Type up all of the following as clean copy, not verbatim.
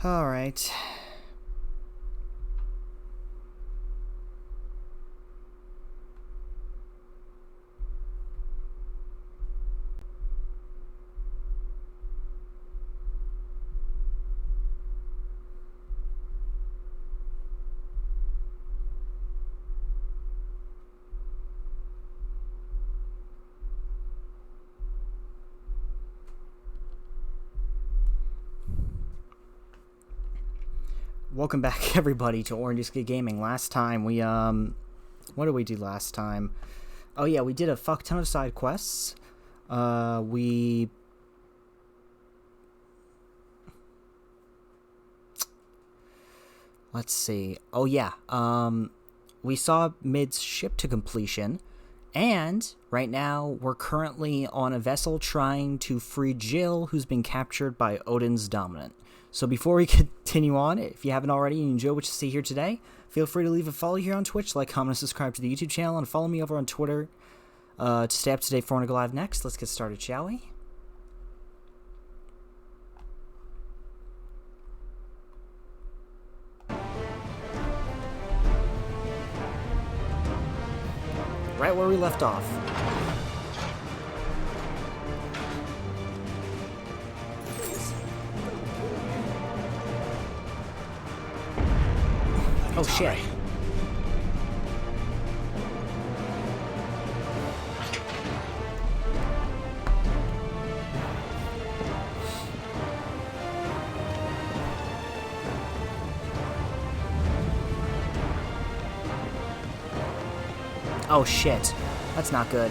All right. Welcome back, everybody, to Orange is Good Gaming. Last time we what did we do last time? Oh yeah, we did a fuck ton of side quests. Let's see. Oh yeah, we saw Mid's ship to completion, and right now we're currently on a vessel trying to free Jill, who's been captured by Odin's Dominant. So before we continue on, if you haven't already and you enjoy what you see here today, feel free to leave a follow here on Twitch, like, comment, and subscribe to the YouTube channel, and follow me over on Twitter to stay up to date for when I go live next. Let's get started, shall we? Right where we left off. Oh shit. Oh shit. That's not good.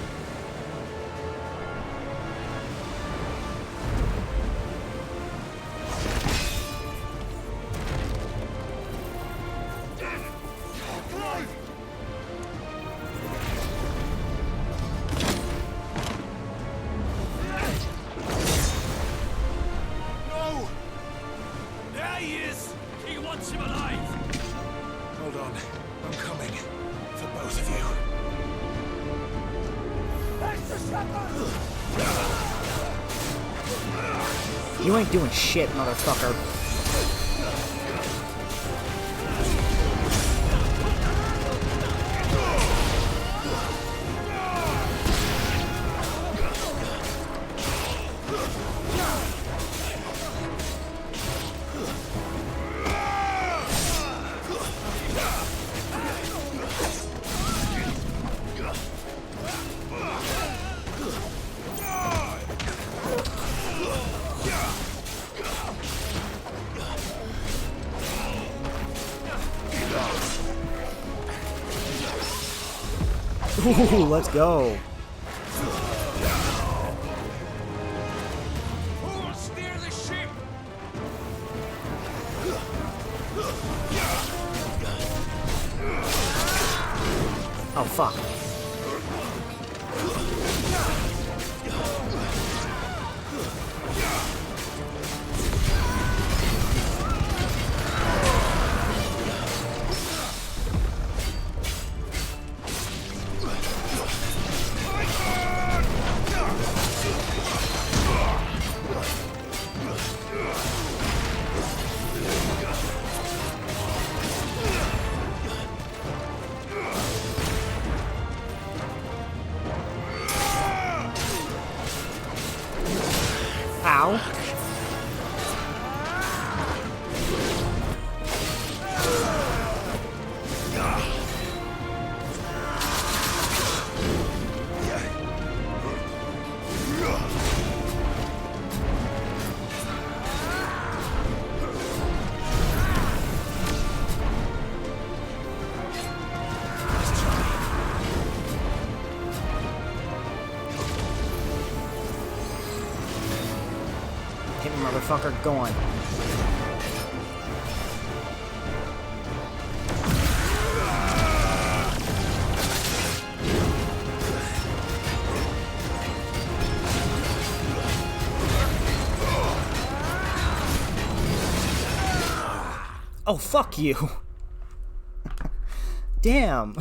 You ain't doing shit, motherfucker. Ooh, let's go. Steer the ship. Oh, fuck. Ow. Hit me, motherfucker. Go on. Oh, fuck you. Damn.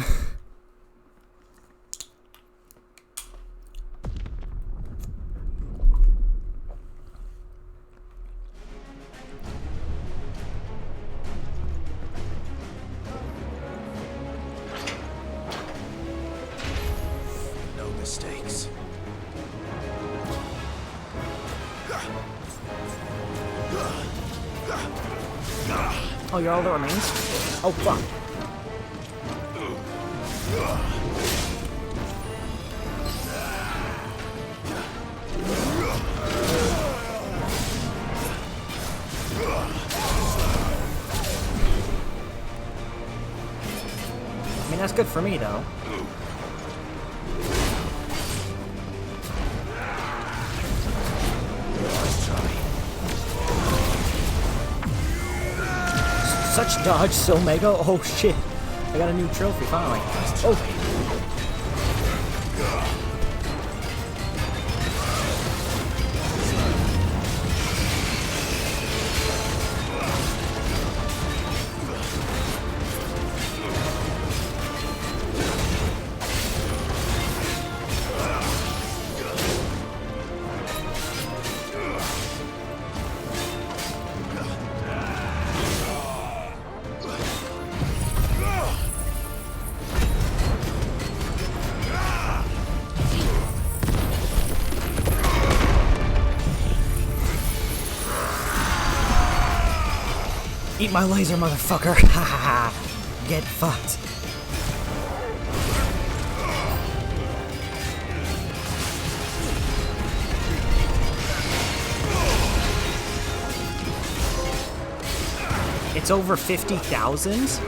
Oh, you're all that remains? Oh, fuck. I mean, that's good for me, though. Such dodge, so mega. Oh shit. I got a new trophy finally. Oh. Eat my laser, motherfucker! Ha ha ha! Get fucked. It's over 50,000?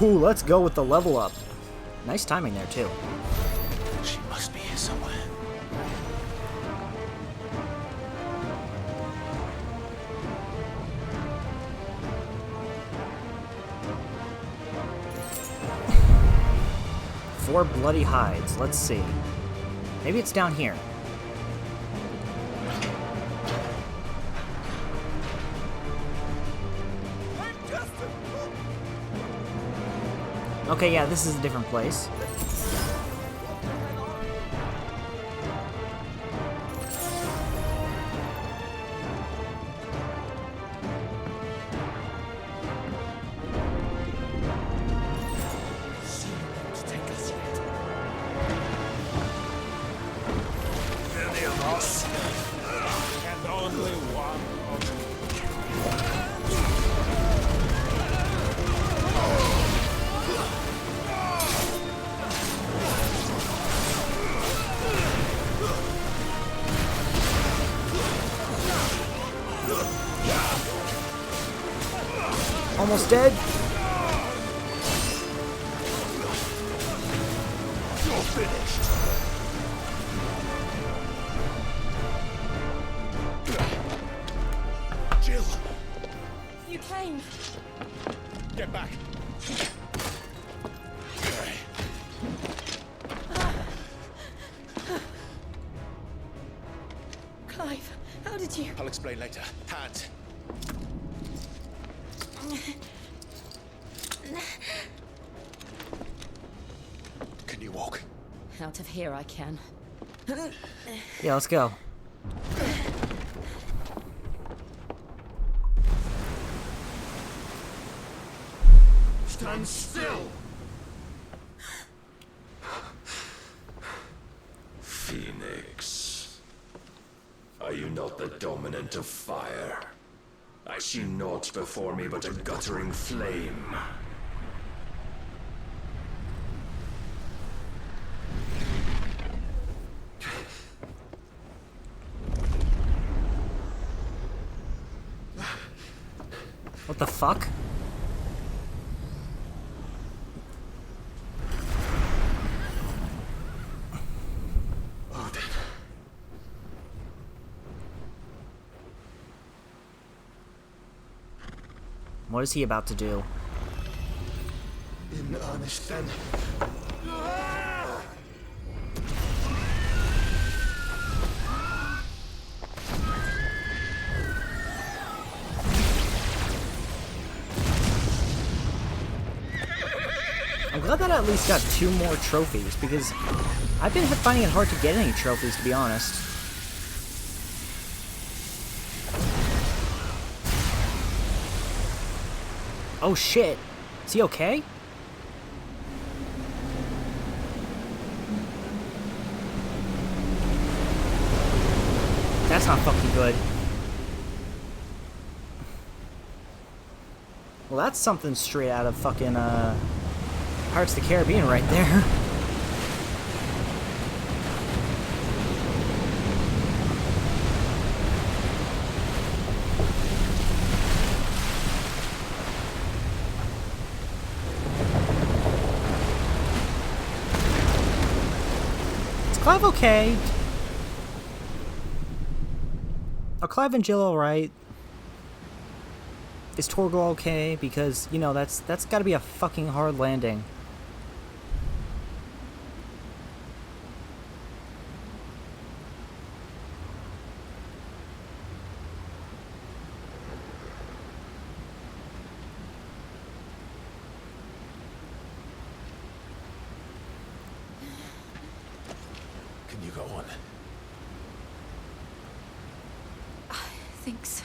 Ooh, let's go with the level up. Nice timing there, too. She must be here somewhere. Four bloody hides. Let's see. Maybe it's down here. Okay, yeah, this is a different place. Almost dead. You're finished. Jill. You came. Get back. Clive, how did you? I'll explain later. Hands. Can you walk? Out of here I can. Yeah, let's go. Stand still! Phoenix, are you not the dominant of fire? I see naught before me but a guttering flame. What the fuck? Odin. What is he about to do? In earnest then. I'm glad that I at least got 2 more trophies, because I've been finding it hard to get any trophies, to be honest. Oh shit. Is he okay? That's not fucking good. Well, that's something straight out of fucking, Pirates of the Caribbean right there. Is Clive okay? Are Clive and Jill alright? Is Torgal okay? Because, you know, that's gotta be a fucking hard landing. Can you go on? I think so.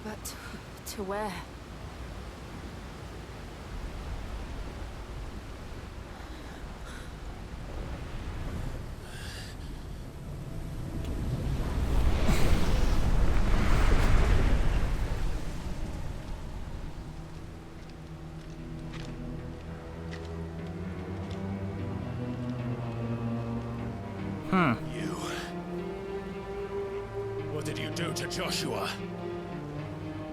But to where? You. What did you do to Joshua?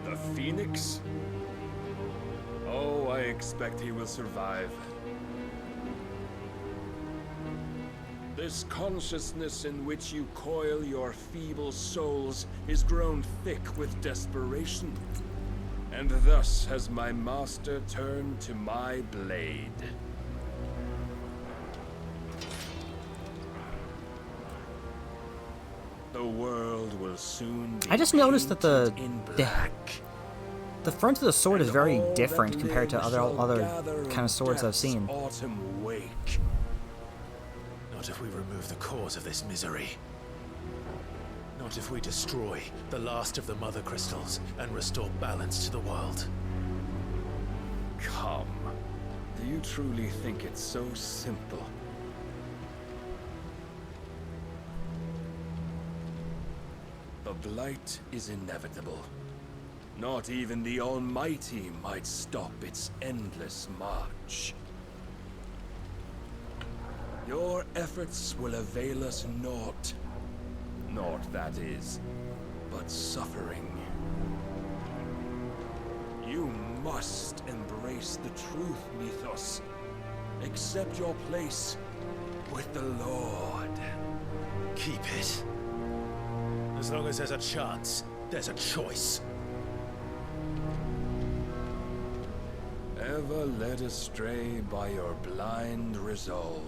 The Phoenix? Oh, I expect he will survive. This consciousness in which you coil your feeble souls is grown thick with desperation. And thus has my master turned to my blade. The world will soon be I just noticed that painted in black. The front of the sword is And very all different that compared to lives other shall gather kind of swords in I've seen. death's autumn wake. Not if we remove the cause of this misery. Not if we destroy the last of the Mother Crystals and restore balance to the world. Come. Do you truly think it's so simple? The blight is inevitable. Not even the Almighty might stop its endless march. Your efforts will avail us naught. Naught, that is, but suffering. You must embrace the truth, Mythos. Accept your place with the Lord. Keep it. As long as there's a chance, there's a choice. Ever led astray by your blind resolve.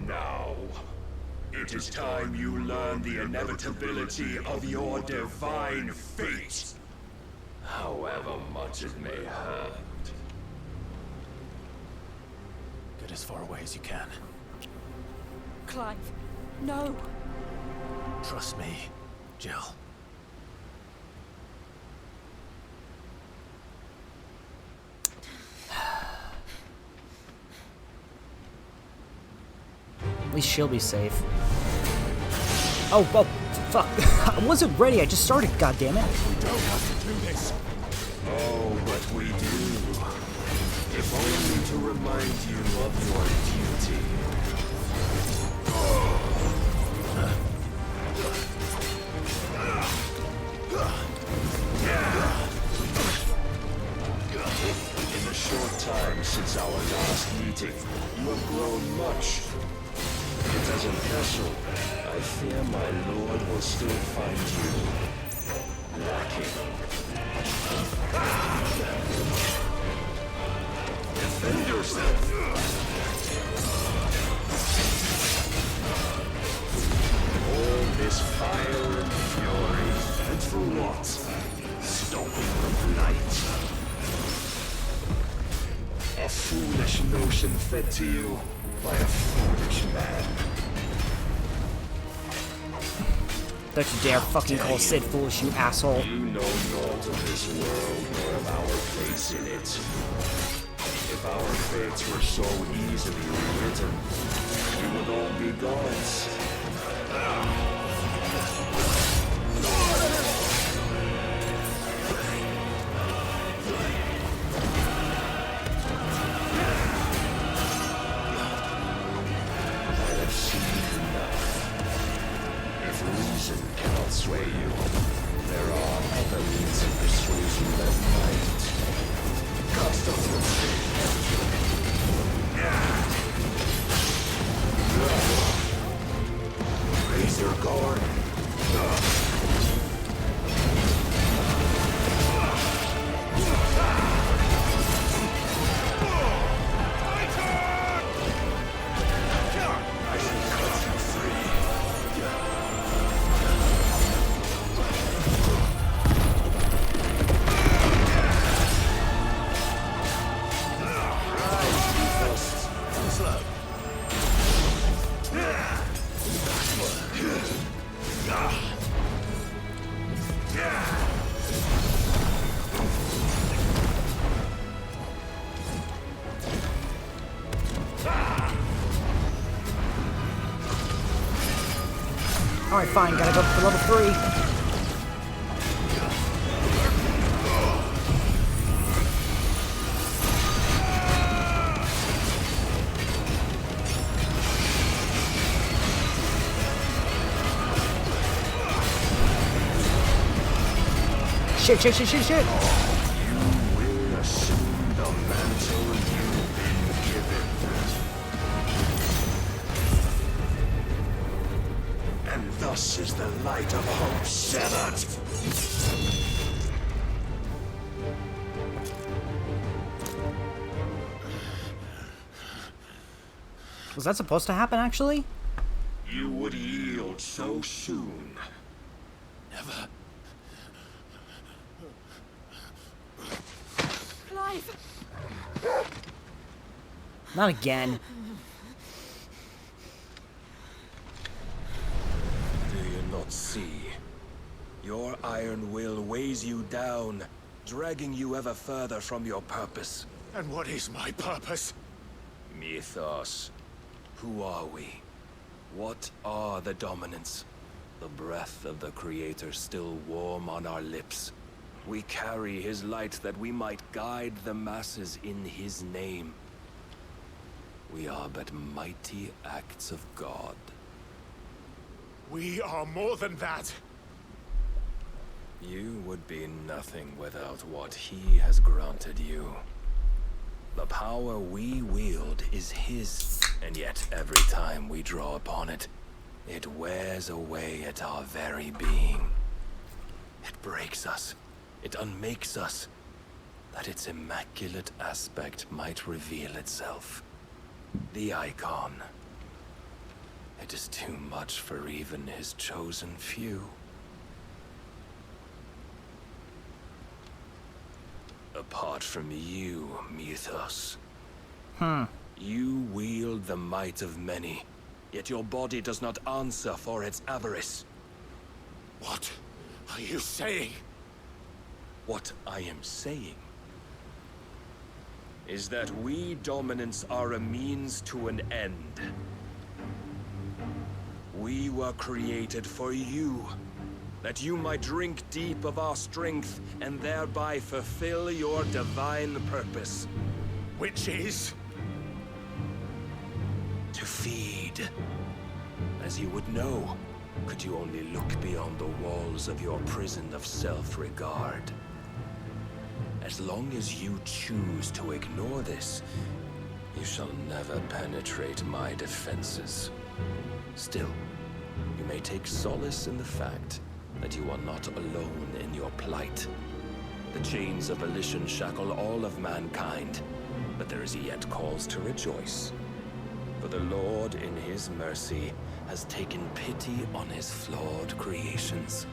Now, it is time you learn the inevitability of your divine fate. However much it may hurt. Get as far away as you can. Clive, no. Trust me, Jill. At least she'll be safe. Oh, fuck. I wasn't ready. I just started, goddammit. We don't have to do this. Oh, but we do. If only to remind you of your duty. In the short time since our last meeting, you have grown much. Yet as a vessel, I I fear my lord will still find you lacking. Defend yourself! All this fire and fury, and for what? Stopping the blight. A foolish notion fed to you by a foolish man. Don't you dare fucking call Sid foolish, you asshole. You know naught of this world nor of our place in it. If our fates were so easily rewritten, we would all be gods. I have seen enough. If reason cannot sway you, there are other means of persuasion that might. Custom. Raise your guard. I shall cut you free. Slow. Alright, fine, gotta go for level 3. Shit. You will assume the mantle you've been given. And thus is the light of hope severed. Was that supposed to happen, actually? You would yield so soon. Never. Clive! Not again. Do you not see? Your iron will weighs you down, dragging you ever further from your purpose. And what is my purpose? Mythos. Who are we? What are the dominants? The breath of the Creator still warm on our lips. We carry his light that we might guide the masses in his name. We are but mighty acts of God. We are more than that. You would be nothing without what he has granted you. The power we wield is his, and yet every time we draw upon it, it wears away at our very being. It breaks us. It unmakes us, that its immaculate aspect might reveal itself. The icon. It is too much for even his chosen few. Apart from you, Mythos. You wield the might of many, yet your body does not answer for its avarice. What are you saying? What I am saying is that we dominants are a means to an end. We were created for you, that you might drink deep of our strength and thereby fulfill your divine purpose. Which is? To feed. As you would know, could you only look beyond the walls of your prison of self-regard. As long as you choose to ignore this, You shall never penetrate my defenses. Still, you may take solace in the fact that you are not alone in your plight. The chains of volition shackle all of mankind, but there is yet cause to rejoice. For the Lord, in his mercy, has taken pity on his flawed creations.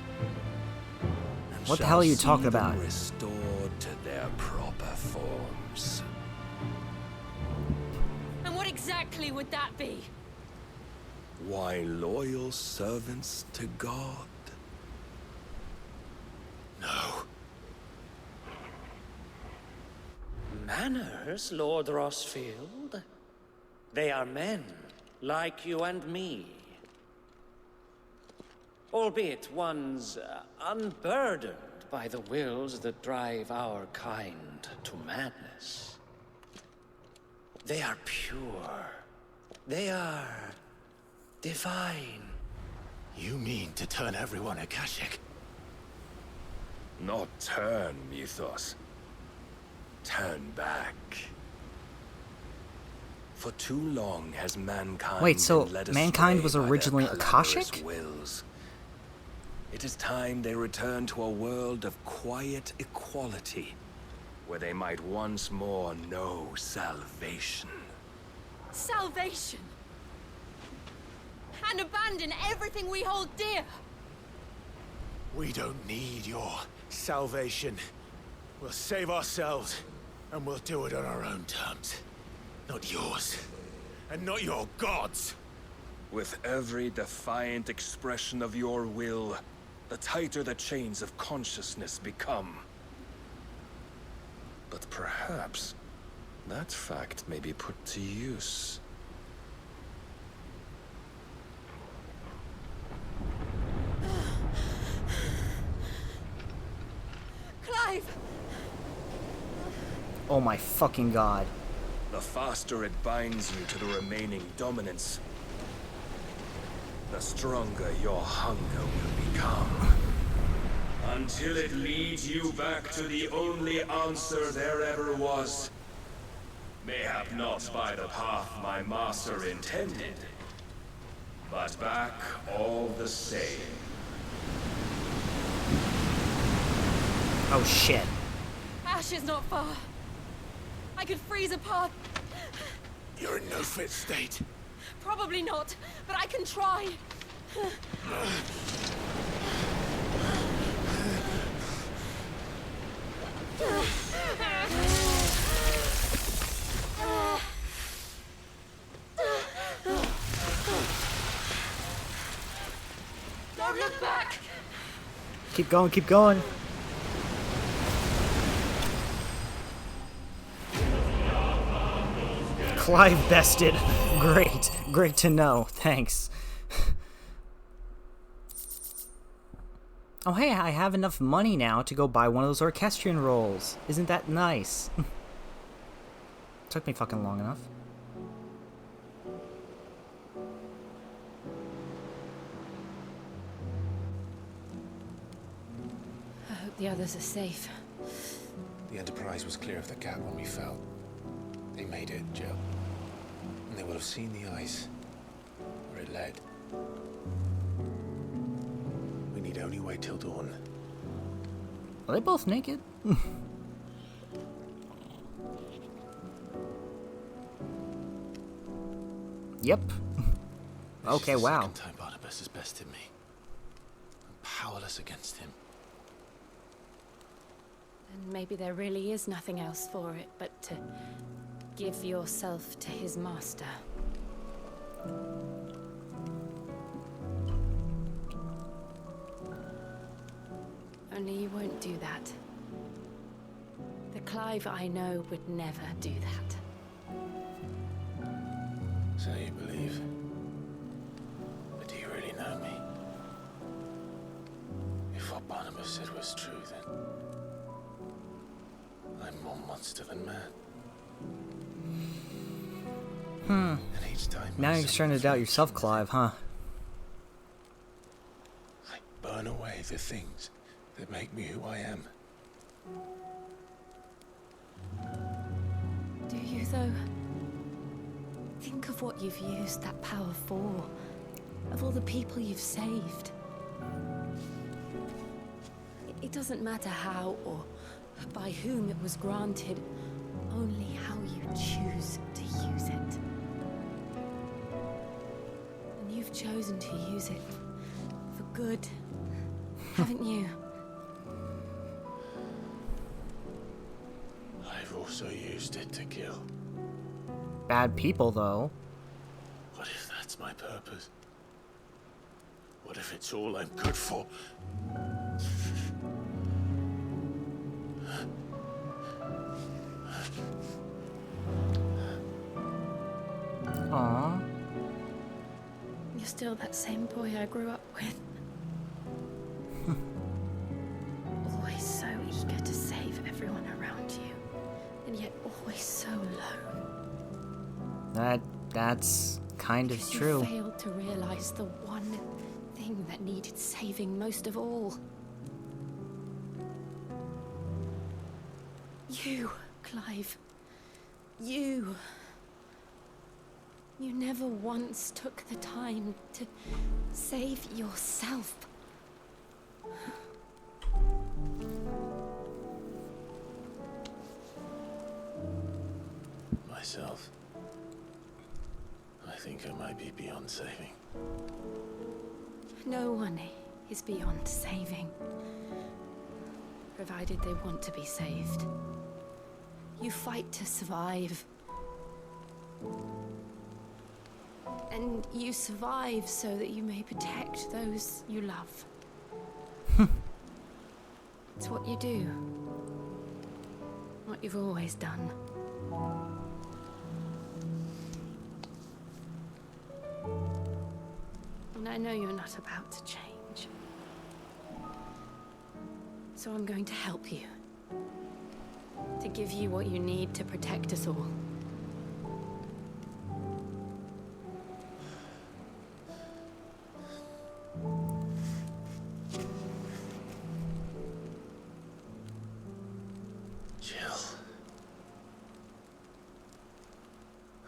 And What the hell are you shall talking see them about? restored to their proper forms. And what exactly would that be? Why, loyal servants to God. No. Manners, Lord Rossfield? They are men, like you and me. Albeit ones unburdened by the wills that drive our kind to madness. They are pure. They are divine. You mean to turn everyone Akashic? Not turn, Mythos. Turn back. For too long has mankind Wait, so been led mankind astray was by their originally clamorous Akashic? wills. It is time they return to a world of quiet equality, where they might once more know salvation. Salvation! And abandon everything we hold dear! We don't need your salvation. We'll save ourselves, and we'll do it on our own terms. Not yours. And not your gods. With every defiant expression of your will, the tighter the chains of consciousness become. But perhaps that fact may be put to use. Clive! Oh my fucking god. The faster it binds you to the remaining dominance, the stronger your hunger will become. Until it leads you back to the only answer there ever was. Mayhap not by the path my master intended, but back all the same. Oh shit. Ash is not far. I could freeze a path. You're in no fit state. Probably not, but I can try. Don't look back! Keep going, keep going. Clive bested. Great. Great to know. Thanks. Oh hey, I have enough money now to go buy one of those orchestrion rolls. Isn't that nice? Took me fucking long enough. I hope the others are safe. The Enterprise was clear of the gap when we fell. They made it, Jill. And they will have seen the ice where it led. We need only wait till dawn. Are they both naked? Yep. Okay, wow. Second time Barnabas has bested me. I'm powerless against him. And maybe there really is nothing else for it but to give yourself to his master. Only you won't do that. The Clive I know would never do that. So you believe. But do you really know me? If what Barnabas said was true, then I'm more monster than man. And each time Now you're starting to doubt yourself, Clive, huh? I burn away the things that make me who I am. Do you, though? Think of what you've used that power for. Of all the people you've saved. It doesn't matter how or by whom it was granted, only how you choose to use it. And you've chosen to use it for good, haven't you? I've also used it to kill. Bad people, though. What if that's my purpose? What if it's all I'm good for? Aww. You're still that same boy I grew up with. Always so eager to save everyone around you, and yet always so alone. That's kind of Because true. you failed to realize the one thing that needed saving most of all. You, Clive. You. You never once took the time to save yourself. Myself. I think I might be beyond saving. No one is beyond saving, provided they want to be saved. You fight to survive. And you survive so that you may protect those you love. It's what you do. What you've always done. And I know you're not about to change. So I'm going to help you. To give you what you need to protect us all. Jill.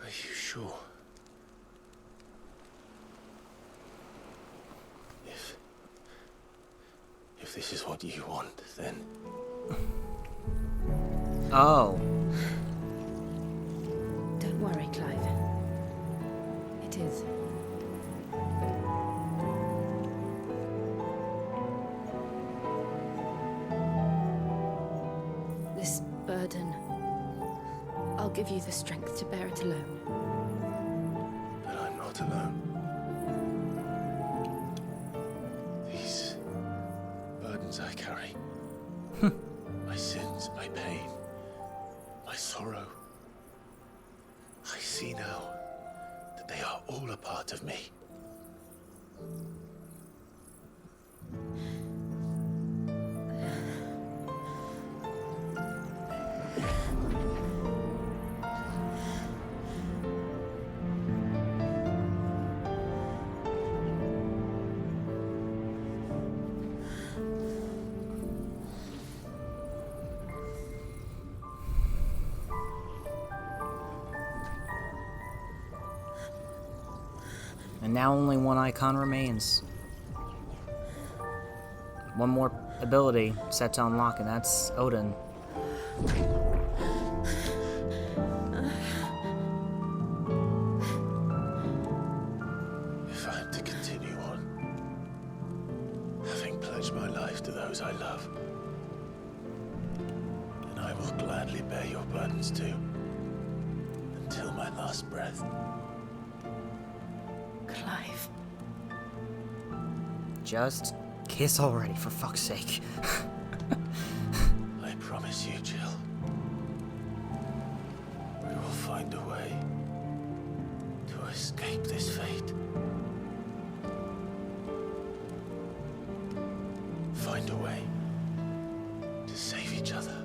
Are you sure? If this is what you want, then... Oh. Don't worry, Clive. It is. This burden, I'll give you the strength to bear it alone. But I'm not alone. These burdens I carry. My sins, my pain, my sorrow. I see now that they are all a part of me. And now only one icon remains. One more ability set to unlock, and that's Odin. If I am to continue on, having pledged my life to those I love, then I will gladly bear your burdens too, until my last breath. Clive. Just kiss already, for fuck's sake. I promise you, Jill. We will find a way to escape this fate. Find a way to save each other.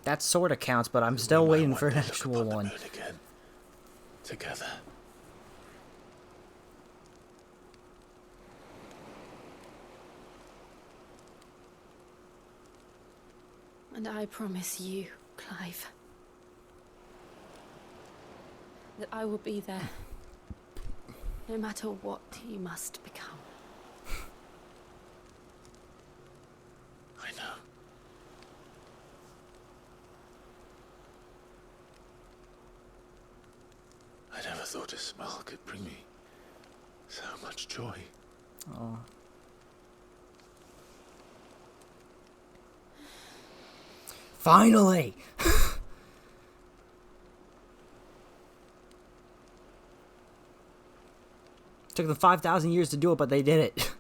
That sorta counts, but I'm still We might waiting one for an day look actual upon the one. moon again, together. And I promise you, Clive, that I will be there, no matter what you must become. I know. I never thought a smile could bring me so much joy. Oh. Finally! Took them 5,000 years to do it, but they did it.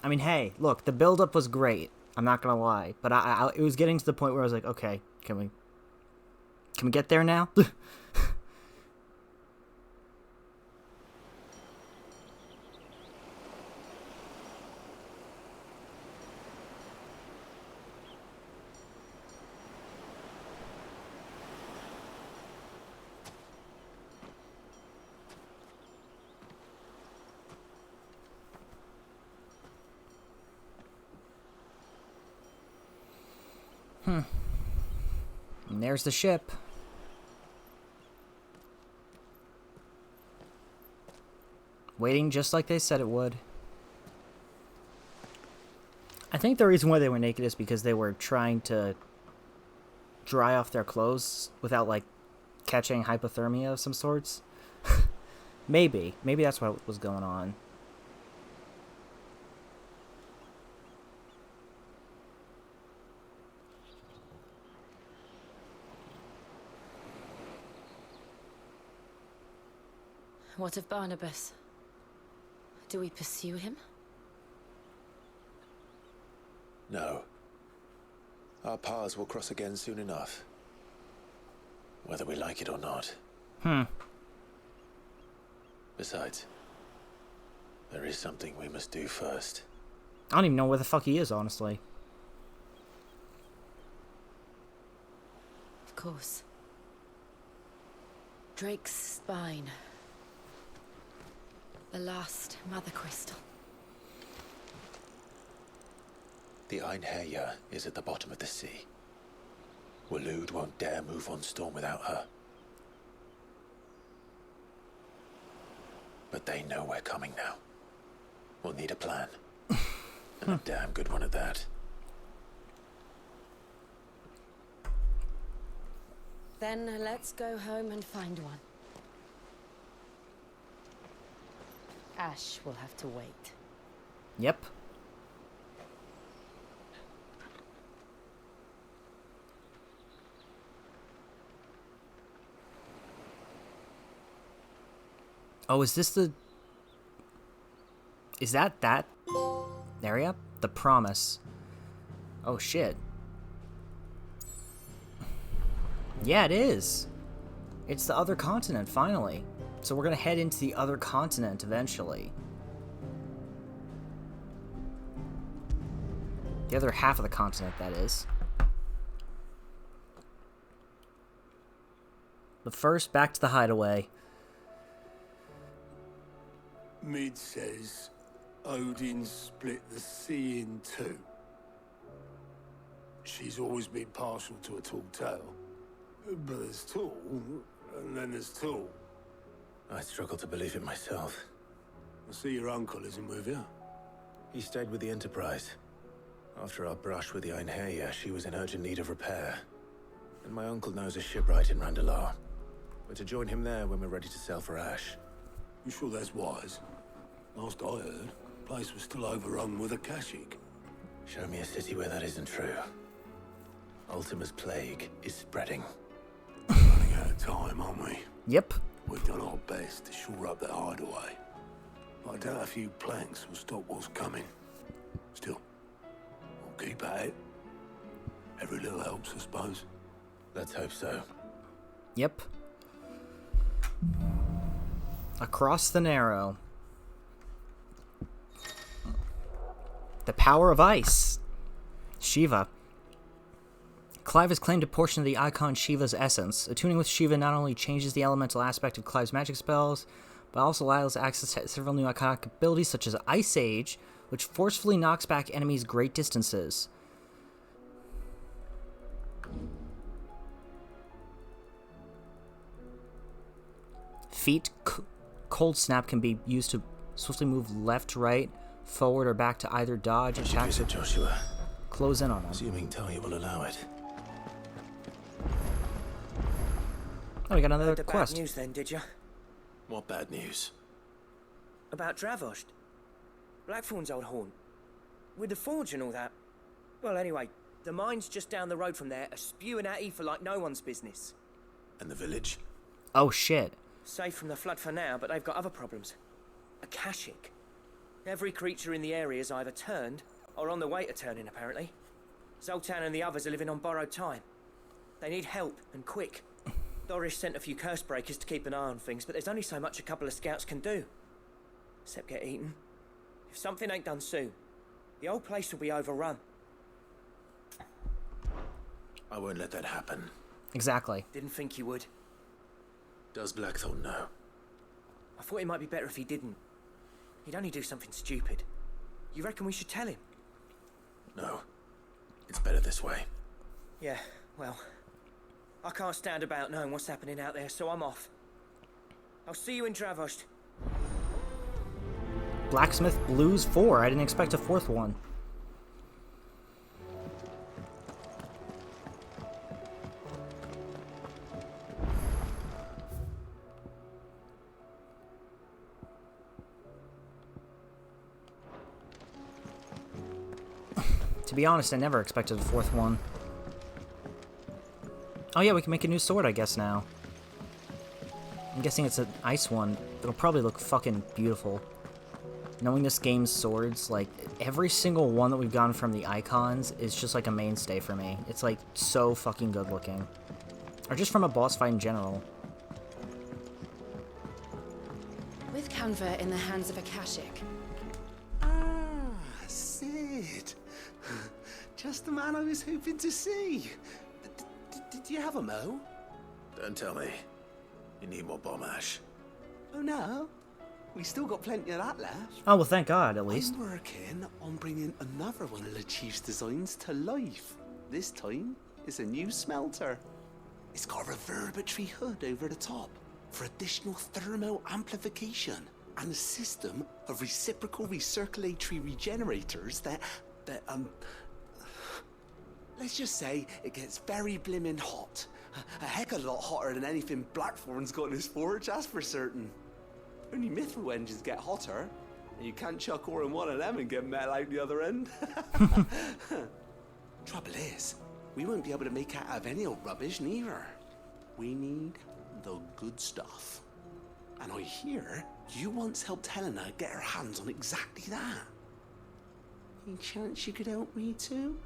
I mean, hey, look, the build-up was great. I'm not gonna lie, but it was getting to the point where I was like, okay, can we get there now? And there's the ship. Waiting just like they said it would. I think the reason why they were naked is because they were trying to dry off their clothes without, like, catching hypothermia of some sorts. Maybe that's what was going on. What of Barnabas? Do we pursue him? No. Our paths will cross again soon enough. Whether we like it or not. Besides, there is something we must do first. I don't even know where the fuck he is, honestly. Of course. Drake's spine. The last Mother Crystal. The Einherja is at the bottom of the sea. Waloed won't dare move on Storm without her. But they know we're coming now. We'll need a plan. And a damn good one at that. Then let's go home and find one. Ash will have to wait. Yep. Oh, is this the... Is that area? The Promise. Oh, shit. Yeah, it is. It's the other continent, finally. So we're gonna head into the other continent eventually. The other half of the continent, that is. But first, back to the hideaway. Mid says Odin split the sea in two. She's always been partial to a tall tale. But there's tall, and then there's tall. I struggle to believe it myself. I see your uncle isn't with you. He stayed with the Enterprise. After our brush with the Einherja, she was in urgent need of repair. And my uncle knows a shipwright in Randalar. We're to join him there when we're ready to sail for Ash. You sure that's wise? Last I heard, the place was still overrun with a Kashyyyk. Show me a city where that isn't true. Ultima's plague is spreading. Running out of time, aren't we? Yep. We've done our best to shore up that hideaway. But I doubt a few planks will stop what's coming. Still, we'll keep at it. Every little helps, I suppose. Let's hope so. Yep. Across the Narrow. The power of ice. Shiva. Clive has claimed a portion of the icon Shiva's essence. Attuning with Shiva not only changes the elemental aspect of Clive's magic spells, but also allows access to several new iconic abilities such as Ice Age, which forcefully knocks back enemies great distances. Feet Cold Snap can be used to swiftly move left, right, forward, or back to either dodge attacks or Joshua. close in on them. Assuming Talia will allow it. Oh, we got another The quest. bad news then, did you? What bad news? About Dravost. Blackthorn's old haunt. With the forge and all that. Well, anyway, the mines just down the road from there are spewing at Aoife like no one's business. And the village? Oh, shit. Safe from the flood for now, but they've got other problems. Akashic. Every creature in the area is either turned or on the way to turning, apparently. Zoltan and the others are living on borrowed time. They need help, and quick. Doris sent a few curse breakers to keep an eye on things, but there's only so much a couple of scouts can do. Except get eaten. If something ain't done soon, the old place will be overrun. I won't let that happen. Exactly. Didn't think you would. Does Blackthorn know? I thought it might be better if he didn't. He'd only do something stupid. You reckon we should tell him? No. It's better this way. Yeah, well, I can't stand about knowing what's happening out there, so I'm off. I'll see you in Dravost. Blacksmith Blues 4. I didn't expect a fourth one. To be honest, I never expected a fourth one. Oh yeah, we can make a new sword, I guess, now. I'm guessing it's an ice one. It'll probably look fucking beautiful. Knowing this game's swords, like, every single one that we've gotten from the icons is just like a mainstay for me. It's like so fucking good looking. Or just from a boss fight in general. With Canva in the hands of Akashic, Ah, Sid. Just the man I was hoping to see. Did you have a mo? Don't tell me. You need more bomb ash. Oh no, we still got plenty of that left. Oh, well, thank God, at least. I'm working on bringing another one of the Chief's designs to life. This time, it's a new smelter. It's got a reverberatory hood over the top for additional thermal amplification and a system of reciprocal recirculatory regenerators that let's just say it gets very blimmin' hot. A heck of a lot hotter than anything Blackthorn's got in his forge, that's for certain. Only mithril engines get hotter, and you can't chuck ore in one of them and get metal out the other end. Trouble is, we won't be able to make it out of any old rubbish neither. We need the good stuff. And I hear you once helped Helena get her hands on exactly that. Any chance you could help me too?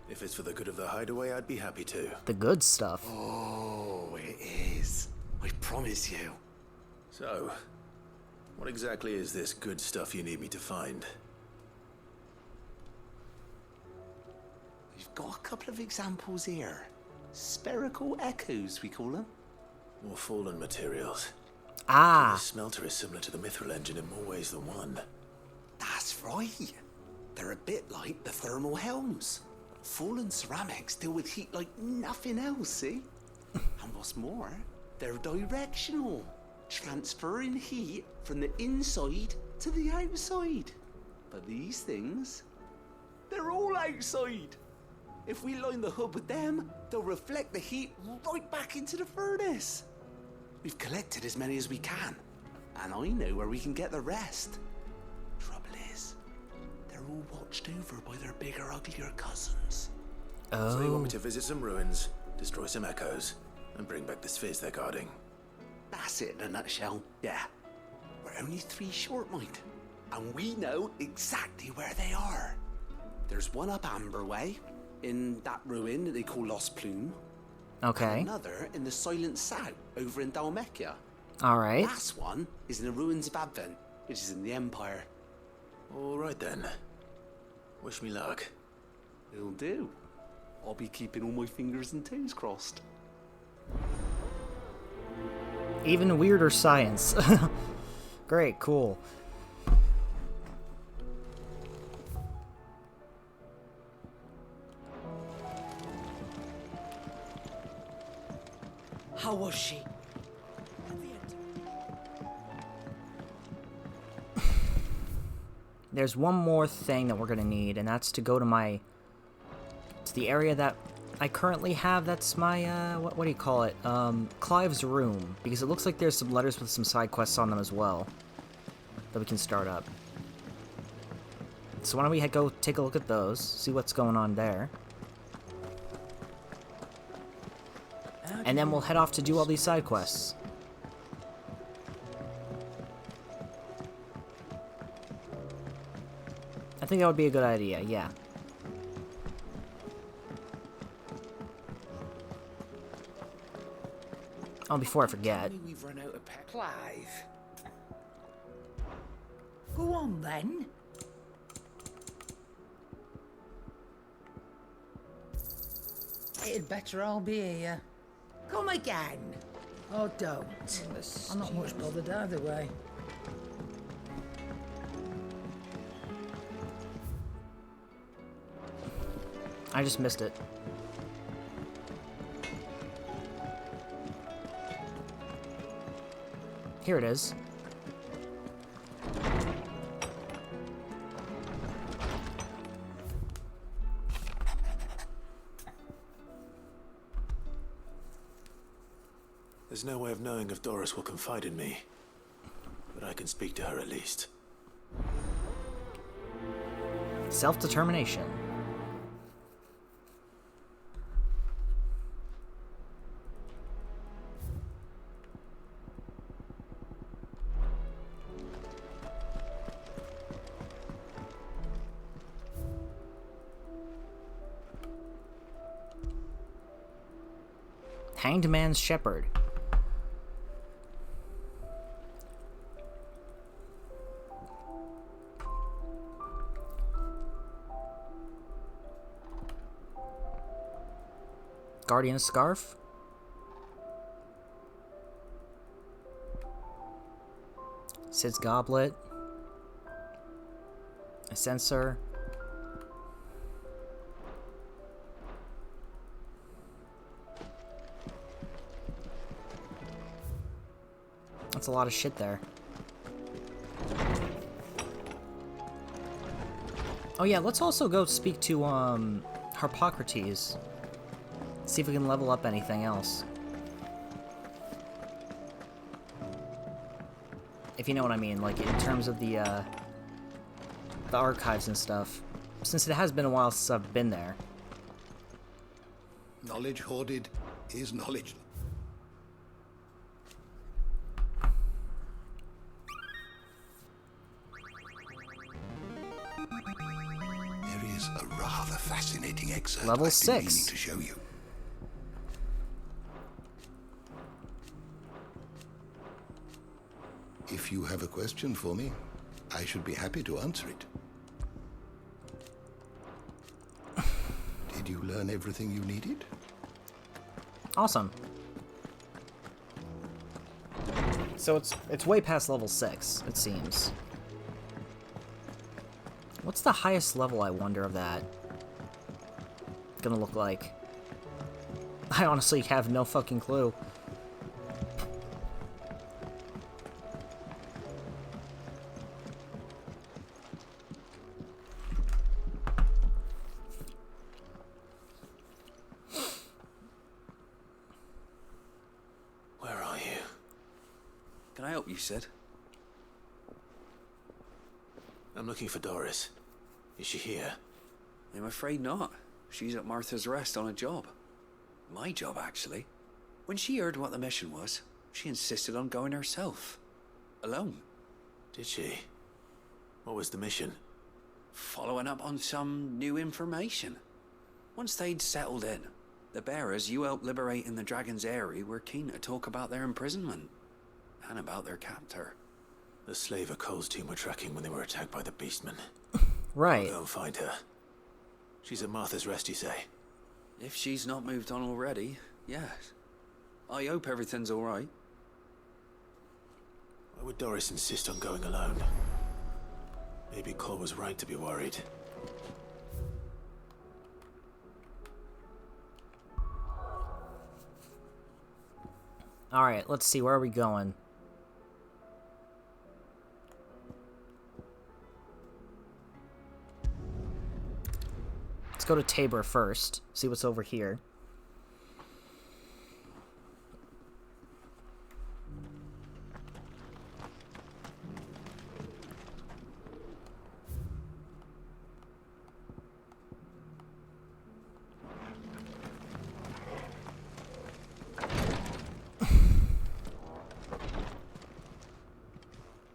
If it's for the good of the hideaway, I'd be happy to. The good stuff. Oh, it is. I promise you. So, what exactly is this good stuff you need me to find? We've got a couple of examples here. Spherical echoes, we call them. More fallen materials. Ah. The smelter is similar to the mithril engine in more ways than one. That's right. They're a bit like the thermal helms. Fallen ceramics deal with heat like nothing else, see? And what's more, they're directional, transferring heat from the inside to the outside. But these things, they're all outside. If we line the hood with them, they'll reflect the heat right back into the furnace. We've collected as many as we can, and I know where we can get the rest. Trouble is, they're all watched over by their bigger, uglier cousins. Oh. So you want me to visit some ruins, destroy some echoes, and bring back the spheres they're guarding? That's it in a nutshell, yeah. We're only 3 short, mind, and we know exactly where they are. There's one up Amber Way, in that ruin that they call Lost Plume. Okay. And another in the Silent South, over in Dalmekia. Alright. Last one is in the ruins of Advent, which is in the Empire. All right then. Wish me luck. Will do. I'll be keeping all my fingers and toes crossed. Even weirder science. Great, cool. was she? There's one more thing that we're gonna need, and that's to go to the area that I currently have. That's my, what do you call it? Clive's room, because it looks like there's some letters with some side quests on them as well that we can start up. So why don't we go take a look at those, see what's going on there. And then we'll head off to do all these side quests. I think that would be a good idea, yeah. Oh, before I forget. We've run out of Clive. Go on then. It'd better all be here. Come again. Or don't. I'm not much bothered either way. I just missed it. Here it is. There's no way of knowing if Doris will confide in me, but I can speak to her at least. Self-determination. Hanged Man's Shepherd. Guardian Scarf. Sid's Goblet. A Sensor. That's a lot of shit there. Oh yeah, let's also go speak to Harpocrates. See if we can level up anything else. If you know what I mean, like in terms of the archives and stuff. Since it has been a while since I've been there. Knowledge hoarded is knowledge. There is a rather fascinating excerpt Level I've been 6. meaning to show you. If you have a question for me, I should be happy to answer it. Did you learn everything you needed? Awesome. So it's way past level 6, it seems. What's the highest level, I wonder, of that gonna look like? I honestly have no fucking clue. Where are you? Can I help you, Sid? I'm looking for Doris. Is she here? I'm afraid not. She's at Martha's Rest on a job. My job, actually. When she heard what the mission was, she insisted on going herself. Alone. Did she? What was the mission? Following up on some new information. Once they'd settled in, the bearers you helped liberate in the Dragon's Eyrie were keen to talk about their imprisonment. And about their captor. The slaver Cole's team were tracking when they were attacked by the Beastmen. Right. I'll go and find her. She's at Martha's Rest, you say? If she's not moved on already, yes. I hope everything's all right. Why would Doris insist on going alone? Maybe Cole was right to be worried. Alright, let's see. Where are we going? Let's go to Tabor first. See what's over here.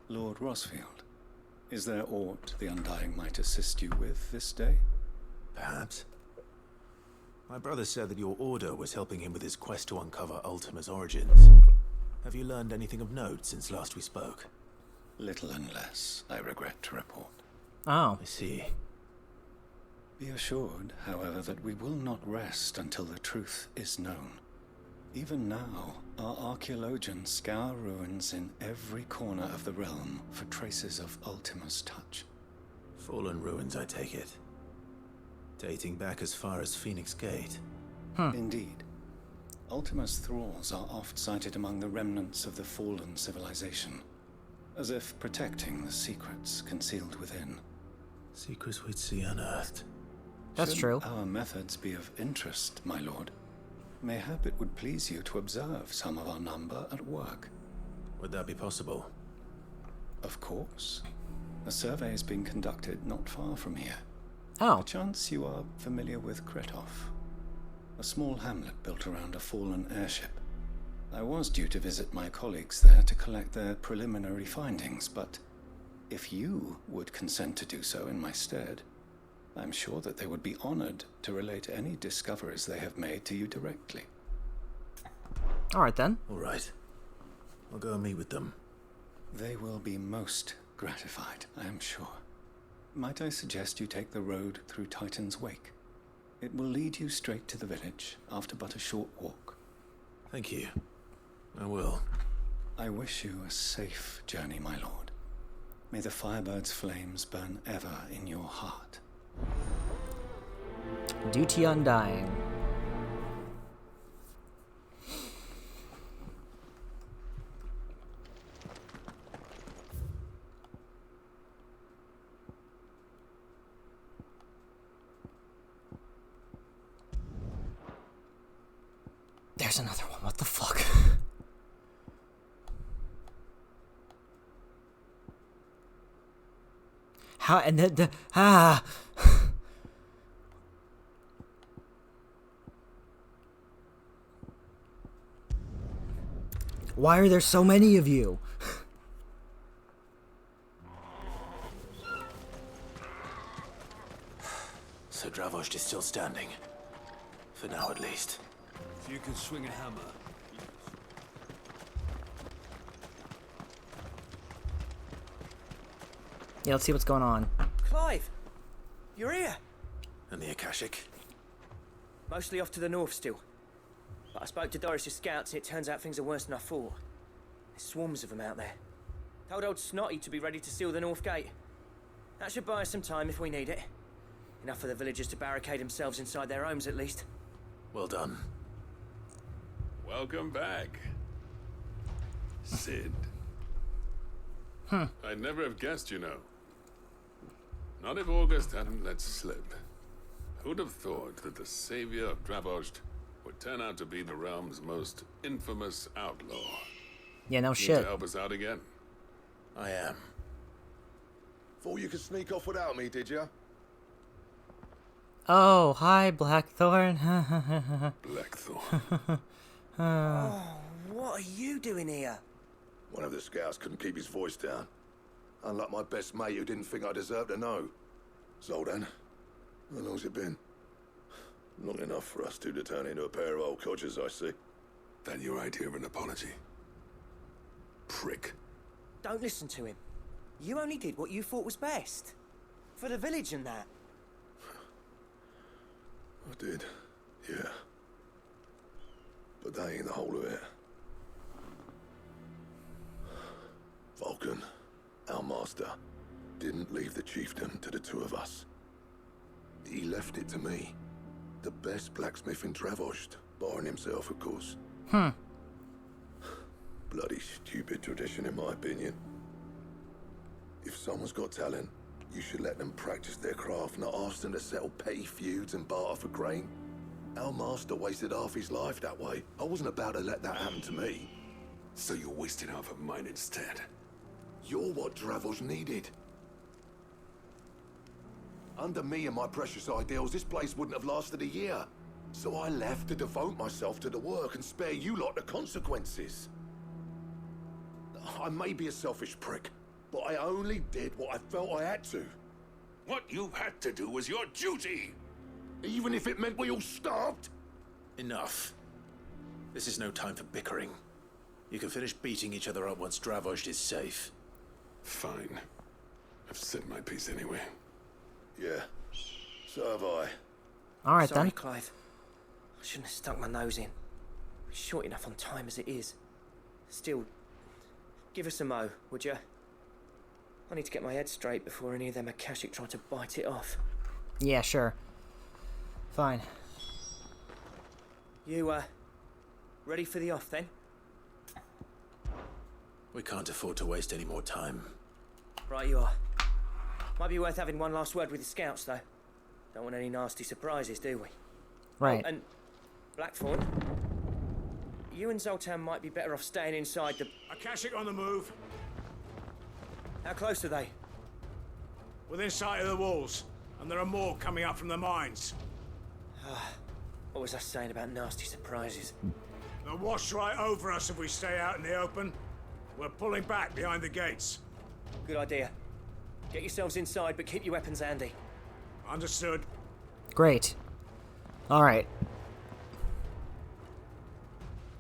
Lord Rosfield, is there aught the Undying might assist you with this day? Perhaps. My brother said that your order was helping him with his quest to uncover Ultima's origins. Have you learned anything of note since last we spoke? Little and less, I regret to report. Oh. I see. Be assured, however, that we will not rest until the truth is known. Even now, our archaeologians scour ruins in every corner of the realm for traces of Ultima's touch. Fallen ruins, I take it. Dating back as far as Phoenix Gate. Indeed. Ultima's thralls are oft sighted among the remnants of the fallen civilization, as if protecting the secrets concealed within. Secrets we'd see unearthed. That's true. Our methods be of interest, my lord, mayhap it would please you to observe some of our number at work. Would that be possible? Of course. A survey is being conducted not far from here. Oh. Perchance you are familiar with Kretov, a small hamlet built around a fallen airship. I was due to visit my colleagues there to collect their preliminary findings, but if you would consent to do so in my stead, I'm sure that they would be honored to relate any discoveries they have made to you directly. Alright then. Alright. I'll go and meet with them. They will be most gratified, I am sure. Might I suggest you take the road through Titan's Wake? It will lead you straight to the village after but a short walk. Thank you. I will. I wish you a safe journey, my lord. May the Firebird's flames burn ever in your heart. Duty Undying. There's another one. What the fuck? How and Why are there so many of you? So Dravost is still standing. For now, at least. If you could swing a hammer. Yeah, let's see what's going on. Clive! You're here! And the Akashic? Mostly off to the north still. But I spoke to Doris's scouts and it turns out things are worse than I thought. There's swarms of them out there. Told old Snotty to be ready to seal the north gate. That should buy us some time if we need it. Enough for the villagers to barricade themselves inside their homes at least. Well done. Welcome back, Sid. I'd never have guessed, you know. Not if August hadn't let slip. Who'd have thought that the savior of Dravost would turn out to be the realm's most infamous outlaw? Yeah, no Need shit. to help us out again? I am. Thought you could sneak off without me, did you? Oh, hi, Blackthorn. Blackthorn. Oh, what are you doing here? One of the scouts couldn't keep his voice down. Unlike my best mate who didn't think I deserved to know. Zoldan, how long's it been? Long enough for us two to turn into a pair of old codgers, I see. That your idea of an apology? Prick. Don't listen to him. You only did what you thought was best. For the village and that. I did, yeah. But that ain't the whole of it. Vulcan, our master, didn't leave the chiefdom to the two of us. He left it to me. The best blacksmith in Dravost, barring himself, of course. bloody stupid tradition, in my opinion. If someone's got talent, you should let them practice their craft, not ask them to settle petty feuds and barter for grain. Our master wasted half his life that way. I wasn't about to let that happen to me. So you're wasting half of mine instead. You're what Dravos needed. Under me and my precious ideals, this place wouldn't have lasted a year. So I left to devote myself to the work and spare you lot the consequences. I may be a selfish prick, but I only did what I felt I had to. What you had to do was your duty! Even if it meant we all starved? Enough. This is no time for bickering. You can finish beating each other up once Dravos is safe. Fine. I've said my piece anyway. Yeah, so have I. Alright Sorry, then. Clive. I shouldn't have stuck my nose in. We're short enough on time as it is. Still, give us a mo, would you? I need to get my head straight before any of them Akashic try to bite it off. Yeah, sure. Fine. You, ready for the off then? We can't afford to waste any more time. Right you are. Might be worth having one last word with the scouts, though. Don't want any nasty surprises, do we? Right. Oh, and Blackthorn, you and Zoltan might be better off staying inside the... Akashic on the move. How close are they? Within sight of the walls, and there are more coming up from the mines. What was I saying about nasty surprises? They'll wash right over us if we stay out in the open. We're pulling back behind the gates. Good idea. Get yourselves inside, but keep your weapons handy. Understood. Great. Alright.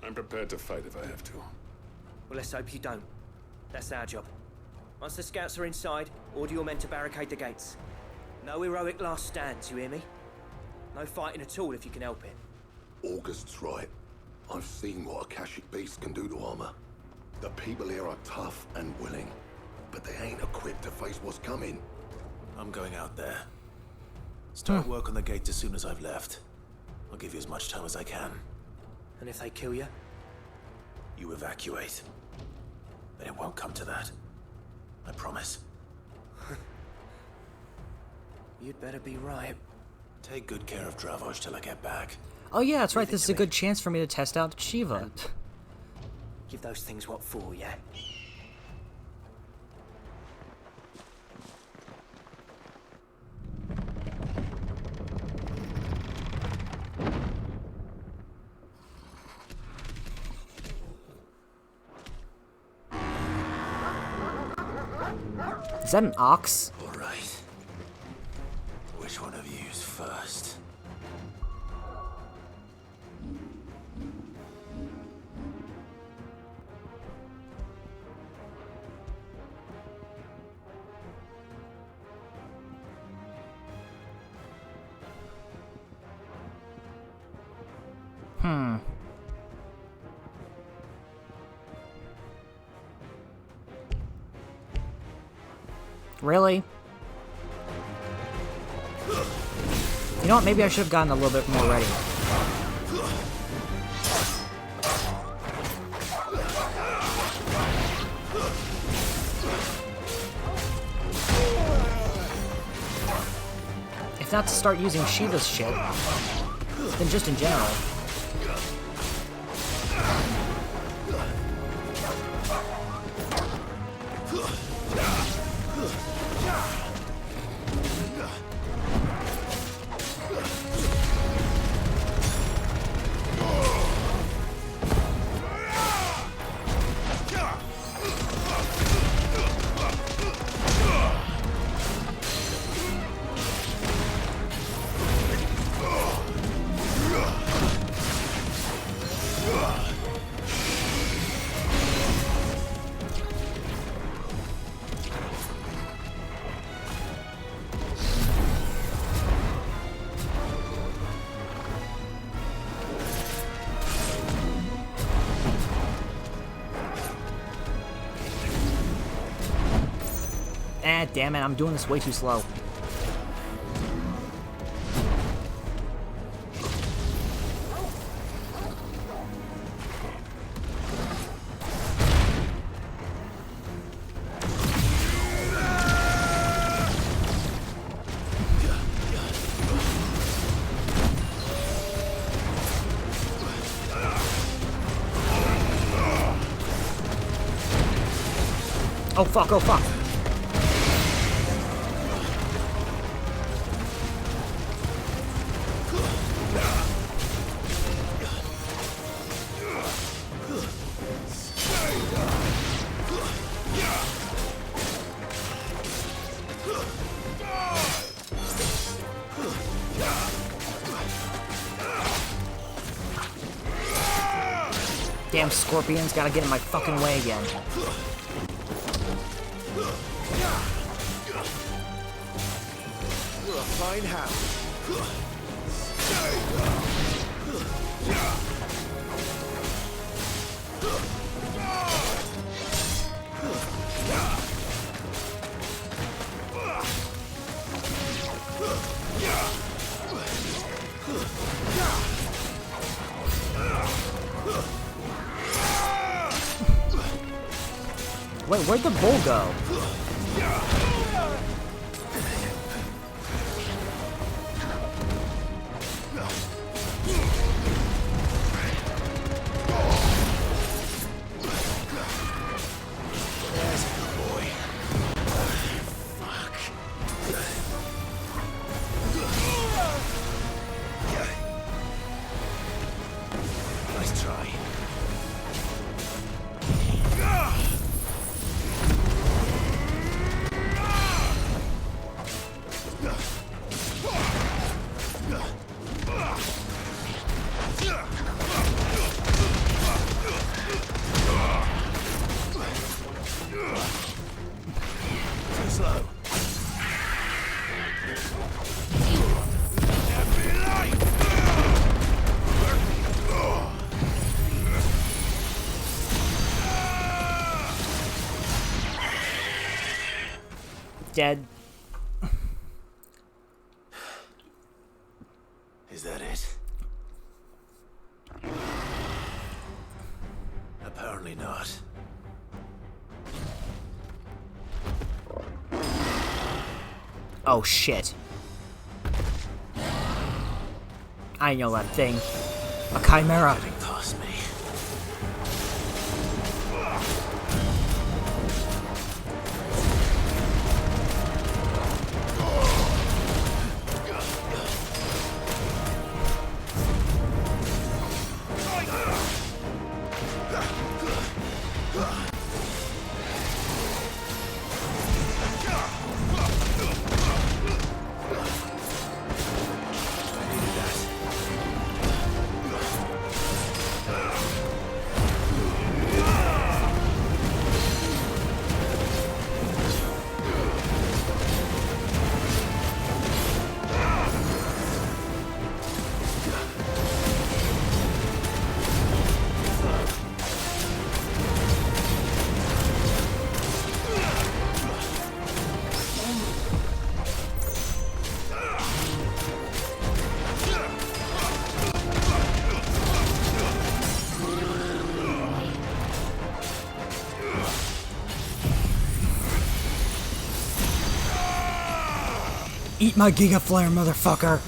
I'm prepared to fight if I have to. Well, let's hope you don't. That's our job. Once the scouts are inside, order your men to barricade the gates. No heroic last stands, you hear me? No fighting at all if you can help it. August's right. I've seen what Akashic beasts can do to armor. The people here are tough and willing, but they ain't equipped to face what's coming. I'm going out there. Start work on the gate as soon as I've left. I'll give you as much time as I can. And if they kill you? You evacuate. But it won't come to that. I promise. You'd better be right. Take good care of Dravos till I get back. Oh yeah, that's right. This is a good chance for me to test out Shiva. Give those things what for, yeah? Is that an ox? All right. Which one of you's first? Really? You know what? Maybe I should have gotten a little bit more ready. If not to start using Shiva's shit, then just in general. Damn it, I'm doing this way too slow. Oh fuck, oh fuck. Damn scorpions, gotta get in my fucking way again. You're a fine hound. Wait, where'd the bull go? Nice try. Too slow. Dead. Is that it? Apparently not. Oh shit. I know that thing. A chimera. Getting past me. Eat my Giga Flare, motherfucker.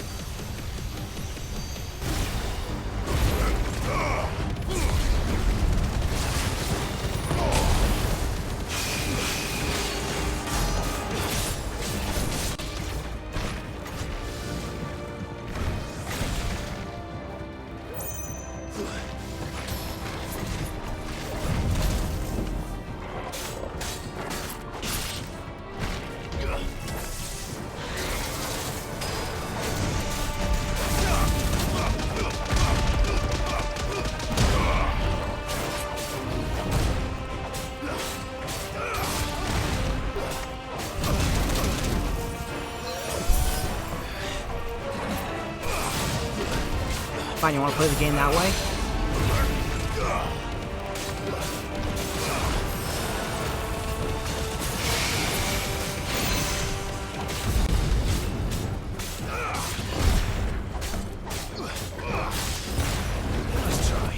Fine, you want to play the game that way? Let's try.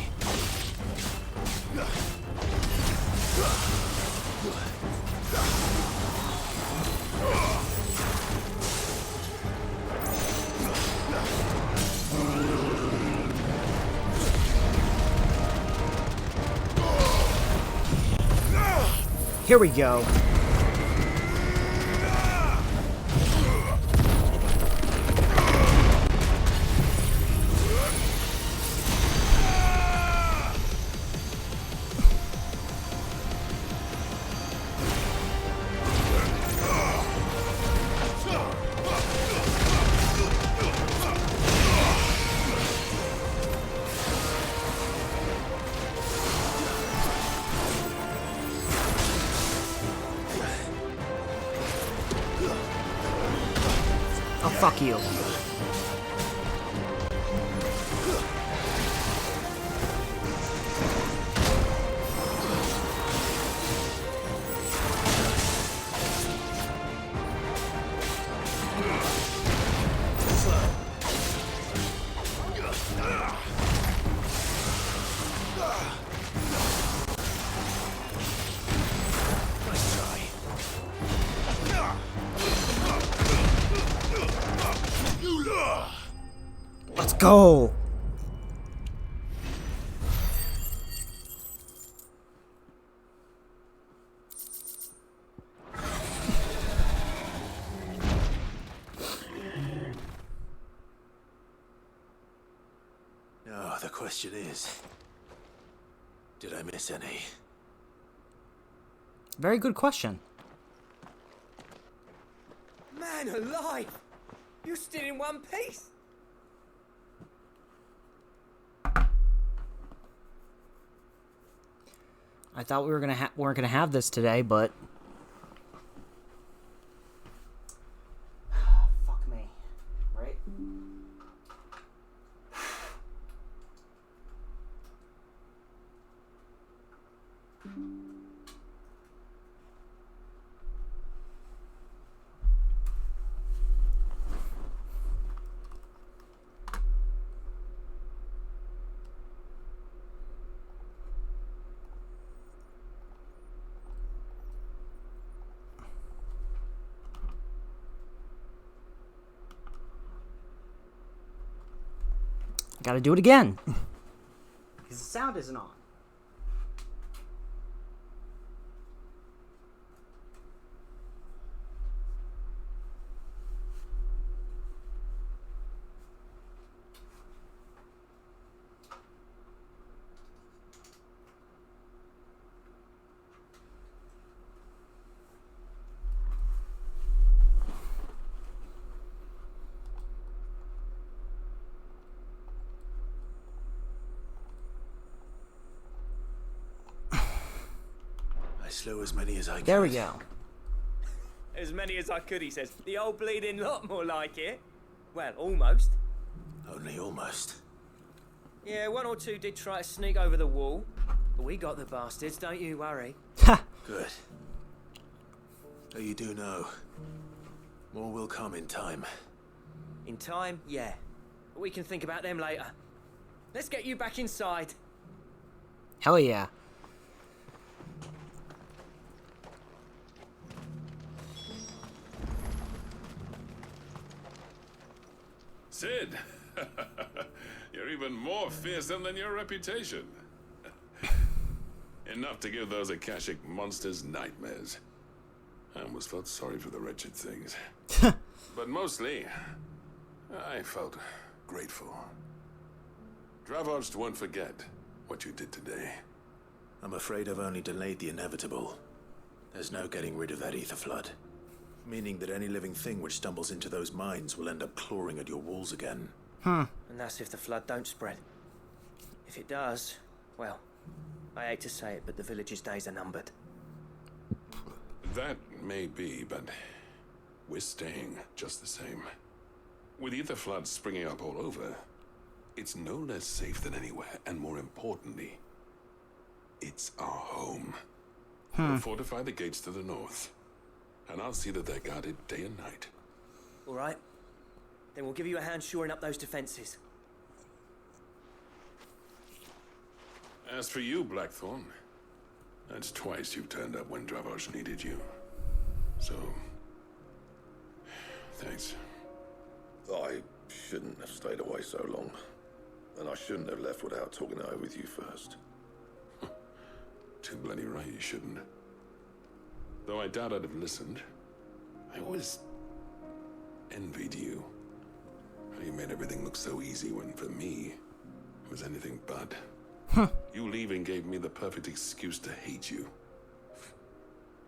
Here we go. Oh, fuck you. Let's go. Now, the question is, did I miss any? Very good question. Man alive! You're still in one piece! I thought we weren't gonna have this today, but fuck me, right? Gotta do it again. Because the sound isn't on. I slew as many as I could. There we go. As many as I could, he says. The old bleeding lot, more like it. Well, almost. Only almost. Yeah, one or two did try to sneak over the wall, but we got the bastards, don't you worry. Good. So you do know, more will come in time. In time, yeah. But we can think about them later. Let's get you back inside. Hell yeah. Sid, you're even more fearsome than your reputation. Enough to give those Akashic monsters nightmares. I almost felt sorry for the wretched things. But mostly, I felt grateful. Dravos won't forget what you did today. I'm afraid I've only delayed the inevitable. There's no getting rid of that ether flood. Meaning that any living thing which stumbles into those mines will end up clawing at your walls again. And that's if the flood don't spread. If it does, well, I hate to say it, but the village's days are numbered. That may be, but we're staying just the same. With ether floods springing up all over, it's no less safe than anywhere, and more importantly, it's our home. We'll fortify the gates to the north, and I'll see that they're guarded day and night. All right. Then we'll give you a hand shoring up those defenses. As for you, Blackthorn, that's twice you've turned up when Dravos needed you. So, thanks. I shouldn't have stayed away so long. And I shouldn't have left without talking it over with you first. Too bloody right you shouldn't. Though I doubt I'd have listened. I always envied you. How you made everything look so easy when, for me, it was anything but. You leaving gave me the perfect excuse to hate you.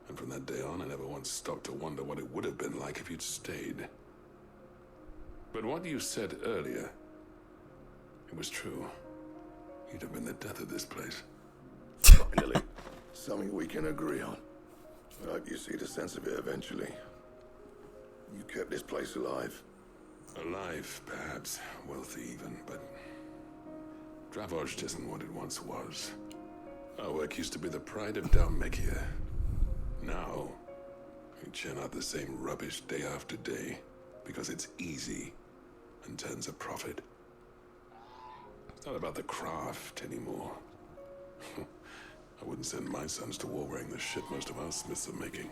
And from that day on, I never once stopped to wonder what it would have been like if you'd stayed. But what you said earlier, it was true. You'd have been the death of this place. Finally, something we can agree on. I hope you see the sense of it eventually. You kept this place alive. Alive, perhaps. Wealthy even, but... Dravosh isn't what it once was. Our work used to be the pride of Dalmekia. Now, we churn out the same rubbish day after day because it's easy and turns a profit. It's not about the craft anymore. I wouldn't send my sons to war wearing the shit most of our smiths are making.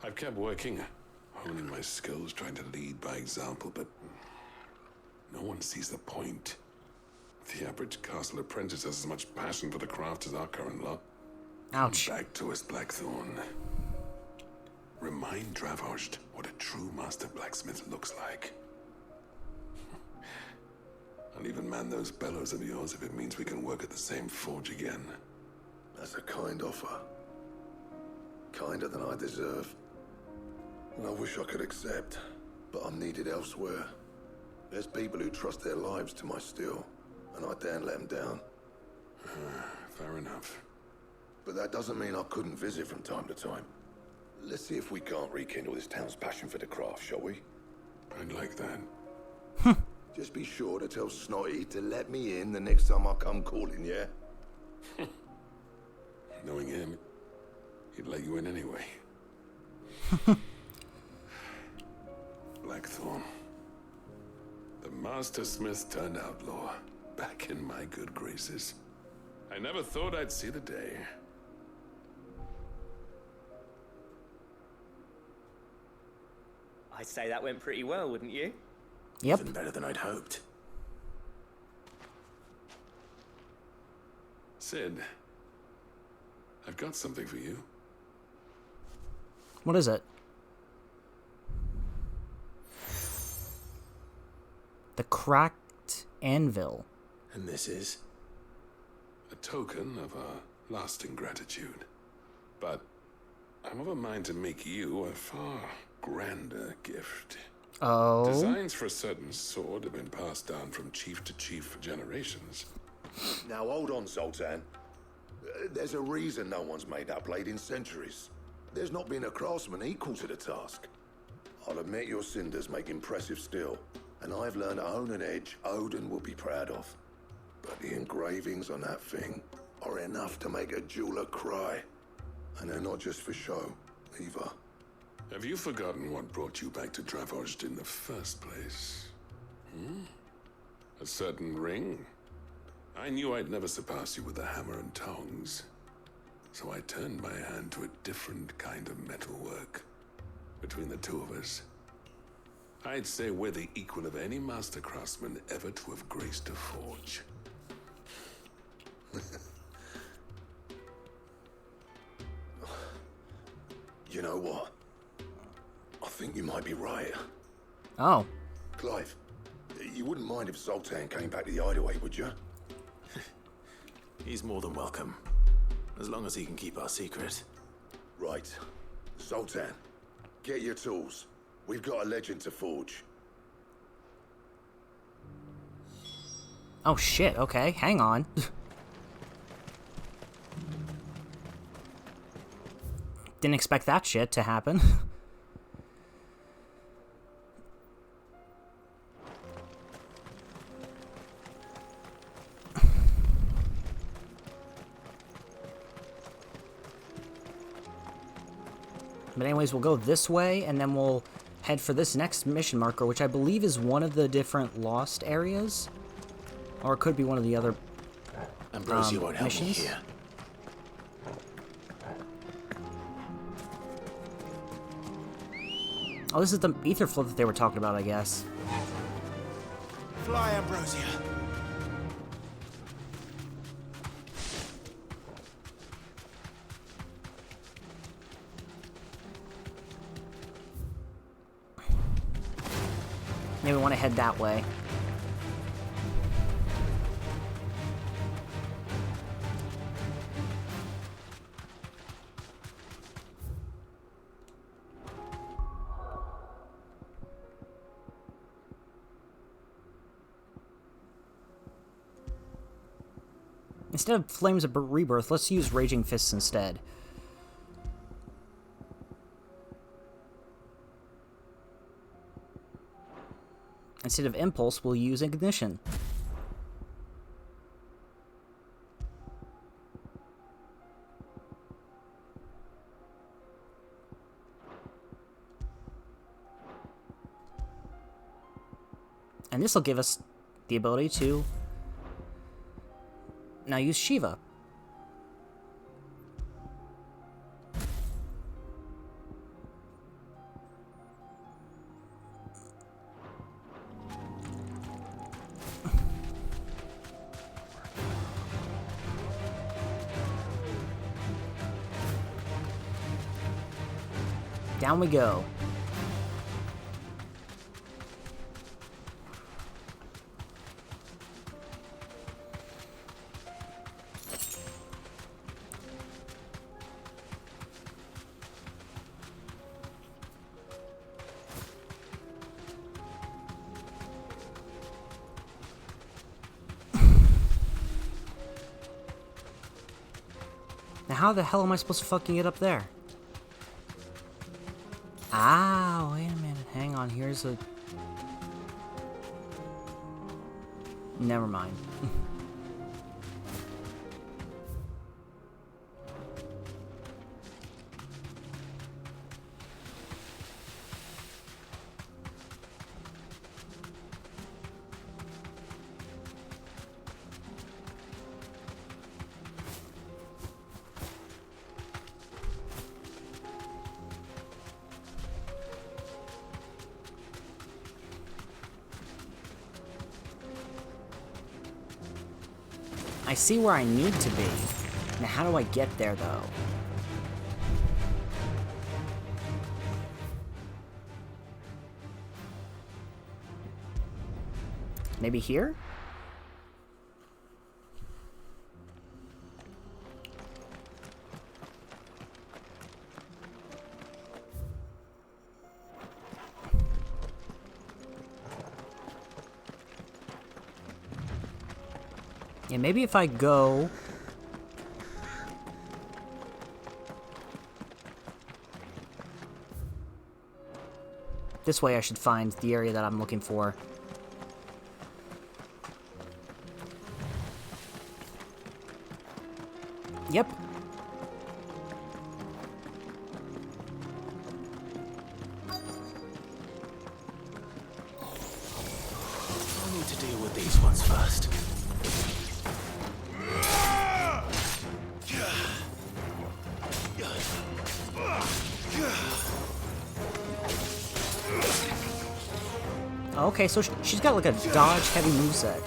I've kept working, honing my skills, trying to lead by example, but no one sees the point. The average castle apprentice has as much passion for the craft as our current lot. Ouch. Come back to us, Blackthorn. Remind Dravosh what a true master blacksmith looks like. I'll even man those bellows of yours if it means we can work at the same forge again. That's a kind offer. Kinder than I deserve. And I wish I could accept, but I'm needed elsewhere. There's people who trust their lives to my steel, and I daren't let them down. Fair enough. But that doesn't mean I couldn't visit from time to time. Let's see if we can't rekindle this town's passion for the craft, shall we? I'd like that. Just be sure to tell Snotty to let me in the next time I come calling, yeah? Knowing him, he'd let you in anyway. Blackthorn. The Master Smith turned outlaw, back in my good graces. I never thought I'd see the day. I'd say that went pretty well, wouldn't you? Yep. Even better than I'd hoped. Sid, I've got something for you. What is it? The cracked anvil. And this is? A token of our lasting gratitude. But I'm of a mind to make you a far grander gift. Oh? Designs for a certain sword have been passed down from chief to chief for generations. Now hold on, Zoltan. There's a reason no one's made that blade in centuries. There's not been a craftsman equal to the task. I'll admit your cinders make impressive steel, and I've learned to own an edge Odin will be proud of. But the engravings on that thing are enough to make a jeweler cry. And they're not just for show, either. Have you forgotten what brought you back to Dravosh in the first place? A certain ring? I knew I'd never surpass you with the hammer and tongs. So I turned my hand to a different kind of metalwork. Between the two of us, I'd say we're the equal of any master craftsman ever to have graced a forge. You know what? I think you might be right. Oh. Clive, you wouldn't mind if Zoltan came back to the Hideaway, would you? He's more than welcome. As long as he can keep our secret. Right. Zoltan, get your tools. We've got a legend to forge. Oh shit, okay, hang on. Didn't expect that shit to happen. But anyways, we'll go this way, and then we'll head for this next mission marker, which I believe is one of the different lost areas. Or it could be one of the other Ambrosia won't help missions. me here. Oh, this is the ether float that they were talking about, I guess. Fly, Ambrosia. Maybe we want to head that way. Instead of Flames of Rebirth, let's use Raging Fists instead. Instead of Impulse, we'll use Ignition. And this will give us the ability to now use Shiva. Down we go. Now how the hell am I supposed to fucking get up there? Ah, wait a minute. Hang on. Here's a... Never mind. I see where I need to be. Now how do I get there, though? Maybe here? Yeah, maybe if I go... This way I should find the area that I'm looking for. Yep. I'll need to deal with these ones first. Okay, so she's got like a dodge-heavy moveset.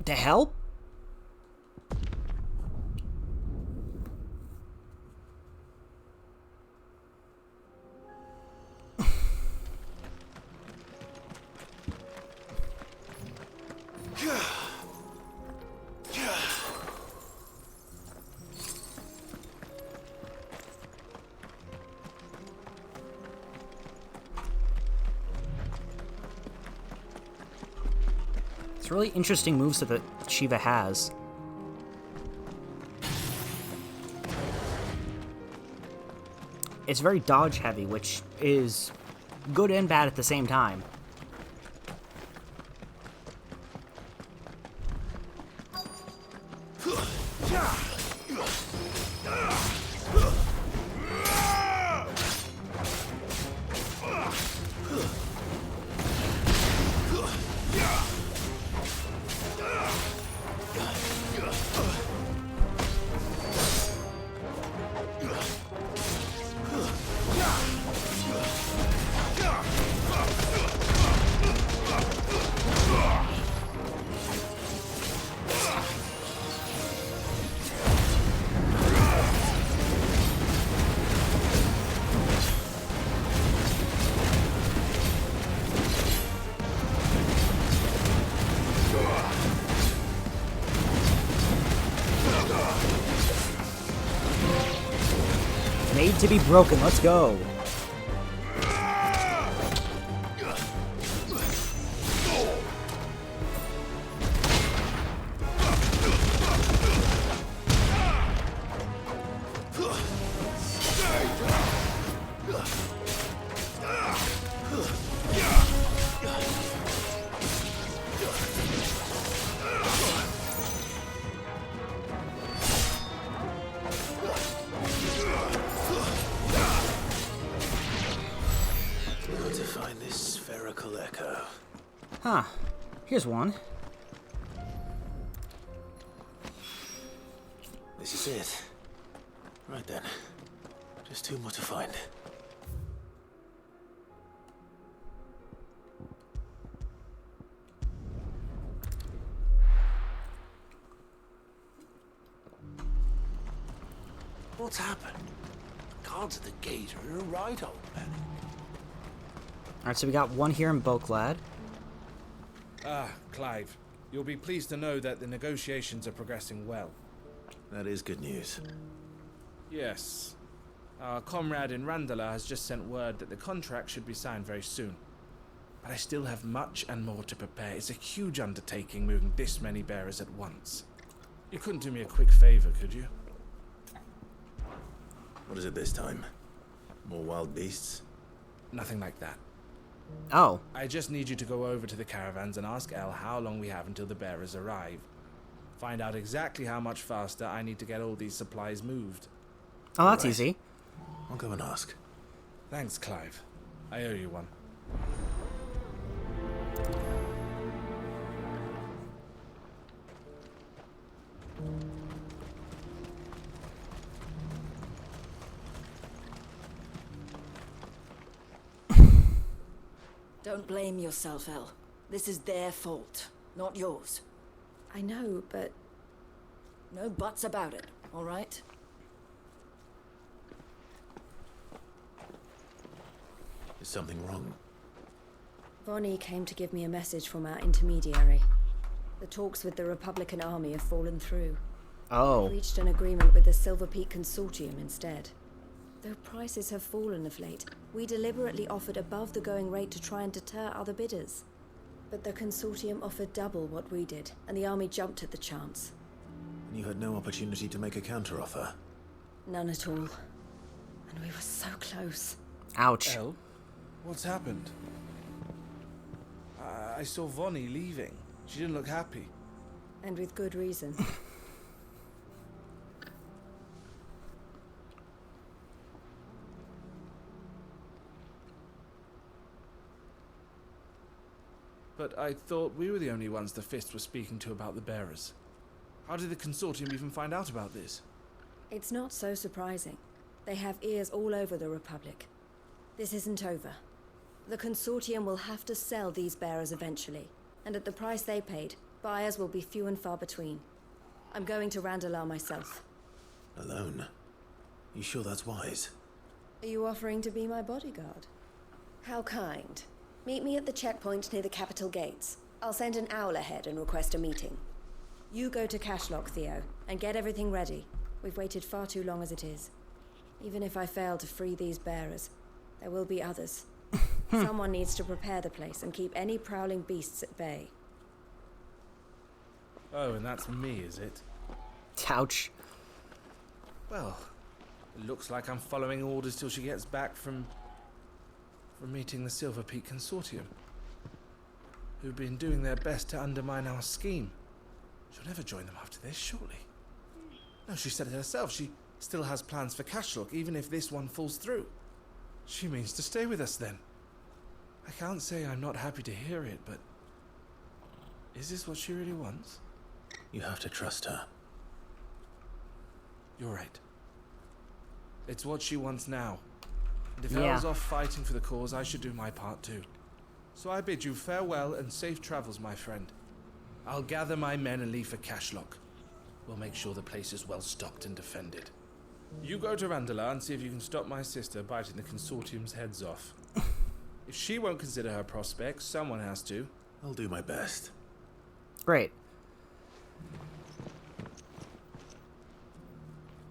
To help? Really interesting moves that Shiva has. It's very dodge heavy, which is good and bad at the same time. Made to be broken. Let's go. Huh. Here's one. This is it. Right then. Just two more to find. What's happened? Guards at the gate are a right old panic. Alright, so we got one here in Boklad. Clive. You'll be pleased to know that the negotiations are progressing well. That is good news. Yes. Our comrade in Randala has just sent word that the contract should be signed very soon. But I still have much and more to prepare. It's a huge undertaking moving this many bearers at once. You couldn't do me a quick favor, could you? What is it this time? More wild beasts? Nothing like that. Oh. I just need you to go over to the caravans and ask Elle how long we have until the bearers arrive. Find out exactly how much faster I need to get all these supplies moved. Oh, that's easy. I'll go and ask. Thanks, Clive. I owe you one. Don't blame yourself, Elle. This is their fault, not yours. I know, but... No buts about it, all right? Is something wrong? Vonnie came to give me a message from our intermediary. The talks with the Republican army have fallen through. Oh. We've reached an agreement with the Silver Peak Consortium instead. Though prices have fallen of late, we deliberately offered above the going rate to try and deter other bidders. But the Consortium offered double what we did, and the army jumped at the chance. And you had no opportunity to make a counteroffer? None at all. And we were so close. Ouch. Elle, what's happened? I saw Vonnie leaving. She didn't look happy. And with good reason. But I thought we were the only ones the Fist were speaking to about the bearers. How did the Consortium even find out about this? It's not so surprising. They have ears all over the Republic. This isn't over. The Consortium will have to sell these bearers eventually, and at the price they paid, buyers will be few and far between. I'm going to Randalar myself. Alone? You sure that's wise? Are you offering to be my bodyguard? How kind. Meet me at the checkpoint near the capital gates. I'll send an owl ahead and request a meeting. You go to Cashlock, Theo, and get everything ready. We've waited far too long as it is. Even if I fail to free these bearers, there will be others. Someone needs to prepare the place and keep any prowling beasts at bay. Oh, and that's me, is it? Ouch. Well, it looks like I'm following orders till she gets back from meeting the Silver Peak Consortium, who've been doing their best to undermine our scheme. She'll never join them after this, surely. No, she said it herself. She still has plans for Cashlock, even if this one falls through. She means to stay with us then. I can't say I'm not happy to hear it, but is this what she really wants? You have to trust her. You're right. It's what she wants now. And if Yeah. Elle's off fighting for the cause, I should do my part too. So I bid you farewell and safe travels, my friend. I'll gather my men and leave for Cashlock. We'll make sure the place is well stocked and defended. You go to Randalar and see if you can stop my sister biting the Consortium's heads off. If she won't consider her prospects, someone has to. I'll do my best. Great.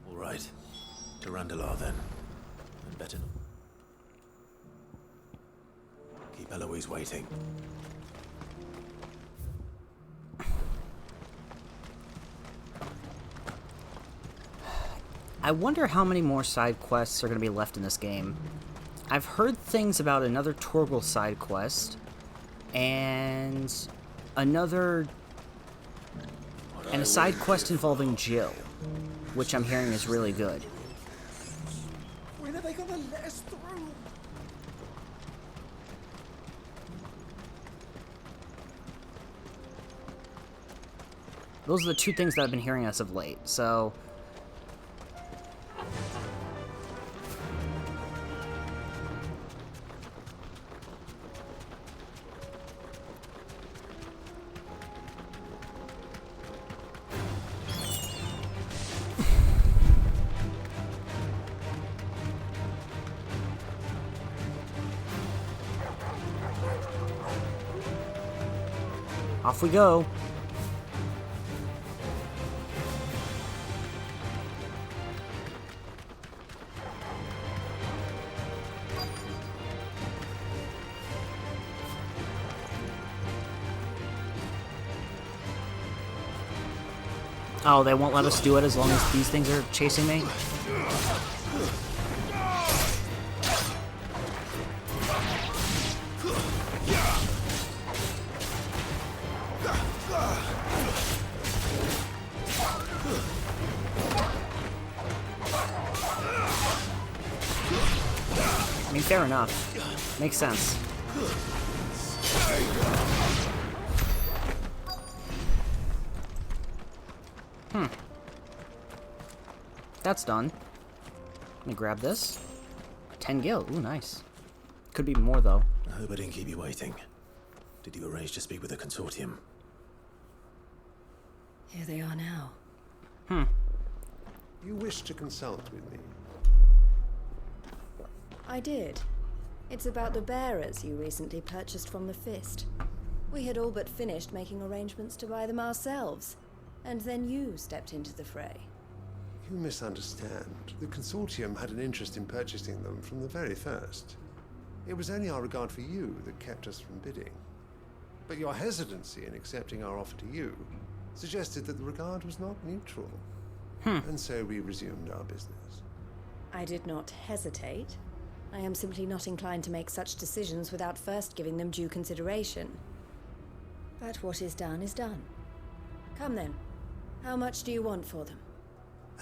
All right. To Randalar then. And better not. Keep Eloise waiting. I wonder how many more side quests are going to be left in this game. I've heard things about another Torgal side quest and a side quest involving Jill, which I'm hearing is really good. When are they gonna let us through? Those are the two things that I've been hearing as of late, so... Off we go. Oh, they won't let us do it as long as these things are chasing me? I mean, fair enough. Makes sense. That's done. Let me grab this. 10 gil. Ooh, nice. Could be more, though. I hope I didn't keep you waiting. Did you arrange to speak with the consortium? Here they are now. You wish to consult with me? I did. It's about the bearers you recently purchased from the Fist. We had all but finished making arrangements to buy them ourselves. And then you stepped into the fray. You misunderstand. The consortium had an interest in purchasing them from the very first. It was only our regard for you that kept us from bidding. But your hesitancy in accepting our offer to you suggested that the regard was not mutual. And so we resumed our business. I did not hesitate. I am simply not inclined to make such decisions without first giving them due consideration. But what is done is done. Come then. How much do you want for them?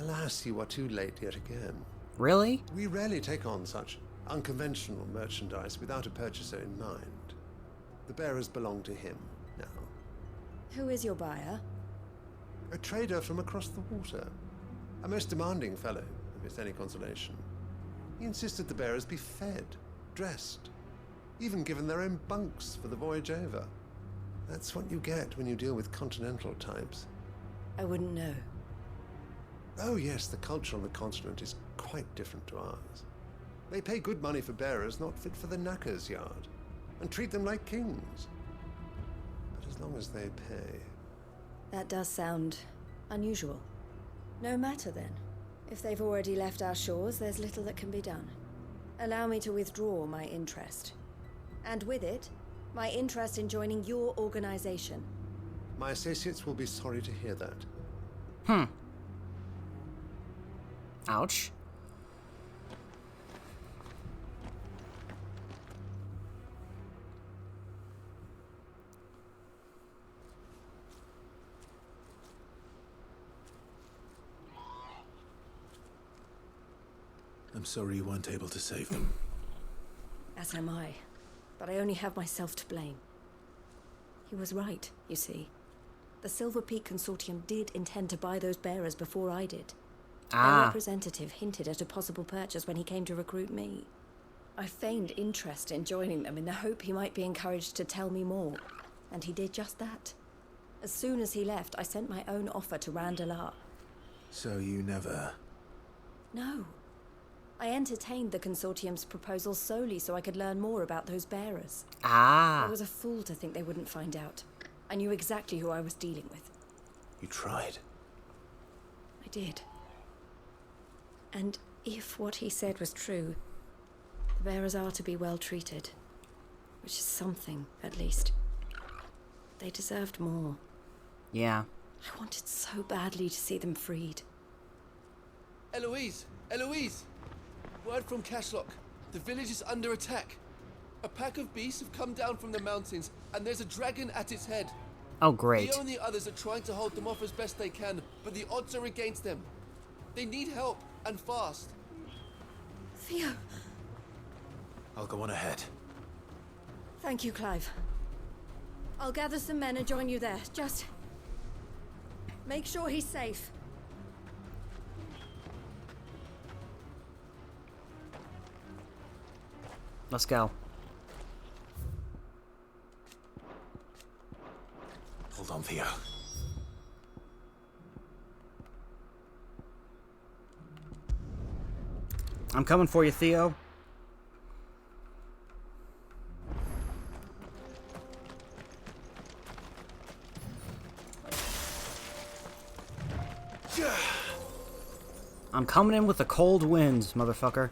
Alas, you are too late yet again. Really? We rarely take on such unconventional merchandise without a purchaser in mind. The bearers belong to him now. Who is your buyer? A trader from across the water. A most demanding fellow, if it's any consolation. He insisted the bearers be fed, dressed, even given their own bunks for the voyage over. That's what you get when you deal with continental types. I wouldn't know. Oh yes, the culture on the continent is quite different to ours. They pay good money for bearers not fit for the knacker's yard, and treat them like kings. But as long as they pay... That does sound unusual. No matter then. If they've already left our shores, there's little that can be done. Allow me to withdraw my interest. And with it, my interest in joining your organization. My associates will be sorry to hear that. Ouch. I'm sorry you weren't able to save them. As am I. But I only have myself to blame. He was right, you see. The Silver Peak Consortium did intend to buy those bearers before I did. Their representative hinted at a possible purchase when he came to recruit me. I feigned interest in joining them in the hope he might be encouraged to tell me more. And he did just that. As soon as he left, I sent my own offer to Randalar. So you never... No. I entertained the Consortium's proposal solely so I could learn more about those bearers. I was a fool to think they wouldn't find out. I knew exactly who I was dealing with. You tried. I did. And if what he said was true, The bearers are to be well treated. Which is something, at least. They deserved more. Yeah. I wanted so badly to see them freed. Eloise! Eloise! Word from Cashlock. The village is under attack. A pack of beasts have come down from the mountains, and there's a dragon at its head. Oh, great. Theo and the others are trying to hold them off as best they can, but the odds are against them. They need help, and fast. Theo! I'll go on ahead. Thank you, Clive. I'll gather some men and join you there. Just... make sure he's safe. Let's go. Hold on, Theo. I'm coming for you, Theo. I'm coming in with the cold winds, motherfucker.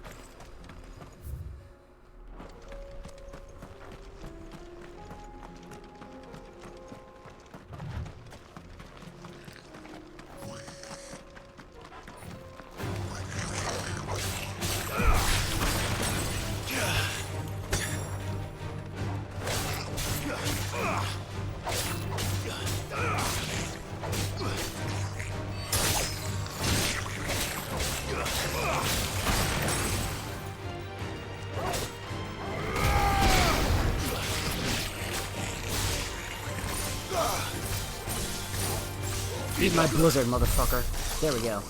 Beat my blizzard, motherfucker. There we go.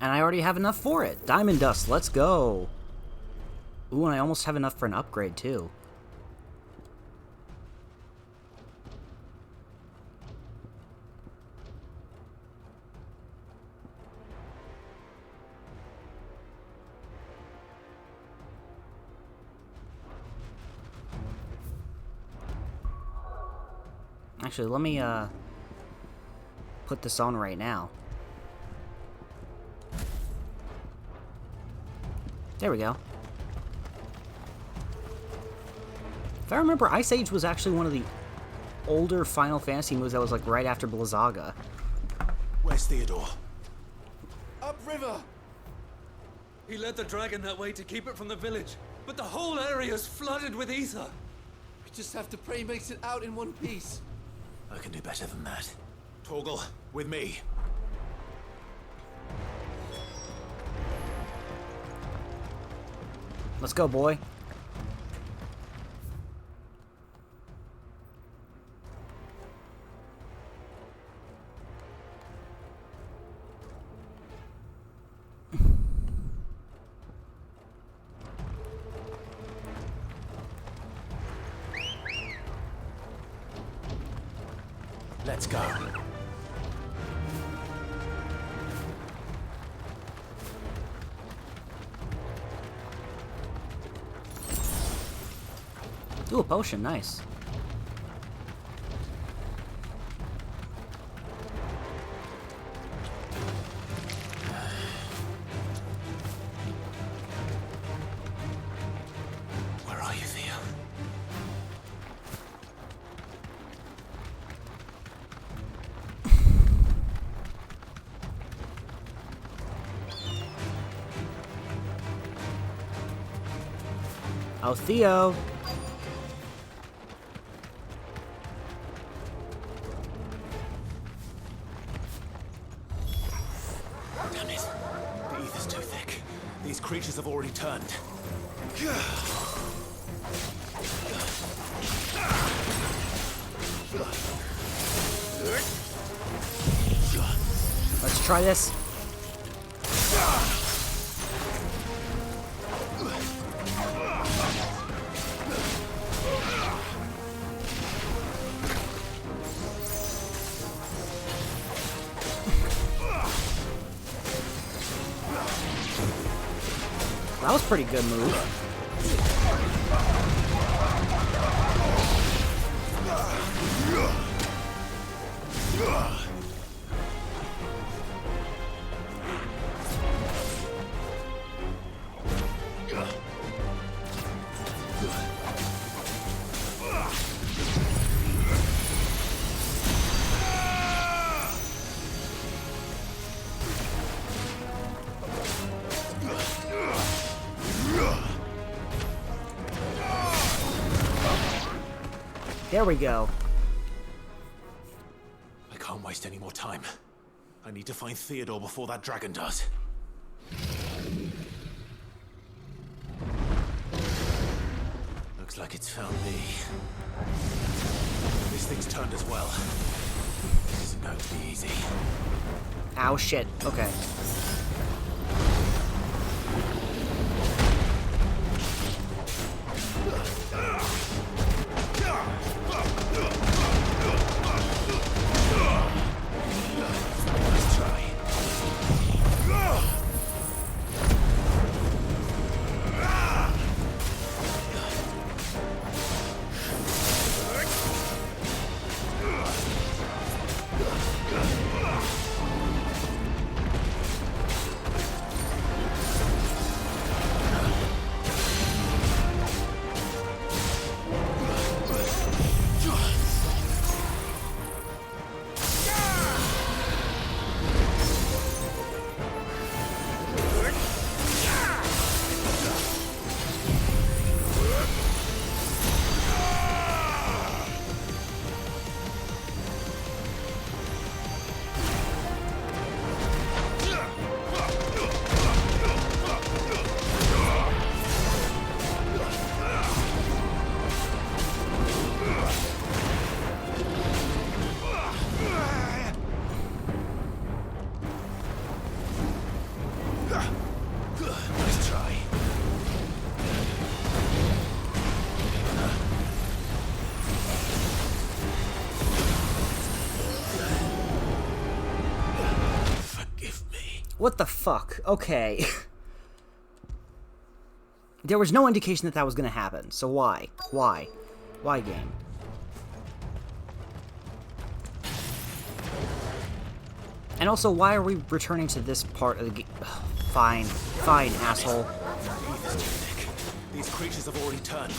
And I already have enough for it. Diamond dust, let's go. Ooh, and I almost have enough for an upgrade, too. Actually, let me, put this on right now. There we go. If I remember, Ice Age was actually one of the older Final Fantasy moves that was like right after Blizzaga. Where's Theodore? Upriver! He led the dragon that way to keep it from the village, but the whole area is flooded with ether. We just have to pray he makes it out in one piece. I can do better than that. Torgal, with me. Let's go, boy. Let's go. Ooh, a potion, nice. Where are you, Theo? Oh, Theo. Damn it. The ether's too thick. These creatures have already turned. Let's try this. That was a pretty good move. There we go. I can't waste any more time. I need to find Theodore before that dragon does. Looks like it's found me. This thing's turned as well. This isn't going to be easy. Ow, shit. Okay. What the fuck? Okay. There was no indication that that was going to happen, so why? Why? Why, game? And also, why are we returning to this part of the game? Fine. Fine, asshole. These creatures have already turned.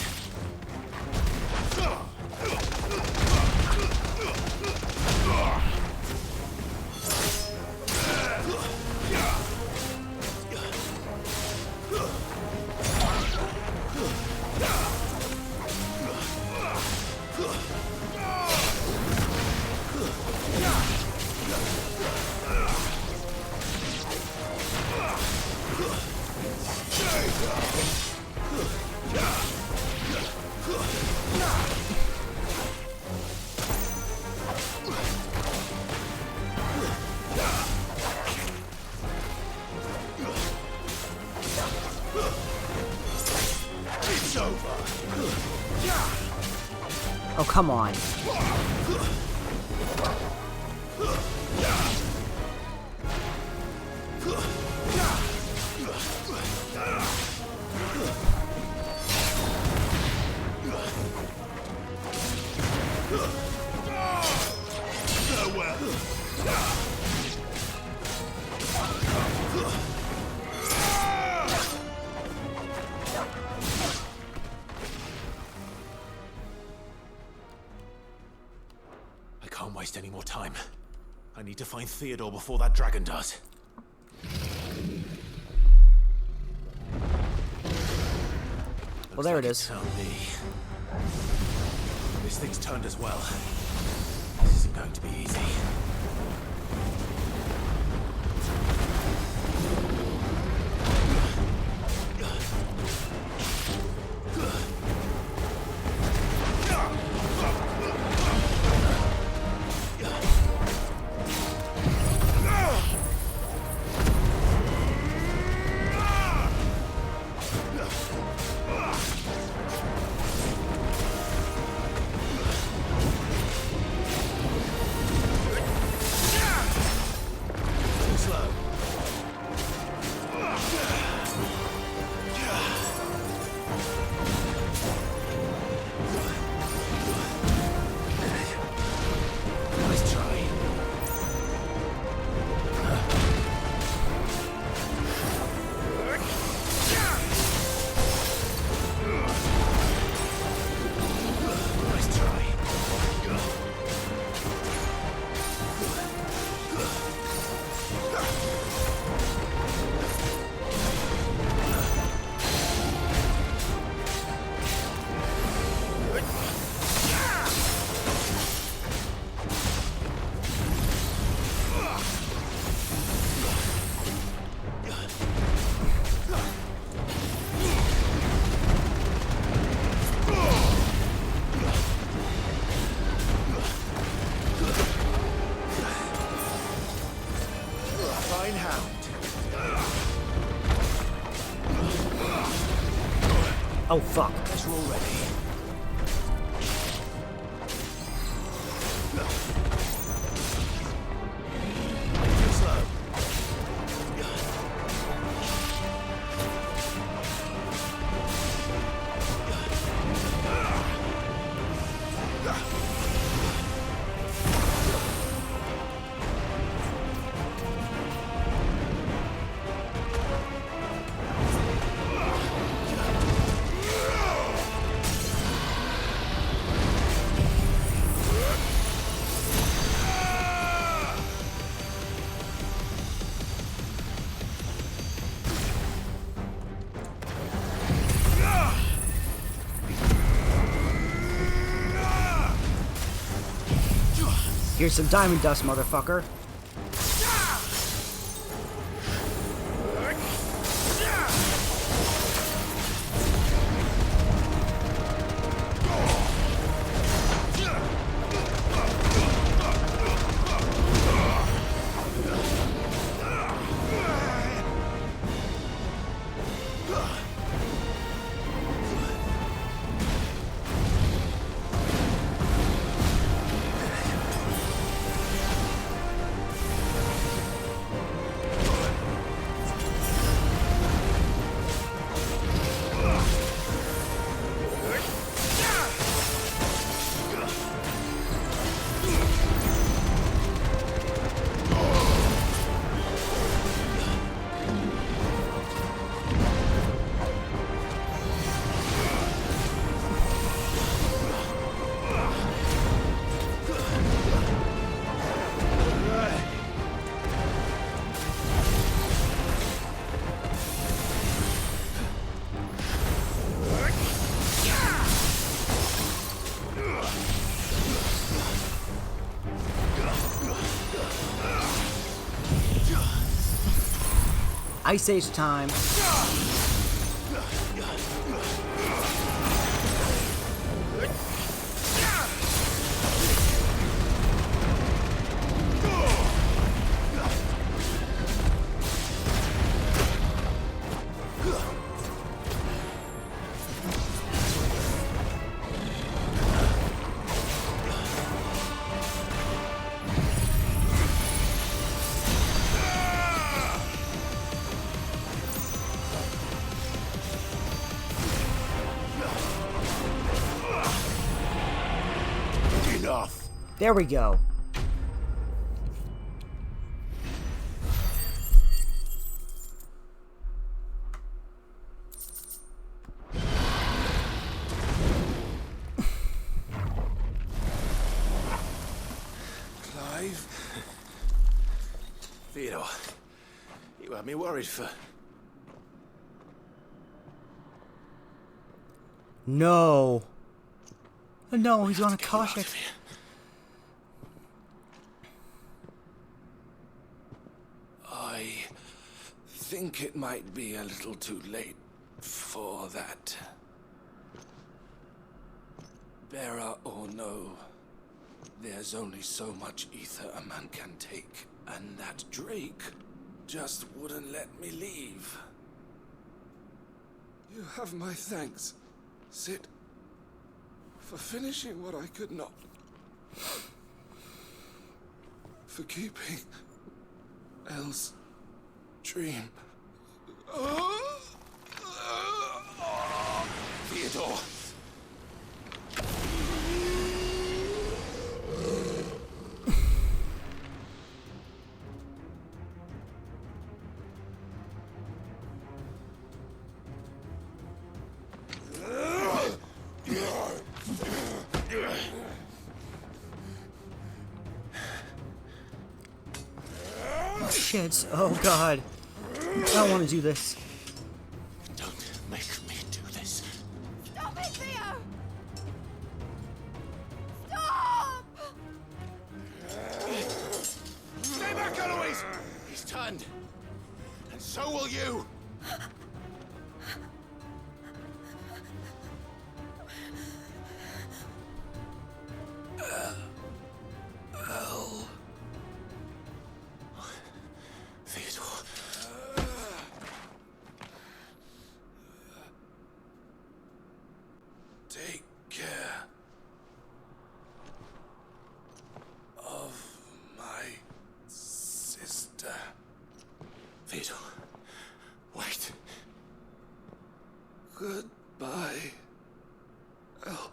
Oh, come on. Waste any more time. I need to find Theodore before that dragon does. Well, there it is. This thing's turned as well. This isn't going to be easy. Oh, fuck. As we're all ready. Slow. Here's some diamond dust, motherfucker. Ice Age time. There we go. Clive? Theodore, you had me worried for... No. No, he's on a Koshik. I think it might be a little too late for that. Bearer or no, there's only so much ether a man can take, and that Drake just wouldn't let me leave. You have my thanks, Sid, for finishing what I could not. For keeping Elle's dream. Theodore! Shit. Oh god. I don't want to do this. Don't make me do this. Stop it, Theo! Stop! Stay back, Eloise! He's turned. And so will you. take care of my sister. Theodore, wait. Goodbye. Oh.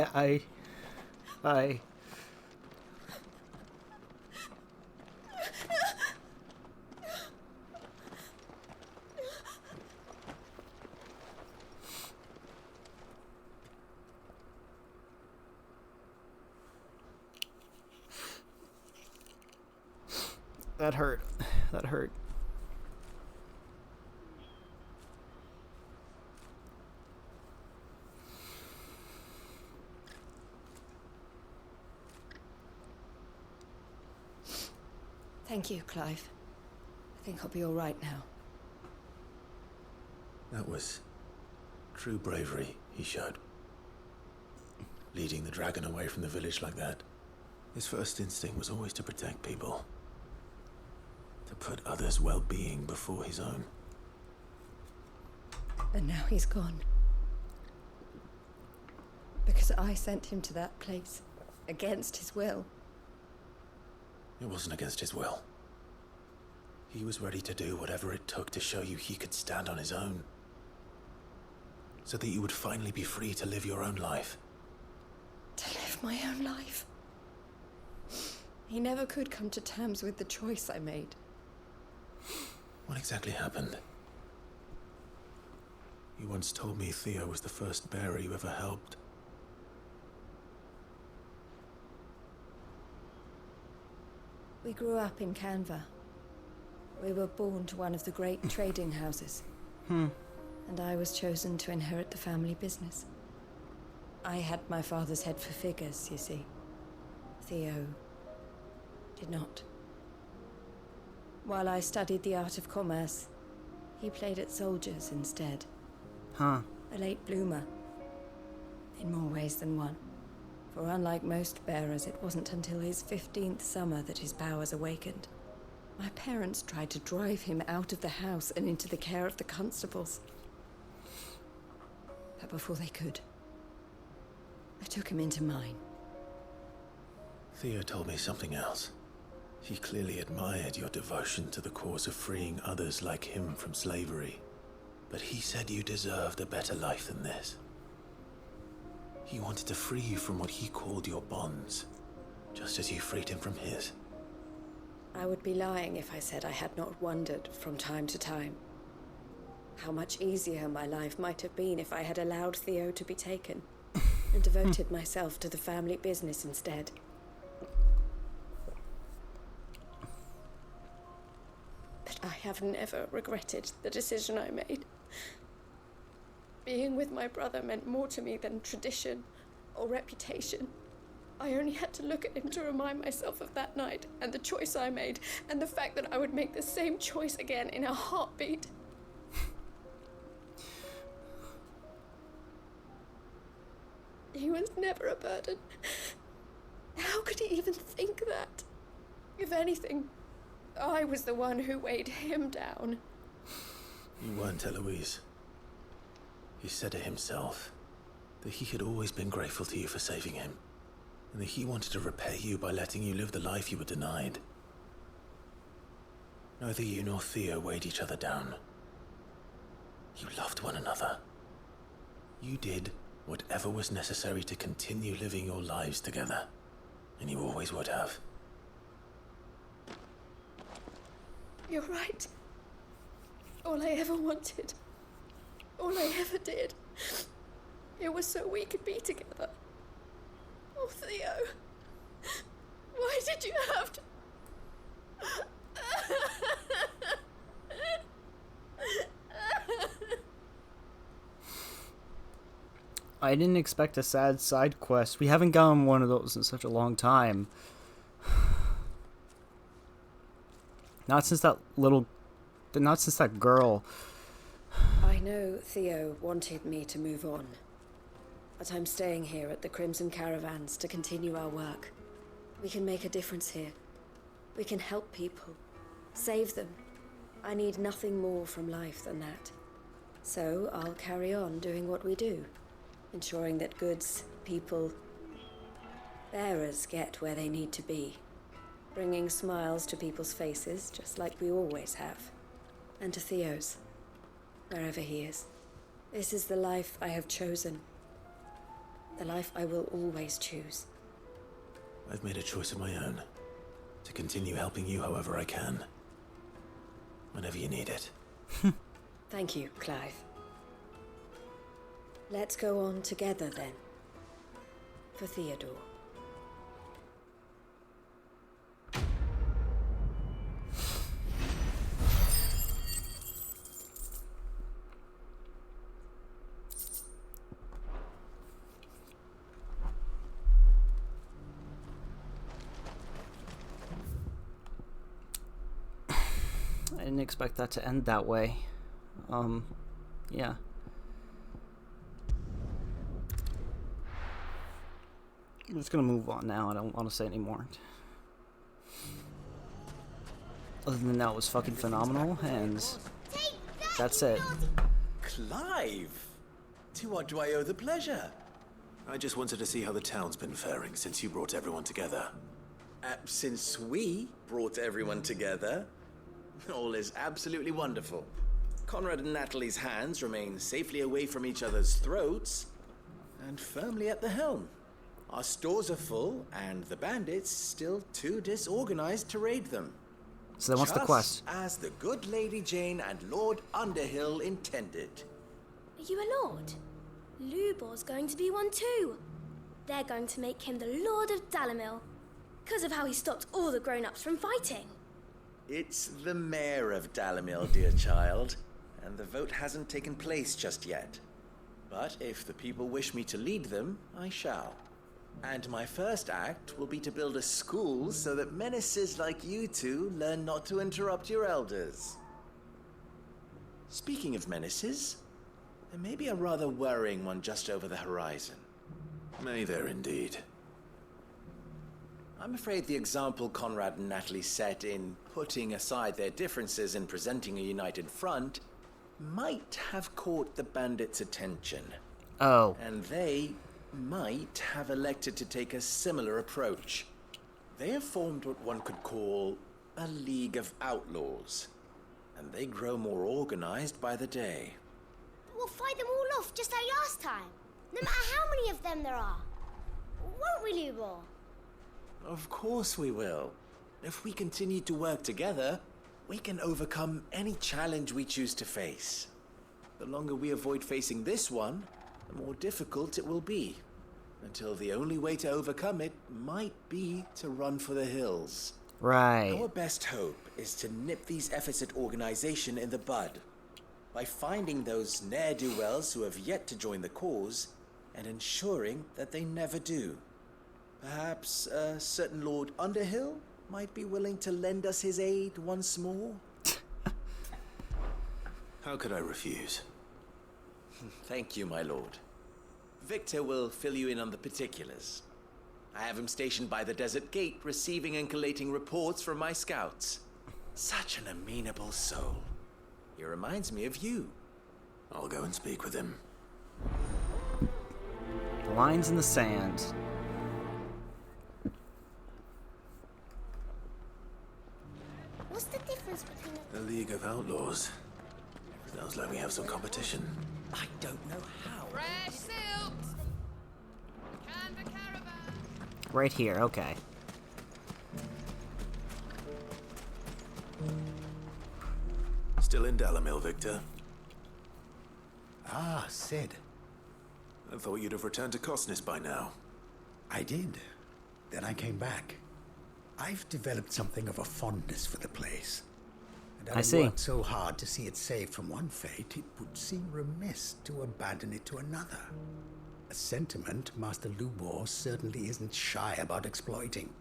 I That hurt. That hurt. Thank you, Clive. I think I'll be all right now. That was true bravery he showed. Leading the dragon away from the village like that. His first instinct was always to protect people. To put others' well-being before his own. And now he's gone. Because I sent him to that place. Against his will. It wasn't against his will. He was ready to do whatever it took to show you he could stand on his own. So that you would finally be free to live your own life. To live my own life. He never could come to terms with the choice I made. What exactly happened? You once told me Theo was the first bearer you ever helped. We grew up in Canva. We were born to one of the great trading houses. And I was chosen to inherit the family business. I had my father's head for figures, you see. Theo did not. While I studied the art of commerce, he played at soldiers instead. Huh. A late bloomer. In more ways than one. For unlike most bearers, it wasn't until his 15th summer that his powers awakened. My parents tried to drive him out of the house and into the care of the constables. But before they could, I took him into mine. Theo told me something else. He clearly admired your devotion to the cause of freeing others like him from slavery. But he said you deserved a better life than this. He wanted to free you from what he called your bonds, just as you freed him from his. I would be lying if I said I had not wondered from time to time how much easier my life might have been if I had allowed Theo to be taken and devoted myself to the family business instead. But I have never regretted the decision I made. Being with my brother meant more to me than tradition or reputation. I only had to look at him to remind myself of that night and the choice I made and the fact that I would make the same choice again in a heartbeat. He was never a burden. How could he even think that? If anything, I was the one who weighed him down. You weren't, Eloise. He said it himself, that he had always been grateful to you for saving him, and that he wanted to repay you by letting you live the life you were denied. Neither you nor Theo weighed each other down. You loved one another. You did whatever was necessary to continue living your lives together, and you always would have. You're right. All I ever wanted, all I ever did, it was so we could be together. Oh, Theo, why did you have to... I didn't expect a sad side quest. We haven't gotten one of those in such a long time. Not since that girl. I know Theo wanted me to move on, but I'm staying here at the Crimson Caravans to continue our work. We can make a difference here. We can help people, save them. I need nothing more from life than that. So I'll carry on doing what we do, ensuring that goods, people, bearers get where they need to be, bringing smiles to people's faces, just like we always have, and to Theo's, wherever he is. This is the life I have chosen, the life I will always choose. I've made a choice of my own, to continue helping you however I can, whenever you need it. Thank you, Clive. Let's go on together then, for Theodore. I didn't expect that to end that way. Yeah. I'm just gonna move on now. I don't want to say anymore. Other than that, it was fucking phenomenal, and that's it. Clive! To what do I owe the pleasure? I just wanted to see how the town's been faring since you brought everyone together. Since we brought everyone together, all is absolutely wonderful. Conrad and Natalie's hands remain safely away from each other's throats and firmly at the helm. Our stores are full, and the bandits still too disorganized to raid them. So then what's the quest? Just as the good Lady Jane and Lord Underhill intended. Are you a lord? Lubor's going to be one too. They're going to make him the Lord of Dalimil, because of how he stopped all the grown-ups from fighting. It's the mayor of Dalimil, dear child, and the vote hasn't taken place just yet. But if the people wish me to lead them, I shall. And my first act will be to build a school so that menaces like you two learn not to interrupt your elders. Speaking of menaces, there may be a rather worrying one just over the horizon. May there indeed. I'm afraid the example Conrad and Natalie set in putting aside their differences and presenting a united front might have caught the bandits' attention. Oh. And they might have elected to take a similar approach. They have formed what one could call a League of Outlaws, and they grow more organized by the day. We'll fight them all off just like last time, no matter how many of them there are. Won't we, Lubor? Of course we will. If we continue to work together, we can overcome any challenge we choose to face. The longer we avoid facing this one, the more difficult it will be, until the only way to overcome it might be to run for the hills. Right. Our best hope is to nip these efforts at organization in the bud, by finding those ne'er-do-wells who have yet to join the cause, and ensuring that they never do. Perhaps a certain Lord Underhill might be willing to lend us his aid once more? How could I refuse? Thank you, my lord. Victor will fill you in on the particulars. I have him stationed by the desert gate, receiving and collating reports from my scouts. Such an amenable soul. He reminds me of you. I'll go and speak with him. Lines in the sand. What's the difference between The League of Outlaws. Sounds like we have some competition. I don't know how. fresh silks? Canva caravan. Right here, okay. Still in Dalimil, Victor? Ah, Sid. I thought you'd have returned to Cosnis by now. I did. Then I came back. I've developed something of a fondness for the place. And I having see. worked so hard to see it saved from one fate, it would seem remiss to abandon it to another. A sentiment Master Lubor certainly isn't shy about exploiting.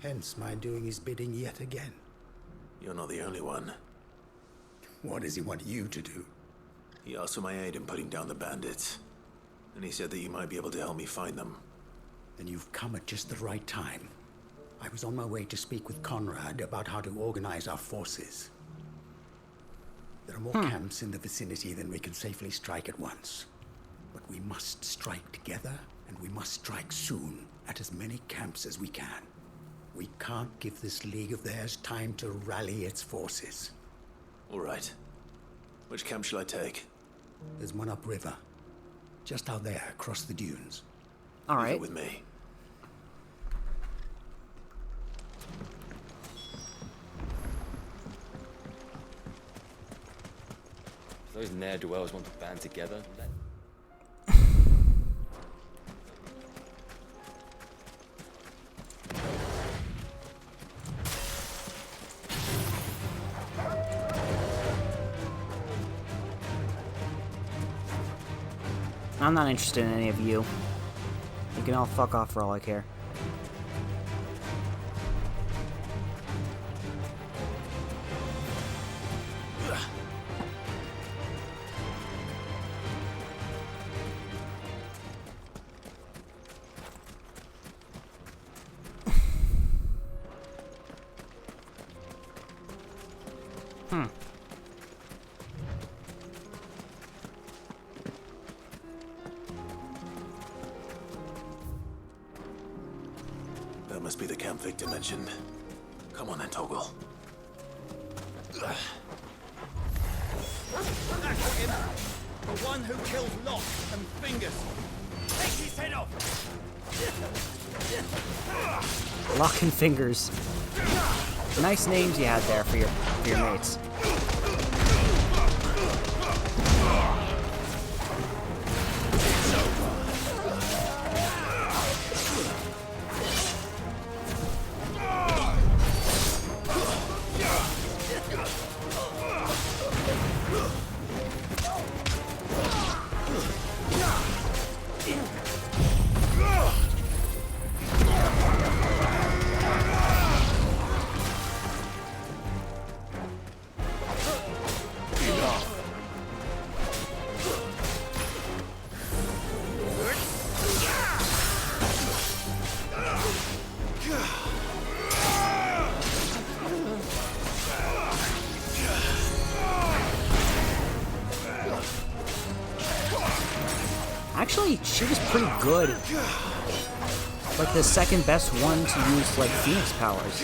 Hence my doing his bidding yet again. You're not the only one. What does he want you to do? He asked for my aid in putting down the bandits. And he said that you might be able to help me find them. Then you've come at just the right time. I was on my way to speak with Conrad about how to organize our forces. There are more camps in the vicinity than we can safely strike at once. But we must strike together, and we must strike soon at as many camps as we can. We can't give this league of theirs time to rally its forces. All right. Which camp shall I take? There's one upriver. Just out there, across the dunes. All right. Leave it with me. Those ne'er-do-wells want to band together. I'm not interested in any of you. You can all fuck off for all I care. That must be the camp Victor mentioned. Come on then, Toggle. That's him! The one who killed Locke and Fingers! Take his head off! Lock and Fingers. Nice names you had there for your mates. Actually, she was pretty good. Like the second best one to use like Phoenix powers.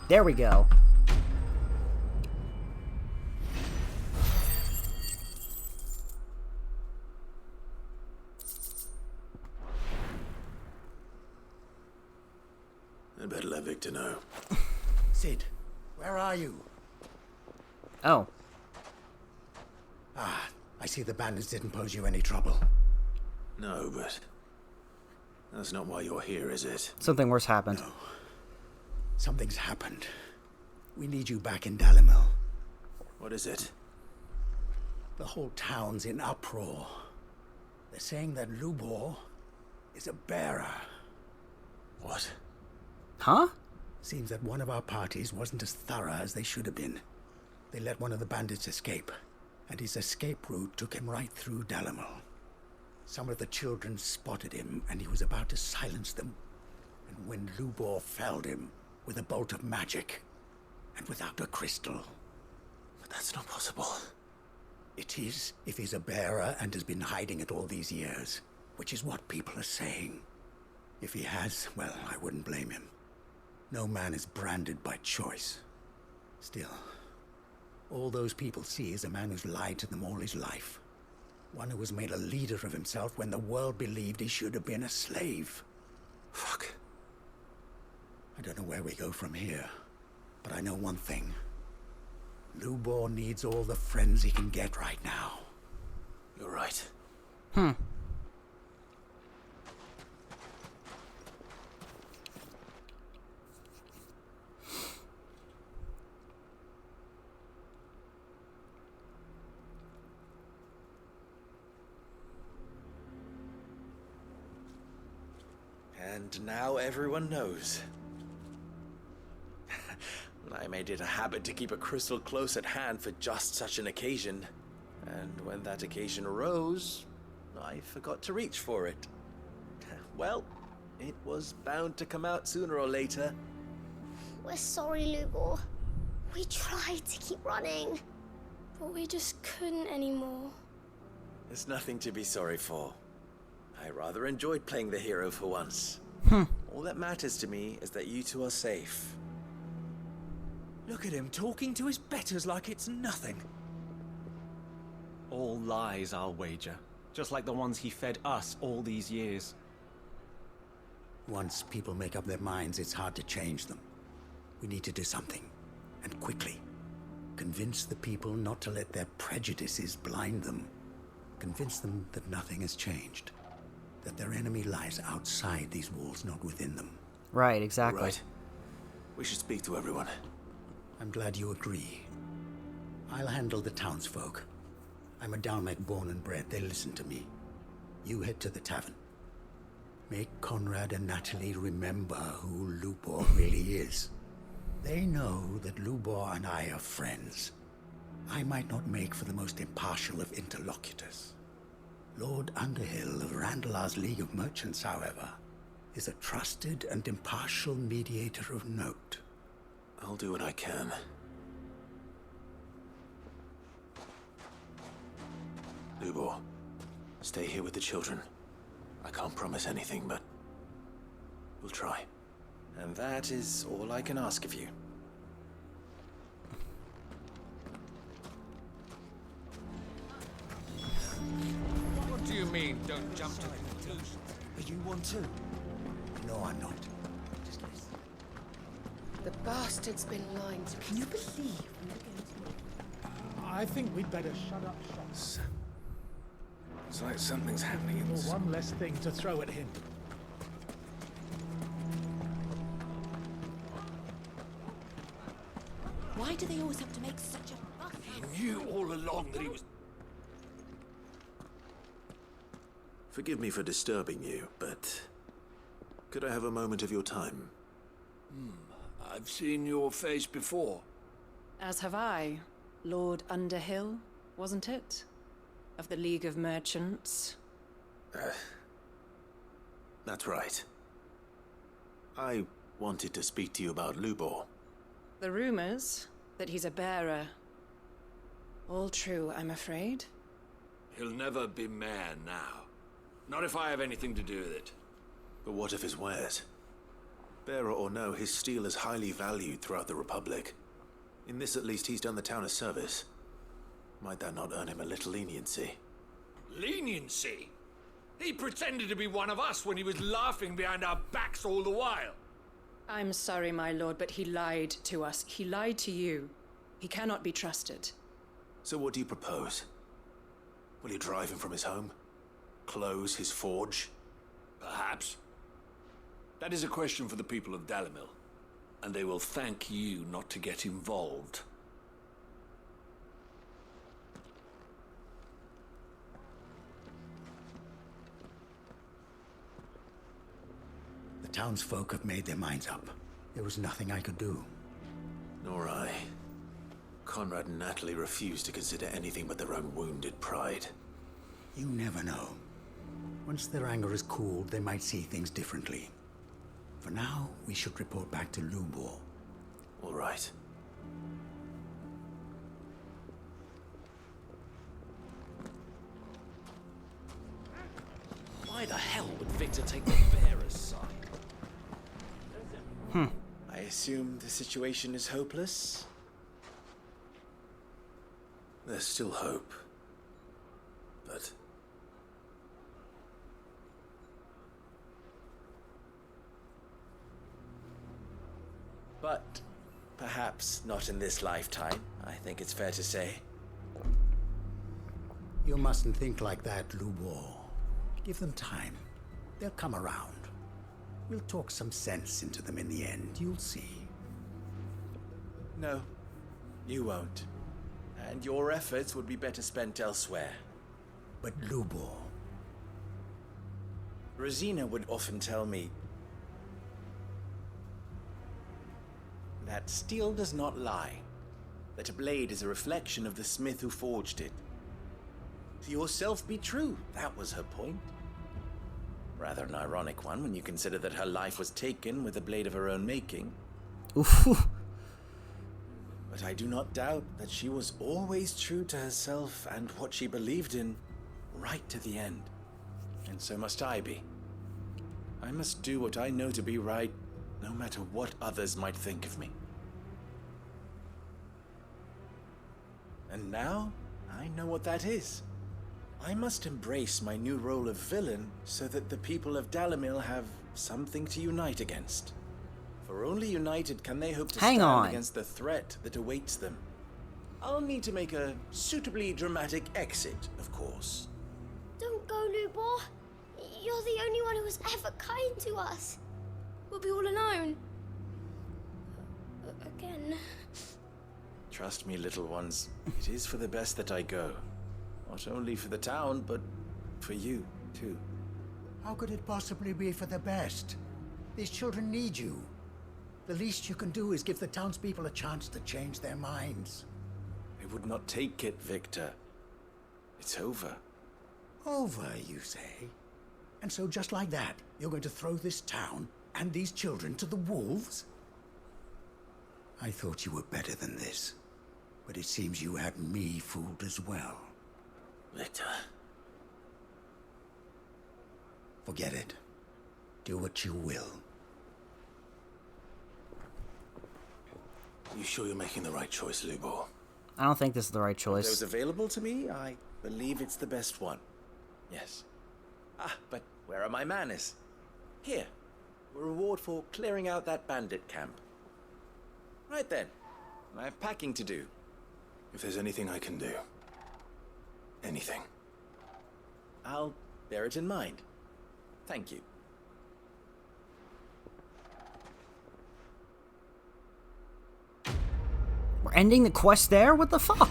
There we go. I'd better let Victor know. Sid, where are you? Oh. Ah, I see the bandits didn't pose you any trouble. No, but that's not why you're here, is it? Something worse happened. No. Something's happened. We need you back in Dalimil. What is it? The whole town's in uproar. They're saying that Lubor is a bearer. What? Huh? Seems that one of our parties wasn't as thorough as they should have been. They let one of the bandits escape, and his escape route took him right through Dalimil. Some of the children spotted him, and he was about to silence them. And when Lubor felled him with a bolt of magic, and without a crystal. But that's not possible. It is, if he's a bearer and has been hiding it all these years. which is what people are saying. If he has, well, I wouldn't blame him. No man is branded by choice. Still, all those people see is a man who's lied to them all his life. One who was made a leader of himself when the world believed he should have been a slave. Fuck. I don't know where we go from here, but I know one thing. Lubor needs all the friends he can get right now. You're right. And now everyone knows. I made it a habit to keep a crystal close at hand for just such an occasion. And when that occasion arose, I forgot to reach for it. Well, it was bound to come out sooner or later. We're sorry, Lubor. We tried to keep running. But we just couldn't anymore. There's nothing to be sorry for. I rather enjoyed playing the hero for once. All that matters to me is that you two are safe. Look at him talking to his betters like it's nothing. All lies, I'll wager. Just like the ones he fed us all these years. Once people make up their minds, it's hard to change them. We need to do something, and quickly. Convince the people not to let their prejudices blind them. Convince them that nothing has changed. That their enemy lies outside these walls, not within them. Right, exactly. Right. We should speak to everyone. I'm glad you agree. I'll handle the townsfolk. I'm a Dalmec born and bred. They listen to me. You head to the tavern. Make Conrad and Natalie remember who Lubor really is. They know that Lubor and I are friends. I might not make for the most impartial of interlocutors. Lord Underhill of Randalar's League of Merchants, however, is a trusted and impartial mediator of note. I'll do what I can. Lubor, stay here with the children. I can't promise anything, but we'll try. And that is all I can ask of you. What do you mean, don't jump to conclusions? Are you one too? No, I'm not. The bastard's been lying to me. Can you believe? I think we'd better shut up shop. It's like something's happening in this. One less thing to throw at him. Why do they always have to make such a fuss? He knew all along that he was... Forgive me for disturbing you, but could I have a moment of your time? I've seen your face before. As have I. Lord Underhill, wasn't it? Of the League of Merchants. That's right. I wanted to speak to you about Lubor. The rumors that he's a bearer. All true, I'm afraid. He'll never be mayor now. Not if I have anything to do with it. But what of his wares? Bearer or no, his steel is highly valued throughout the Republic. In this at least, he's done the town a service. Might that not earn him a little leniency? Leniency? He pretended to be one of us when he was laughing behind our backs all the while. I'm sorry, my lord, but he lied to us. He lied to you. He cannot be trusted. So what do you propose? Will you drive him from his home? Close his forge? Perhaps. That is a question for the people of Dalimil, and they will thank you not to get involved. The townsfolk have made their minds up. There was nothing I could do. Nor I. Conrad and Natalie refused to consider anything but their own wounded pride. You never know. Once their anger is cooled, they might see things differently. For now, we should report back to Lubor. All right. Why Why the hell would Victor take the bearer's side? I assume the situation is hopeless? There's still hope. But... But perhaps not in this lifetime, I think it's fair to say. You mustn't think like that, Lubor. Give them time. They'll come around. We'll talk some sense into them in the end, you'll see. No, you won't. And your efforts would be better spent elsewhere. But Lubor... Rosina would often tell me that steel does not lie, that a blade is a reflection of the smith who forged it. To yourself be true, that was her point. Rather an ironic one when you consider that her life was taken with a blade of her own making. Oof. But I do not doubt that she was always true to herself and what she believed in, right to the end. And so must I be. I must do what I know to be right, no matter what others might think of me. And now, I know what that is. I must embrace my new role of villain so that the people of Dalimil have something to unite against. For only united can they hope to stand against the threat that awaits them. I'll need to make a suitably dramatic exit, of course. Don't go, Lubor. You're the only one who was ever kind to us. We'll be all alone. Again. Trust me, little ones. It is for the best that I go. Not only for the town, but for you, too. How could it possibly be for the best? These children need you. The least you can do is give the townspeople a chance to change their minds. I would not take it, Victor. It's over. Over, you say? And so just like that, you're going to throw this town and these children to the wolves? I thought you were better than this. But it seems you had me fooled as well. Victor. Forget it. Do what you will. You sure you're making the right choice, Lubor? I don't think this is the right choice. If those available to me, I believe it's the best one. Yes. But where are my manners? Here. A reward for clearing out that bandit camp. Right then. I have packing to do. If there's anything I can do. Anything. I'll bear it in mind. Thank you. We're ending the quest there? What the fuck?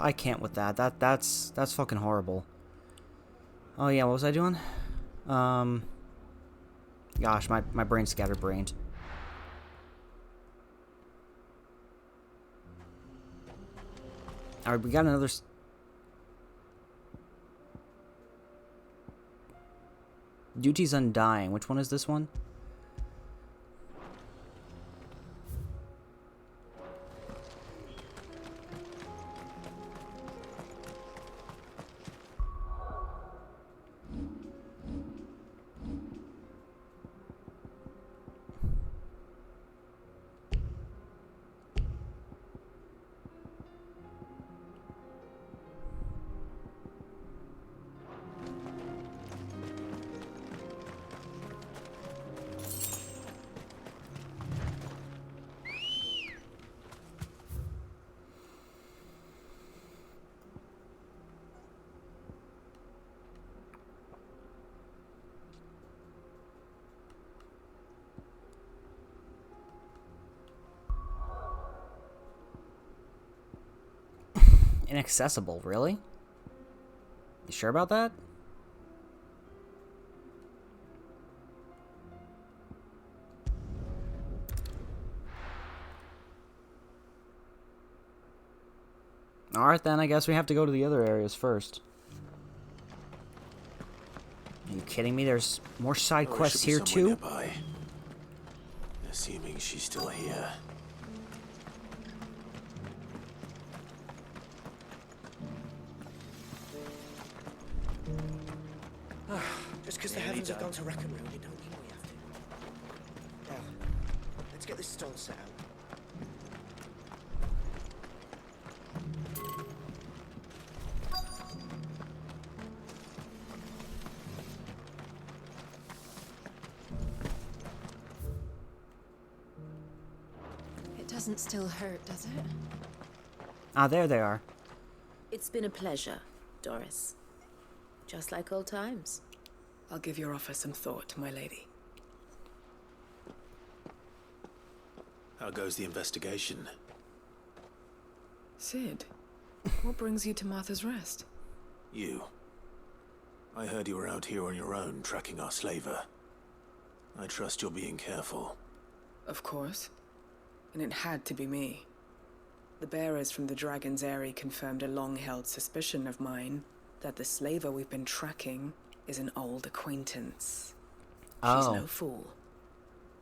I can't with that. That's fucking horrible. Oh yeah, what was I doing? Gosh, my brain's scatterbrained. Alright, we got another... Duty's Undying. Which one is this one? Inaccessible, really? You sure about that? Alright then, I guess we have to go to the other areas first. Are you kidding me? There's more side quests here too? Nearby. Assuming she's still here. Just because the heavens have gone to rack and ruin, it don't mean we have to. Now, let's get this stall set out. It doesn't still hurt, does it? Ah, there they are. It's been a pleasure, Doris. Just like old times. I'll give your offer some thought, my lady. How goes the investigation? Sid, what brings you to Martha's Rest? You. I heard you were out here on your own, tracking our slaver. I trust you're being careful. Of course. And it had to be me. The bearers from the Dragon's Eyrie confirmed a long-held suspicion of mine that the slaver we've been tracking is an old acquaintance. She's no fool.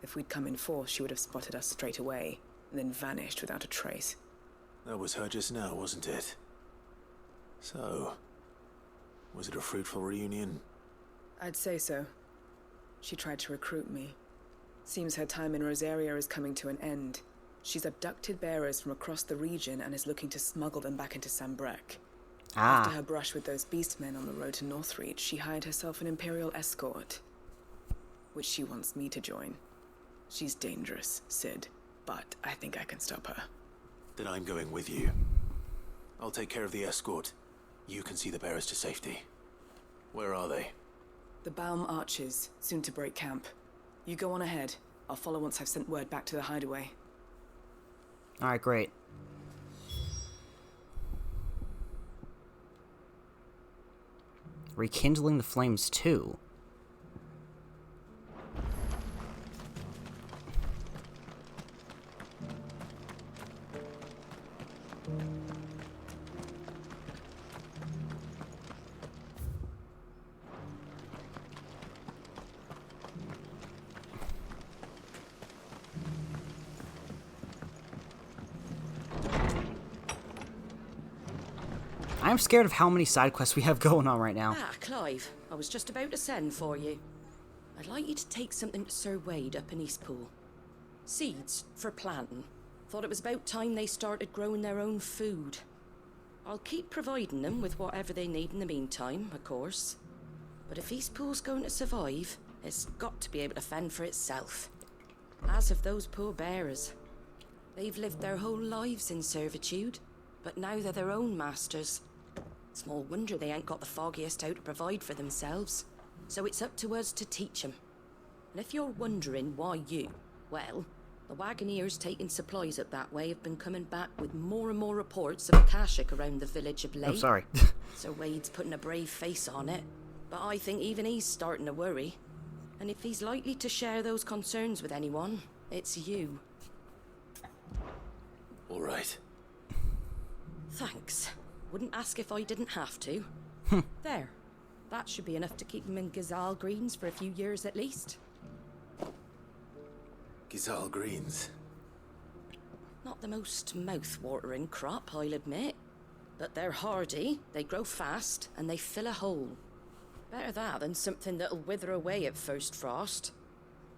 If we'd come in force, she would have spotted us straight away, and then vanished without a trace. That was her just now, wasn't it? So, was it a fruitful reunion? I'd say so. She tried to recruit me. Seems her time in Rosaria is coming to an end. She's abducted bearers from across the region and is looking to smuggle them back into Sambrec. After her brush with those beastmen on the road to Northreach, she hired herself an Imperial escort, which she wants me to join. She's dangerous, Sid, but I think I can stop her. Then I'm going with you. I'll take care of the escort. You can see the bearers to safety. Where are they? The Baum Archers, soon to break camp. You go on ahead. I'll follow once I've sent word back to the hideaway. Alright, great. Rekindling the flames too. I'm scared of how many side quests we have going on right now. Ah, Clive, I was just about to send for you. I'd like you to take something to Sir Wade up in Eastpool. Seeds for planting. Thought it was about time they started growing their own food. I'll keep providing them with whatever they need in the meantime, of course. But if Eastpool's going to survive, it's got to be able to fend for itself. As of those poor bearers. They've lived their whole lives in servitude, but now they're their own masters. Small wonder they ain't got the foggiest how to provide for themselves. So it's up to us to teach them. And if you're wondering why you, well, the Wagoneers taking supplies up that way have been coming back with more and more reports of Akashic around the village of late. Oh, sorry. Sir Wade's putting a brave face on it, but I think even he's starting to worry. And if he's likely to share those concerns with anyone, it's you. All right. Thanks. Wouldn't ask if I didn't have to. There. That should be enough to keep him in Gazal Greens for a few years at least. Gazal Greens. Not the most mouth-watering crop, I'll admit. But they're hardy, they grow fast, and they fill a hole. Better that than something that'll wither away at first frost.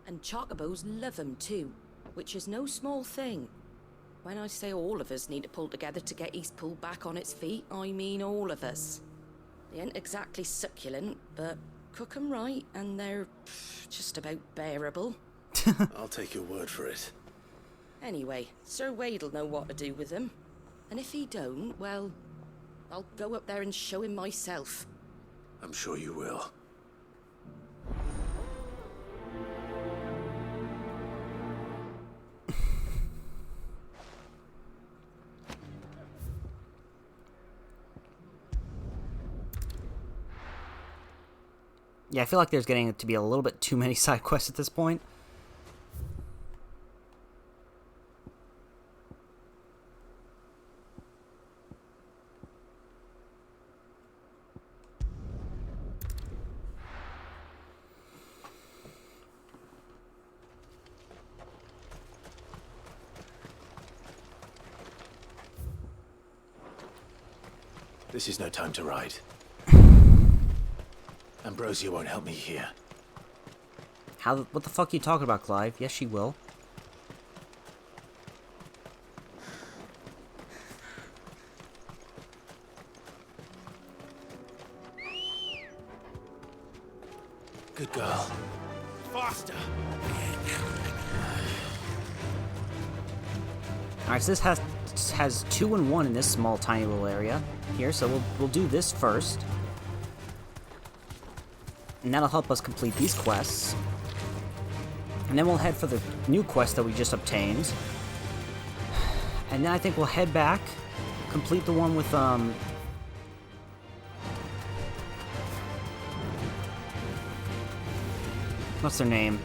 And chocobos love 'em too, which is no small thing. When I say all of us need to pull together to get Eastpool back on its feet, I mean all of us. They ain't exactly succulent, but cook 'em right and they're just about bearable. I'll take your word for it. Anyway, Sir Wade'll know what to do with them. And if he don't, well, I'll go up there and show him myself. I'm sure you will. Yeah, I feel like there's getting to be a little bit too many side quests at this point. This is no time to ride. Ambrosia won't help me here. What the fuck are you talking about, Clive? Yes, she will. Good girl. Faster! Alright, so this has 2 and 1 in this small, tiny little area here, so we'll do this first. And that'll help us complete these quests. And then we'll head for the new quest that we just obtained. And then I think we'll head back, complete the one with, what's their name?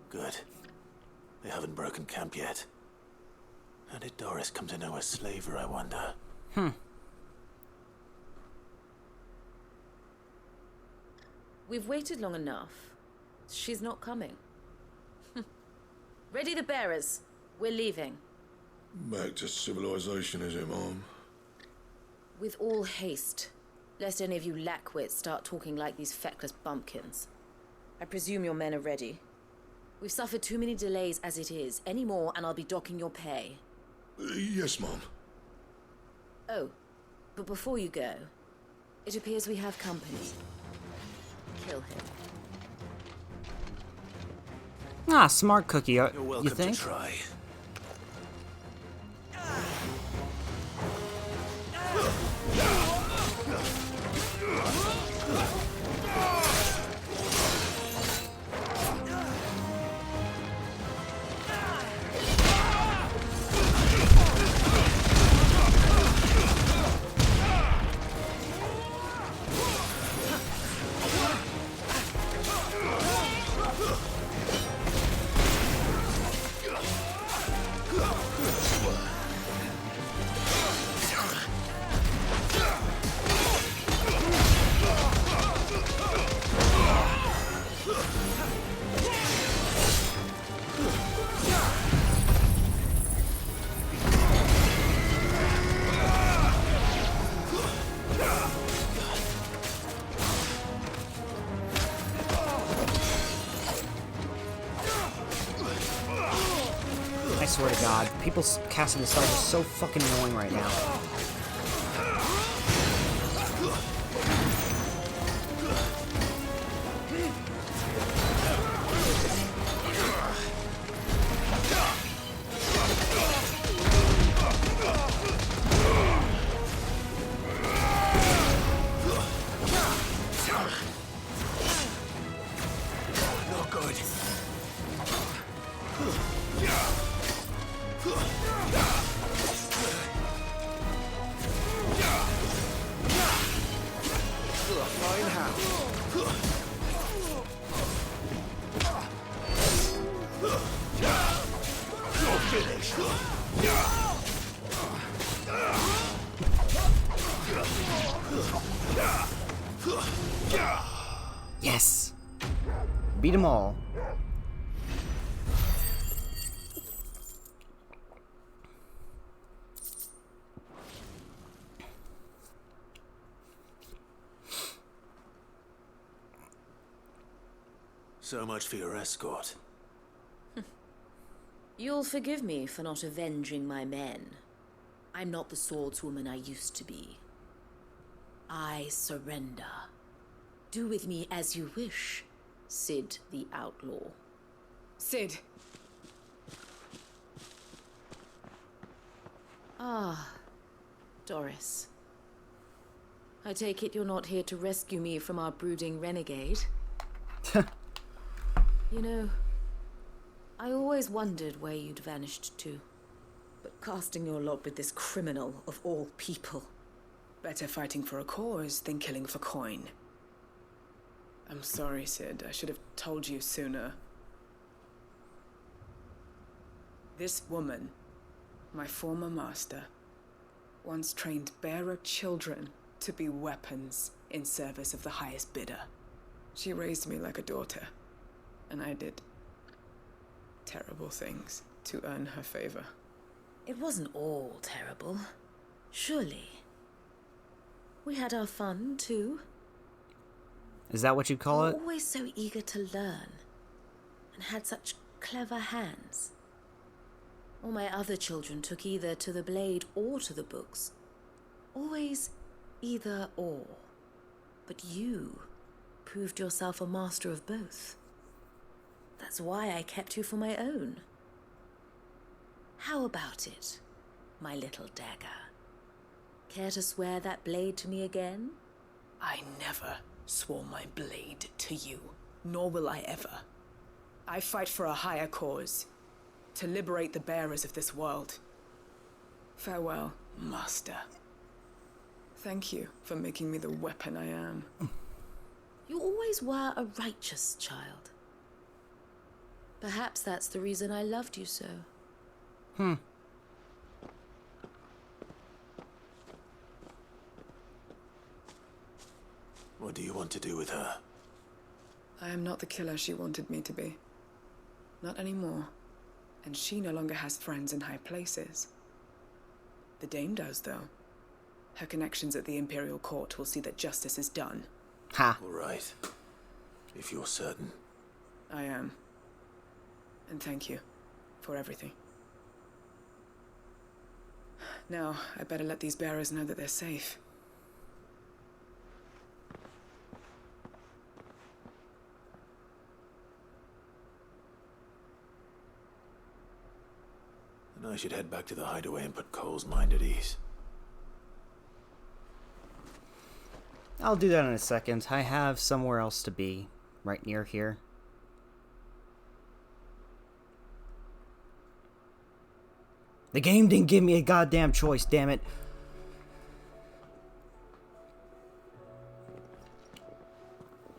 Good. They haven't broken camp yet. How did Doris come to know a slaver, I wonder? We've waited long enough. She's not coming. Ready the bearers. We're leaving. Back to civilization, is it, Mom? With all haste. Lest any of you lackwits start talking like these feckless bumpkins. I presume your men are ready. We've suffered too many delays as it is. Any more and I'll be docking your pay. Yes, Mom. Oh, but before you go, it appears we have company. Kill him. Ah, smart cookie, You're you welcome think? to try. I swear to God, people casting the spells are so fucking annoying right now. Not good. Fine hand. You're finished. Yes! Beat them all. So much for your escort. You'll forgive me for not avenging my men. I'm not the swordswoman I used to be. I surrender. Do with me as you wish, Sid the Outlaw. Sid. Ah, Doris. I take it you're not here to rescue me from our brooding renegade? You know, I always wondered where you'd vanished to. But casting your lot with this criminal of all people, Better fighting for a cause than killing for coin. I'm sorry, Sid. I should have told you sooner. This woman, my former master, once trained bearer children to be weapons in service of the highest bidder. She raised me like a daughter, and I did terrible things to earn her favor. It wasn't all terrible, surely. We had our fun, too. Is that what you'd call it? Always so eager to learn, and had such clever hands. All my other children took either to the blade or to the books. Always either or. But you proved yourself a master of both. That's why I kept you for my own. How about it, my little dagger? Care to swear that blade to me again? I never swore my blade to you, nor will I ever. I fight for a higher cause, to liberate the bearers of this world. Farewell, Master. Thank you for making me the weapon I am. You always were a righteous child. Perhaps that's the reason I loved you so. What do you want to do with her? I am not the killer she wanted me to be. Not anymore. And she no longer has friends in high places. The Dame does, though. Her connections at the Imperial Court will see that justice is done. Ha. All right. If you're certain. I am. And thank you for everything. Now, I better let these bearers know that they're safe. And I should head back to the hideaway and put Cole's mind at ease. I'll do that in a second. I have somewhere else to be, right near here. The game didn't give me a goddamn choice, damn it.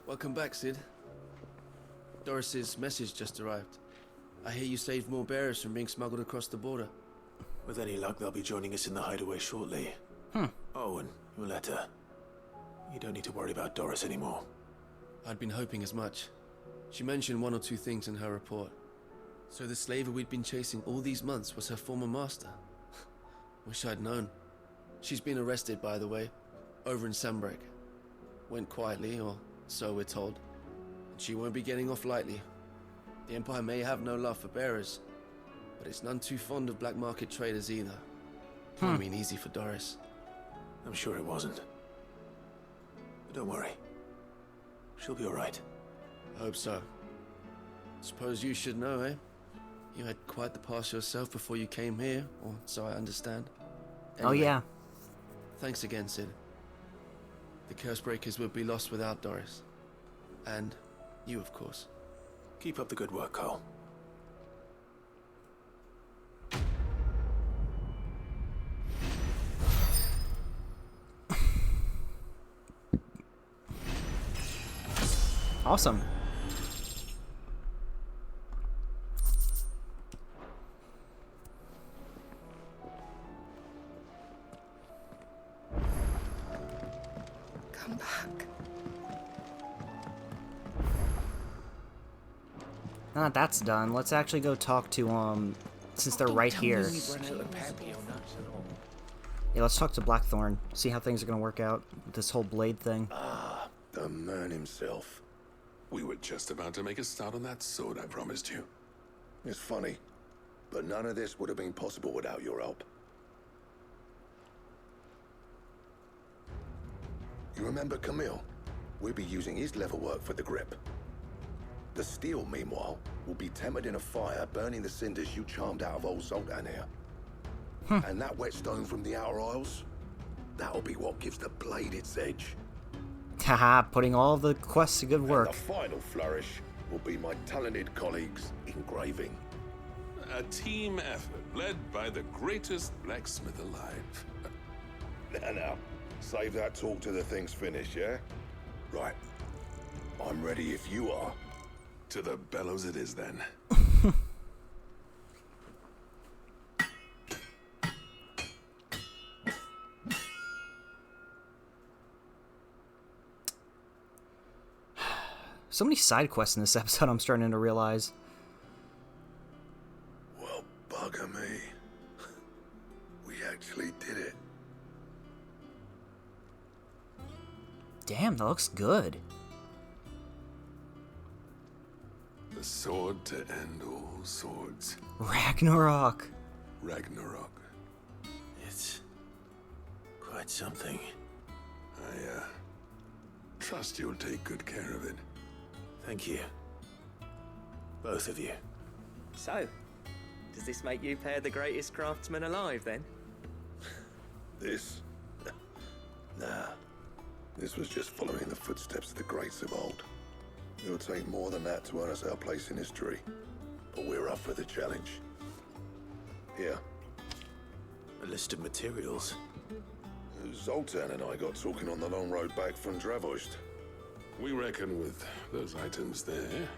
Welcome back, Sid. Doris's message just arrived. I hear you saved more bearers from being smuggled across the border. With any luck, they'll be joining us in the hideaway shortly. Oh, and your letter. You don't need to worry about Doris anymore. I'd been hoping as much. She mentioned one or two things in her report. So the slaver we'd been chasing all these months was her former master. Wish I'd known. She's been arrested, by the way, over in Sambrek. Went quietly, or so we're told. And she won't be getting off lightly. The Empire may have no love for bearers, but it's none too fond of black market traders either. It won't mean easy for Doris. I'm sure it wasn't. But don't worry. She'll be all right. I hope so. Suppose you should know, eh? You had quite the past yourself before you came here, or so I understand. Oh, yeah. Thanks again, Sid. The Cursebreakers would be lost without Doris. And you, of course. Keep up the good work, Cole. Awesome. Come back. Now that that's done, let's actually go talk to, since they're right here. Yeah, let's talk to Blackthorn, see how things are gonna work out with this whole blade thing. Ah, the man himself. We were just about to make a start on that sword I promised you. It's funny, but none of this would have been possible without your help. You remember Camille? We'll be using his leather work for the grip. The steel, meanwhile, will be tempered in a fire, burning the cinders you charmed out of old Zoltan here. And that whetstone from the Outer Isles, that'll be what gives the blade its edge. Haha, putting all the quests to good work. And the final flourish will be my talented colleagues' engraving. A team effort led by the greatest blacksmith alive. Now, Save that talk till the thing's finished, yeah? Right. I'm ready if you are. To the bellows it is, then. So many side quests in this episode, I'm starting to realize. Well, bugger me. We actually did it. Damn, that looks good. The sword to end all swords. Ragnarok. Ragnarok. It's quite something. I trust you'll take good care of it. Thank you. Both of you. So, does this make you pair the greatest craftsman alive, then? This? Nah. This was just following the footsteps of the greats of old. It'll take more than that to earn us our place in history. But we're up for the challenge. Here. A list of materials. Zoltan and I got talking on the long road back from Dravost. We reckon with those items there,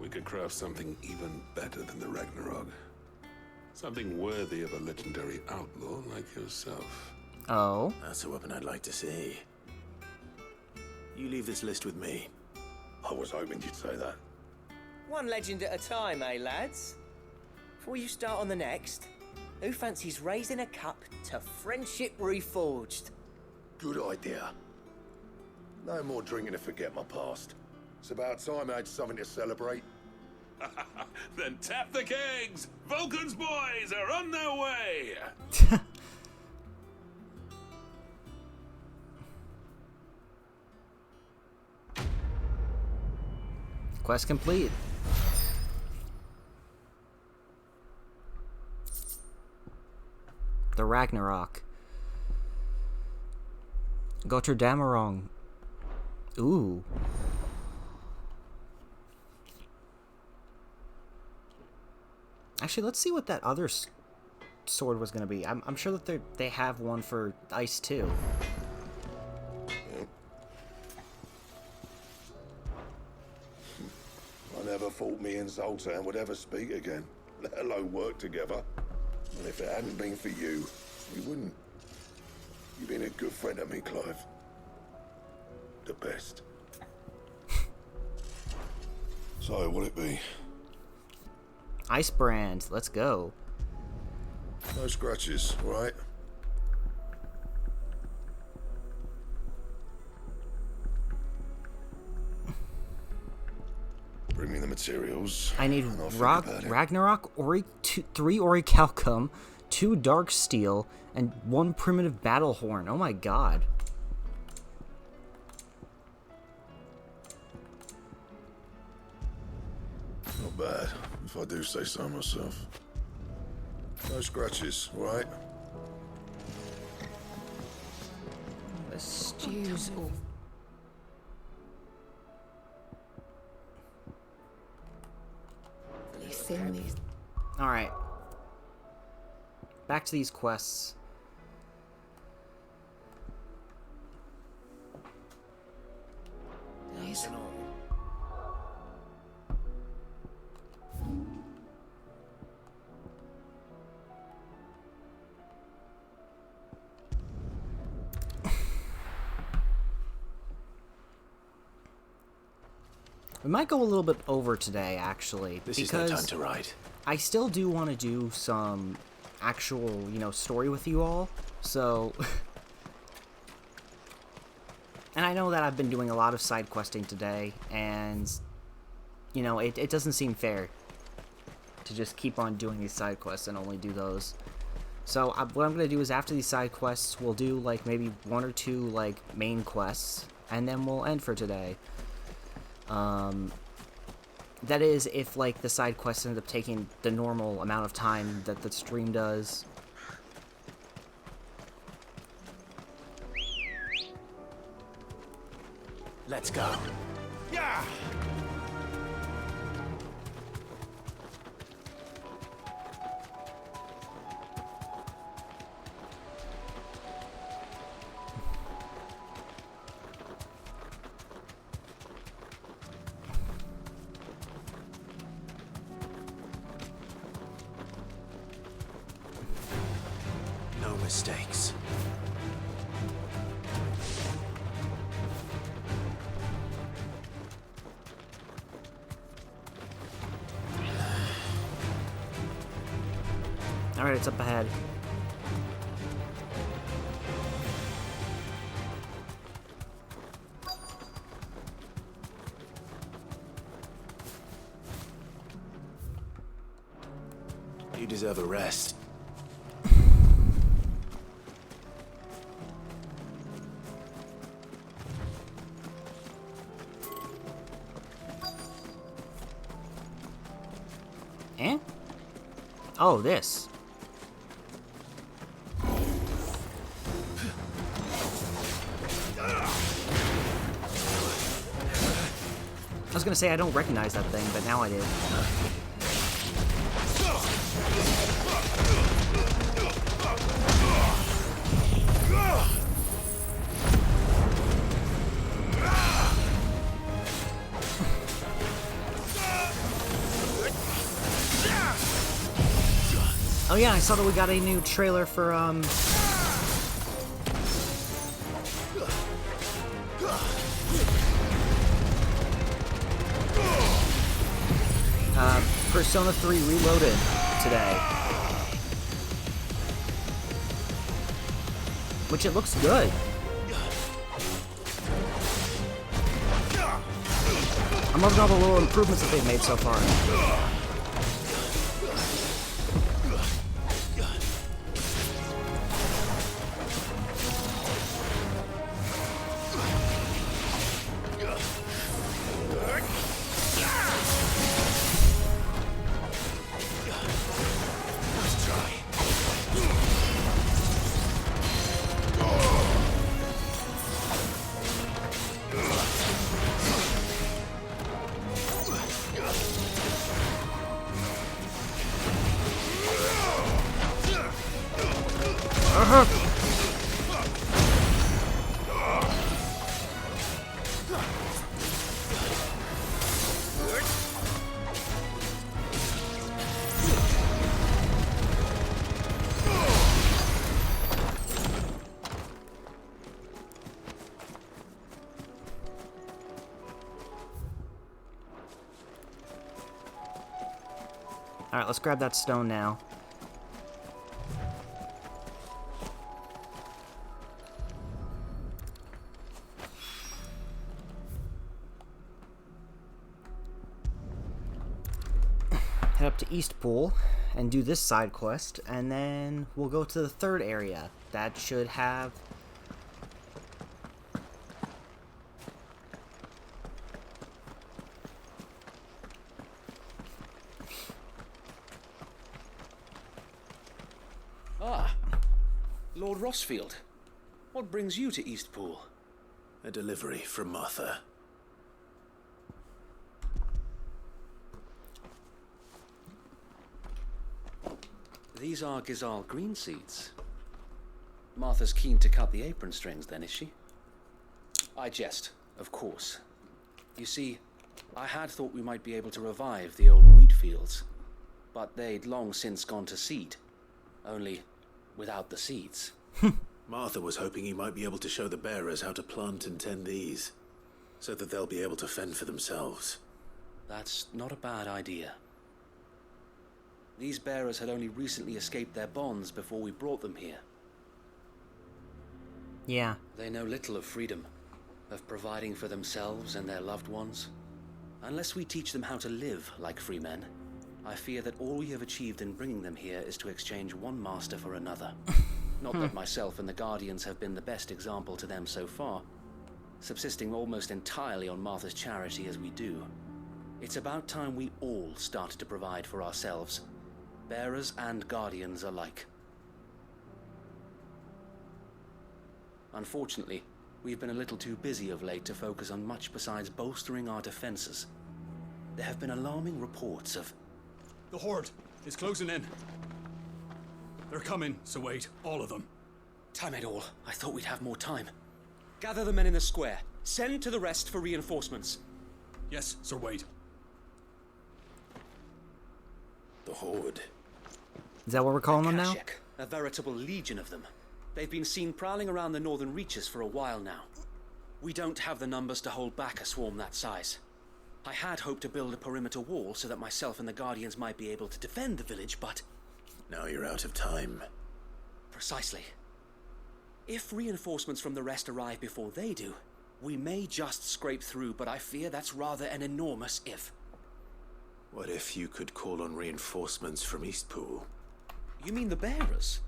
we could craft something even better than the Ragnarok. Something worthy of a legendary outlaw like yourself. Oh? That's a weapon I'd like to see. You leave this list with me. I was hoping you'd say that. One legend at a time, eh, lads? Before you start on the next, who fancies raising a cup to friendship reforged? Good idea. No more drinking to forget my past. It's about time I had something to celebrate. Then tap the kegs! Vulcan's boys are on their way! Quest complete. The Ragnarok. Gotterdamerong. Ooh. Actually, let's see what that other sword was going to be. I'm sure that they have one for ice too. I never thought me and Zoltan would ever speak again, let alone work together. And if it hadn't been for you, we wouldn't. You've been a good friend to me, Clive. The best. So, what'll it be? Ice brand, let's go. No scratches, right? Bring me the materials. I need and I'll think about it. Ragnarok, 3 Orichalcum, 2 Dark Steel, and 1 Primitive Battle Horn. Oh my god. Not bad, if I do say so myself. No scratches, right? The stew's all. Alright. Back to these quests. Nice. We might go a little bit over today, actually, This because is no time to write. I still do want to do some actual, story with you all. So, and I know that I've been doing a lot of side questing today, and it doesn't seem fair to just keep on doing these side quests and only do those. So what I'm gonna do is after these side quests, we'll do like maybe 1 or 2 like main quests, and then we'll end for today. That is if like the side quests end up taking the normal amount of time that the stream does. Let's go. Yeah! mistakes. Alright, it's up ahead. You deserve a rest. Eh? Oh, this. I was gonna say I don't recognize that thing, but now I did. Oh yeah, I saw that we got a new trailer for Persona 3 Reloaded today. Which it looks good. I'm loving all the little improvements that they've made so far. Alright, let's grab that stone now. Head up to East Pool and do this side quest, and then we'll go to the third area. That should have... Ah, Lord Rossfield. What brings you to Eastpool? A delivery from Martha. These are Gizal green seeds. Martha's keen to cut the apron strings then, is she? I jest, of course. You see, I had thought we might be able to revive the old wheat fields, but they'd long since gone to seed. Only without the seeds. Martha was hoping you might be able to show the bearers how to plant and tend these, so that they'll be able to fend for themselves. That's not a bad idea. These bearers had only recently escaped their bonds before we brought them here. Yeah. They know little of freedom, of providing for themselves and their loved ones. Unless we teach them how to live like free men, I fear that all we have achieved in bringing them here is to exchange one master for another. Not that myself and the Guardians have been the best example to them so far, subsisting almost entirely on Martha's charity as we do. It's about time we all started to provide for ourselves, bearers and Guardians alike. Unfortunately, we've been a little too busy of late to focus on much besides bolstering our defenses. There have been alarming reports of... The Horde is closing in. They're coming, so wait, all of them. Damn it all, I thought we'd have more time. Gather the men in the square. Send to the rest for reinforcements. Yes, Sir Wade. The Horde. Is that what we're calling them now? A veritable legion of them. They've been seen prowling around the northern reaches for a while now. We don't have the numbers to hold back a swarm that size. I had hoped to build a perimeter wall so that myself and the Guardians might be able to defend the village, but... Now you're out of time. Precisely. If reinforcements from the rest arrive before they do, we may just scrape through, but I fear that's rather an enormous if. What if you could call on reinforcements from Eastpool? You mean the bearers?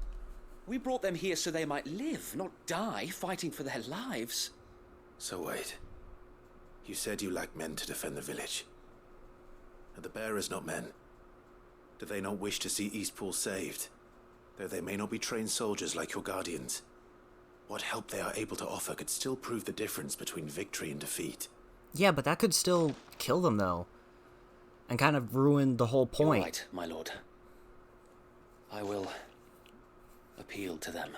We brought them here so they might live, not die, fighting for their lives. So wait. You said you lack men to defend the village. Are the bearers not men? Do they not wish to see Eastpool saved? Though they may not be trained soldiers like your guardians. What help they are able to offer could still prove the difference between victory and defeat. Yeah, but that could still kill them, though. And kind of ruin the whole point. You're right, my lord. I will appeal to them.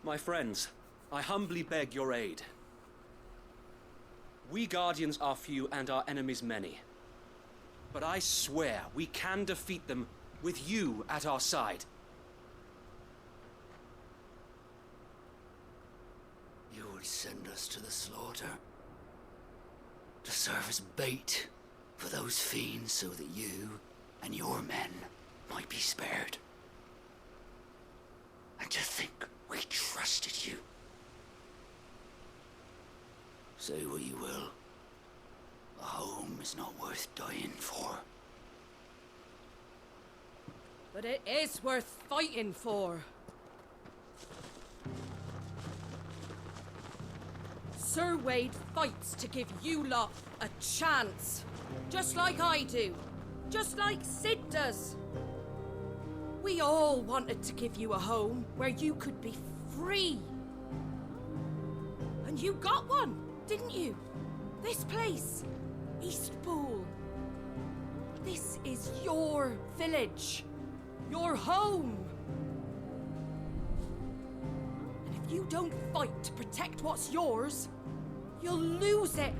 My friends, I humbly beg your aid. We Guardians are few and our enemies many. But I swear we can defeat them with you at our side. You would send us to the slaughter, to serve as bait for those fiends so that you and your men might be spared. And to think we trusted you. Say what you will. A home is not worth dying for. But it is worth fighting for. Sir Wade fights to give you lot a chance. Just like I do. Just like Sid does. We all wanted to give you a home where you could be free. And you got one, didn't you? This place, Eastpool. This is your village. Your home. And if you don't fight to protect what's yours, you'll lose it.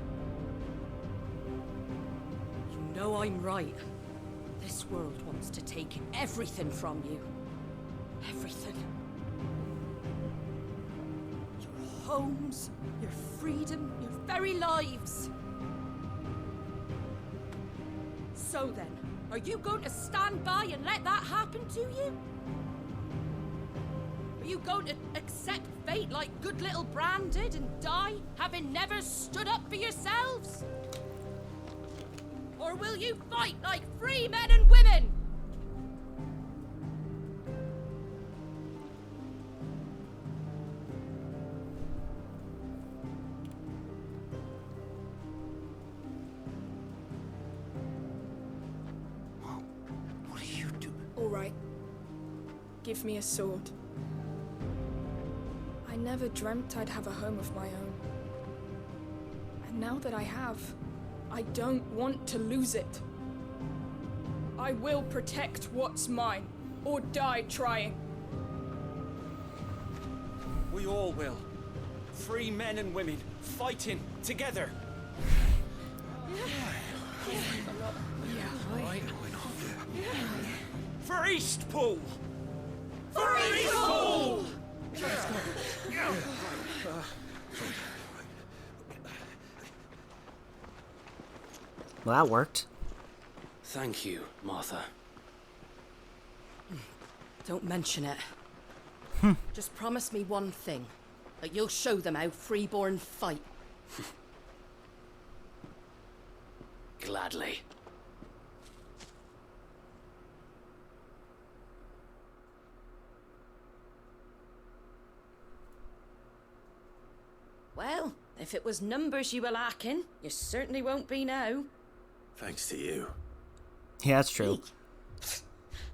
You know I'm right. This world wants to take everything from you. Everything. Your homes, your freedom, your very lives. So then, are you going to stand by and let that happen to you? Are you going to accept fate like good little Bran did and die, having never stood up for yourselves? Or will you fight like free men and women? What are you doing? All right. Give me a sword. I never dreamt I'd have a home of my own. And now that I have, I don't want to lose it. I will protect what's mine, or die trying. We all will. Free men and women, fighting together. For Eastpool! For Eastpool! Well, that worked. Thank you, Martha. Don't mention it. Just promise me one thing. That you'll show them how freeborn fight. Gladly. Well, if it was numbers you were lacking, you certainly won't be now. Thanks to you. Yeah, that's true.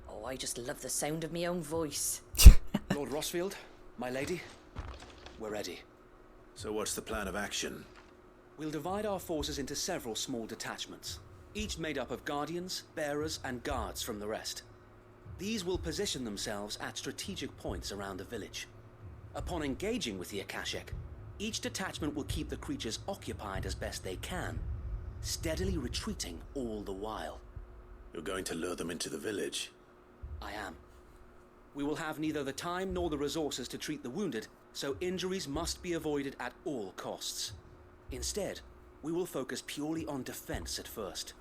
Oh, I just love the sound of my own voice. Lord Rossfield, my lady, we're ready. So what's the plan of action? We'll divide our forces into several small detachments, each made up of guardians, bearers, and guards from the rest. These will position themselves at strategic points around the village. Upon engaging with the Akashic, Each detachment will keep the creatures occupied as best they can, steadily retreating all the while. You're going to lure them into the village? I am. We will have neither the time nor the resources to treat the wounded, so injuries must be avoided at all costs. Instead, we will focus purely on defense at first.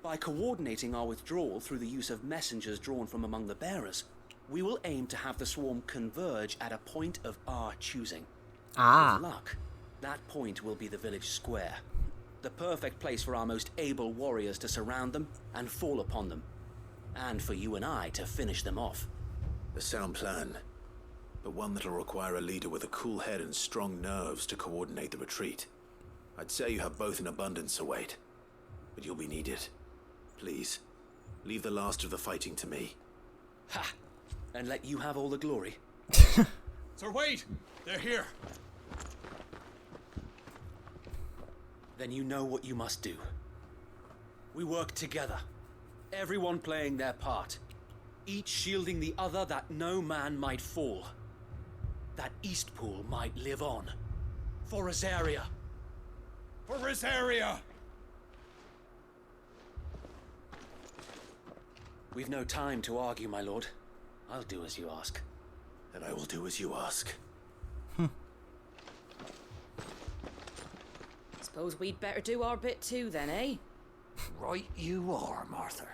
By coordinating our withdrawal through the use of messengers drawn from among the bearers, we will aim to have the swarm converge at a point of our choosing. With luck, that point will be the village square. The perfect place for our most able warriors to surround them and fall upon them. And for you and I to finish them off. A sound plan, but one that'll require a leader with a cool head and strong nerves to coordinate the retreat. I'd say you have both in abundance, Await, but you'll be needed. Please, leave the last of the fighting to me. Ha! And let you have all the glory. Sir Wade! They're here! Then you know what you must do. We work together, everyone playing their part, each shielding the other that no man might fall. That Eastpool might live on. For Rosaria! For Rosaria! We've no time to argue, my lord. I'll do as you ask. And I will do as you ask. Suppose we'd better do our bit too then, eh? Right you are, Martha.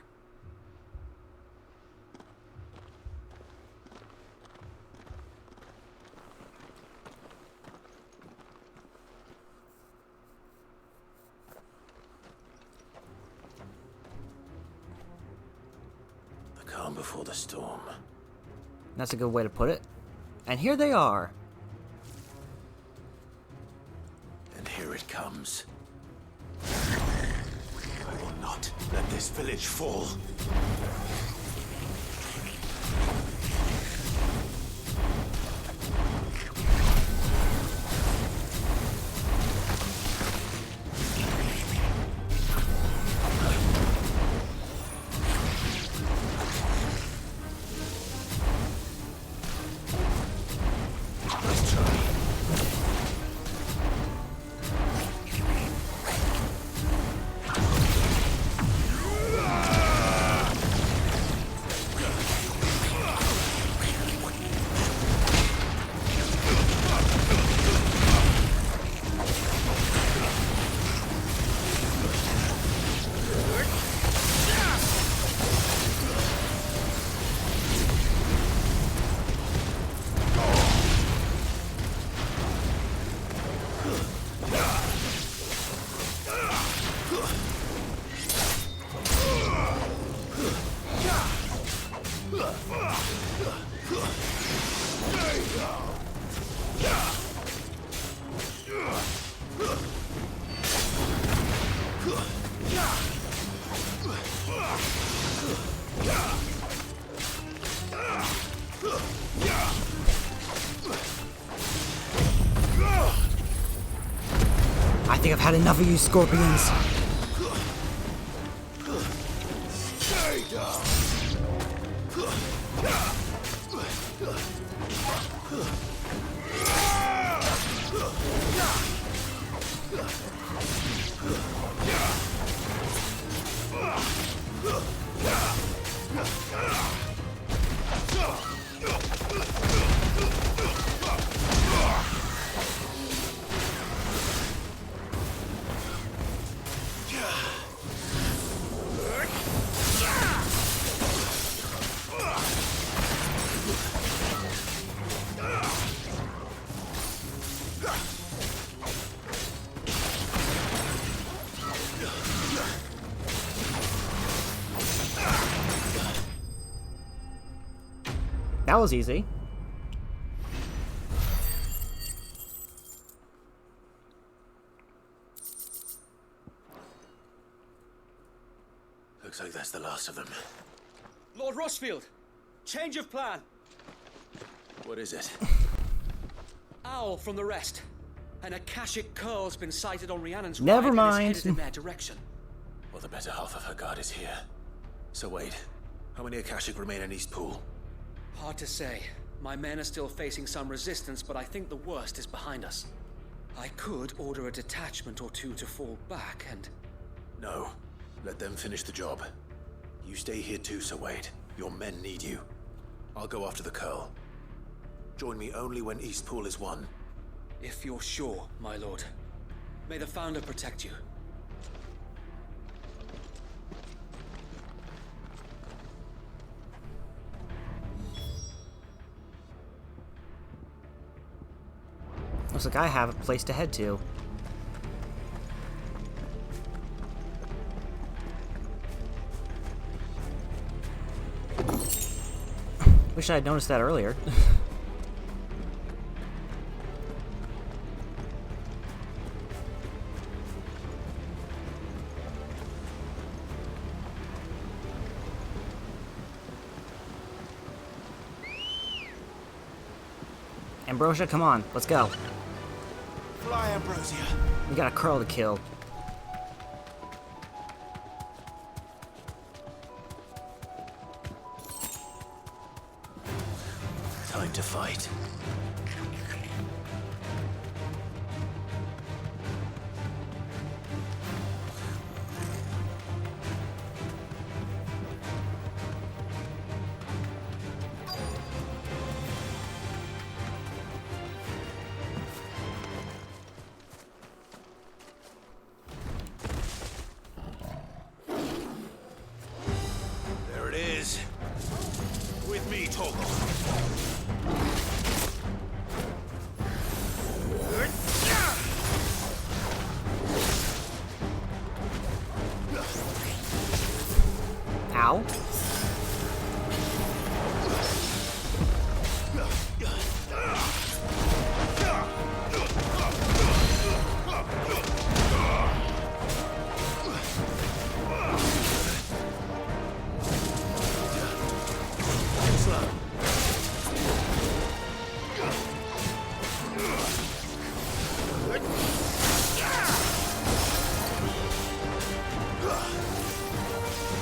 The calm before the storm. That's a good way to put it. And here they are. And here it comes. I will not let this village fall. I think I've had enough of you scorpions. That was easy. Looks like that's the last of them. Lord Rossfield, change of plan. What is it? Owl from the rest. An Akashic curl's been sighted on Rhiannon's Never right mind. and is headed in their direction. Well, the better half of her guard is here. So wait, how many Akashic remain in Eastpool? Hard to say. My men are still facing some resistance, but I think the worst is behind us. I could order a detachment or two to fall back and... No. Let them finish the job. You stay here too, Sir Wade. Your men need you. I'll go after the Curl. Join me only when Eastpool is won. If you're sure, my lord. May the Founder protect you. Looks like I have a place to head to. Wish I had noticed that earlier. Ambrosia, come on, let's go. Fly, Ambrosia. We got a Curl to kill. Time to fight. There it is. With me, Torgal. Ow.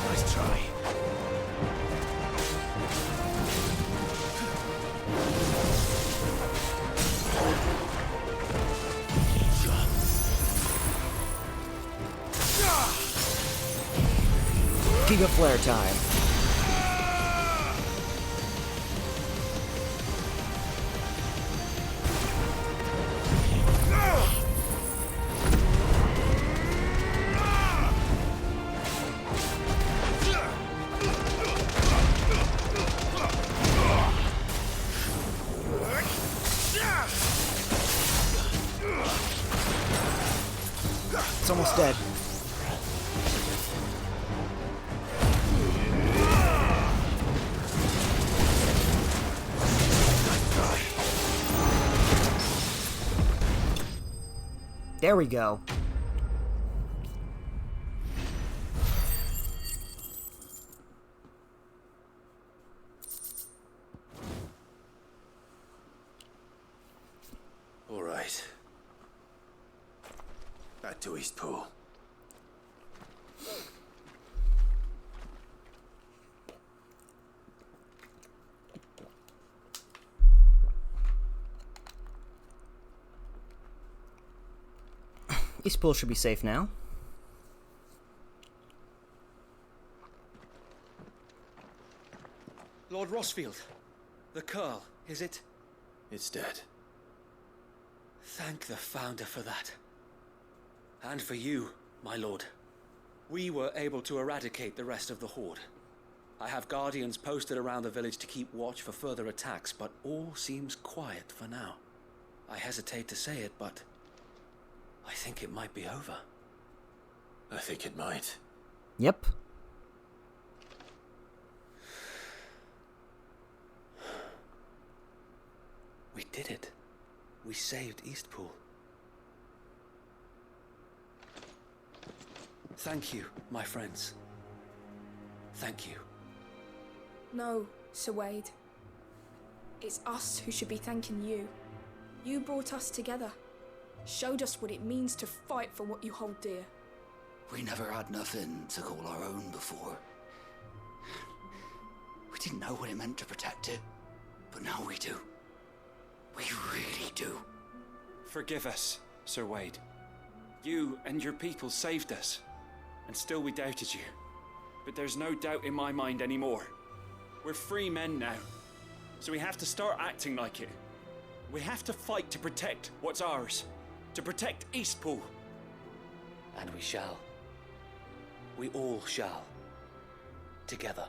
Nice try. Giga Flare time. It's almost dead. There we go. All right. Back to Eastpool. Eastpool should be safe now. Lord Rossfield, the Curl, is it? It's dead. Thank the Founder for that. And for you, my lord. We were able to eradicate the rest of the Horde. I have guardians posted around the village to keep watch for further attacks, but all seems quiet for now. I hesitate to say it, but I think it might be over. I think it might. Yep. We did it. We saved Eastpool. Thank you, my friends. Thank you. No, Sir Wade. It's us who should be thanking you. You brought us together. Showed us what it means to fight for what you hold dear. We never had nothing to call our own before. We didn't know what it meant to protect it, but now we do. We really do. Forgive us, Sir Wade. You and your people saved us, and still we doubted you. But there's no doubt in my mind anymore. We're free men now, so we have to start acting like it. We have to fight to protect what's ours, to protect Eastpool. And we shall. We all shall. Together.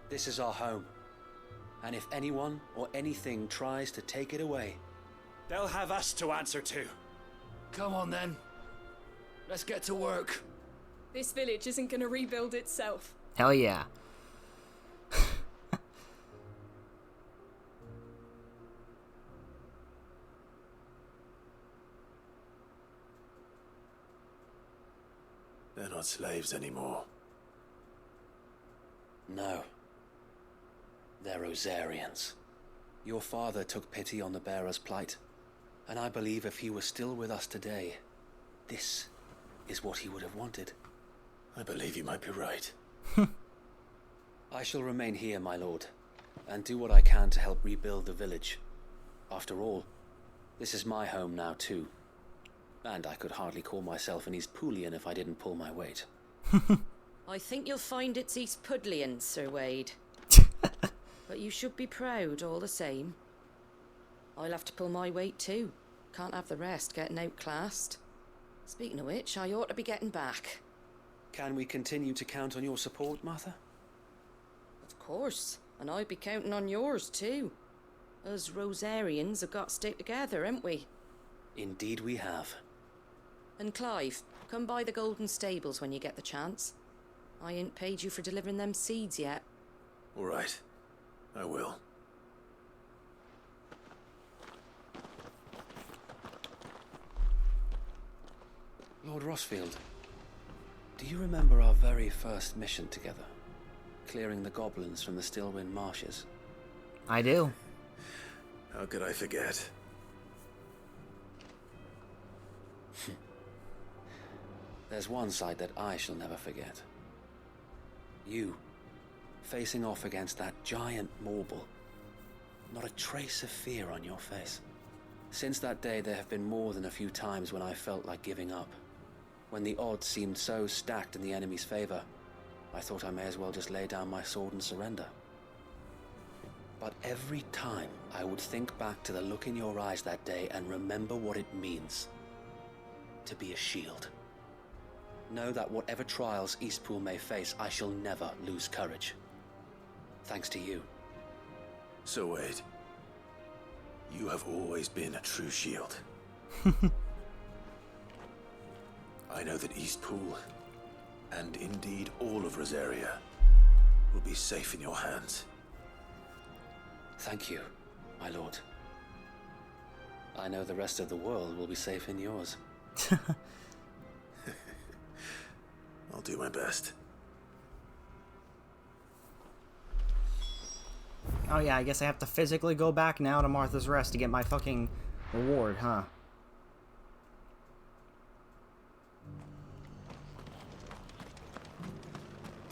This is our home. And if anyone or anything tries to take it away, they'll have us to answer to. Come on then. Let's get to work. This village isn't gonna rebuild itself. Hell yeah. They're not slaves anymore. no. They're Rosarians. Your father took pity on the bearer's plight, and I believe if he were still with us today, this is what he would have wanted. I believe you might be right. I shall remain here, my lord, and do what I can to help rebuild the village. After all, this is my home now too, and I could hardly call myself an Eastpoolian if I didn't pull my weight. I think you'll find it's East Pudlian, Sir Wade. But you should be proud all the same. I'll have to pull my weight too. Can't have the rest getting outclassed. Speaking of which, I ought to be getting back. Can we continue to count on your support, Martha? Of course, and I'll be counting on yours too. Us Rosarians have got to stick together, haven't we? Indeed we have. And Clive, come by the Golden Stables when you get the chance. I ain't paid you for delivering them seeds yet. All right. I will. Lord Rossfield, do you remember our very first mission together? Clearing the goblins from the Stillwind marshes? I do. How could I forget? There's one sight that I shall never forget. You, facing off against that giant Morble. Not a trace of fear on your face. Since that day, there have been more than a few times when I felt like giving up. When the odds seemed so stacked in the enemy's favor, I thought I may as well just lay down my sword and surrender. But every time, I would think back to the look in your eyes that day and remember what it means to be a shield. Know that whatever trials Eastpool may face, I shall never lose courage. Thanks to you. So Wade, you have always been a true shield. I know that Eastpool, and indeed all of Rosaria, will be safe in your hands. Thank you, my lord. I know the rest of the world will be safe in yours. I'll do my best. Oh yeah, I guess I have to physically go back now to Martha's Rest to get my fucking reward, huh?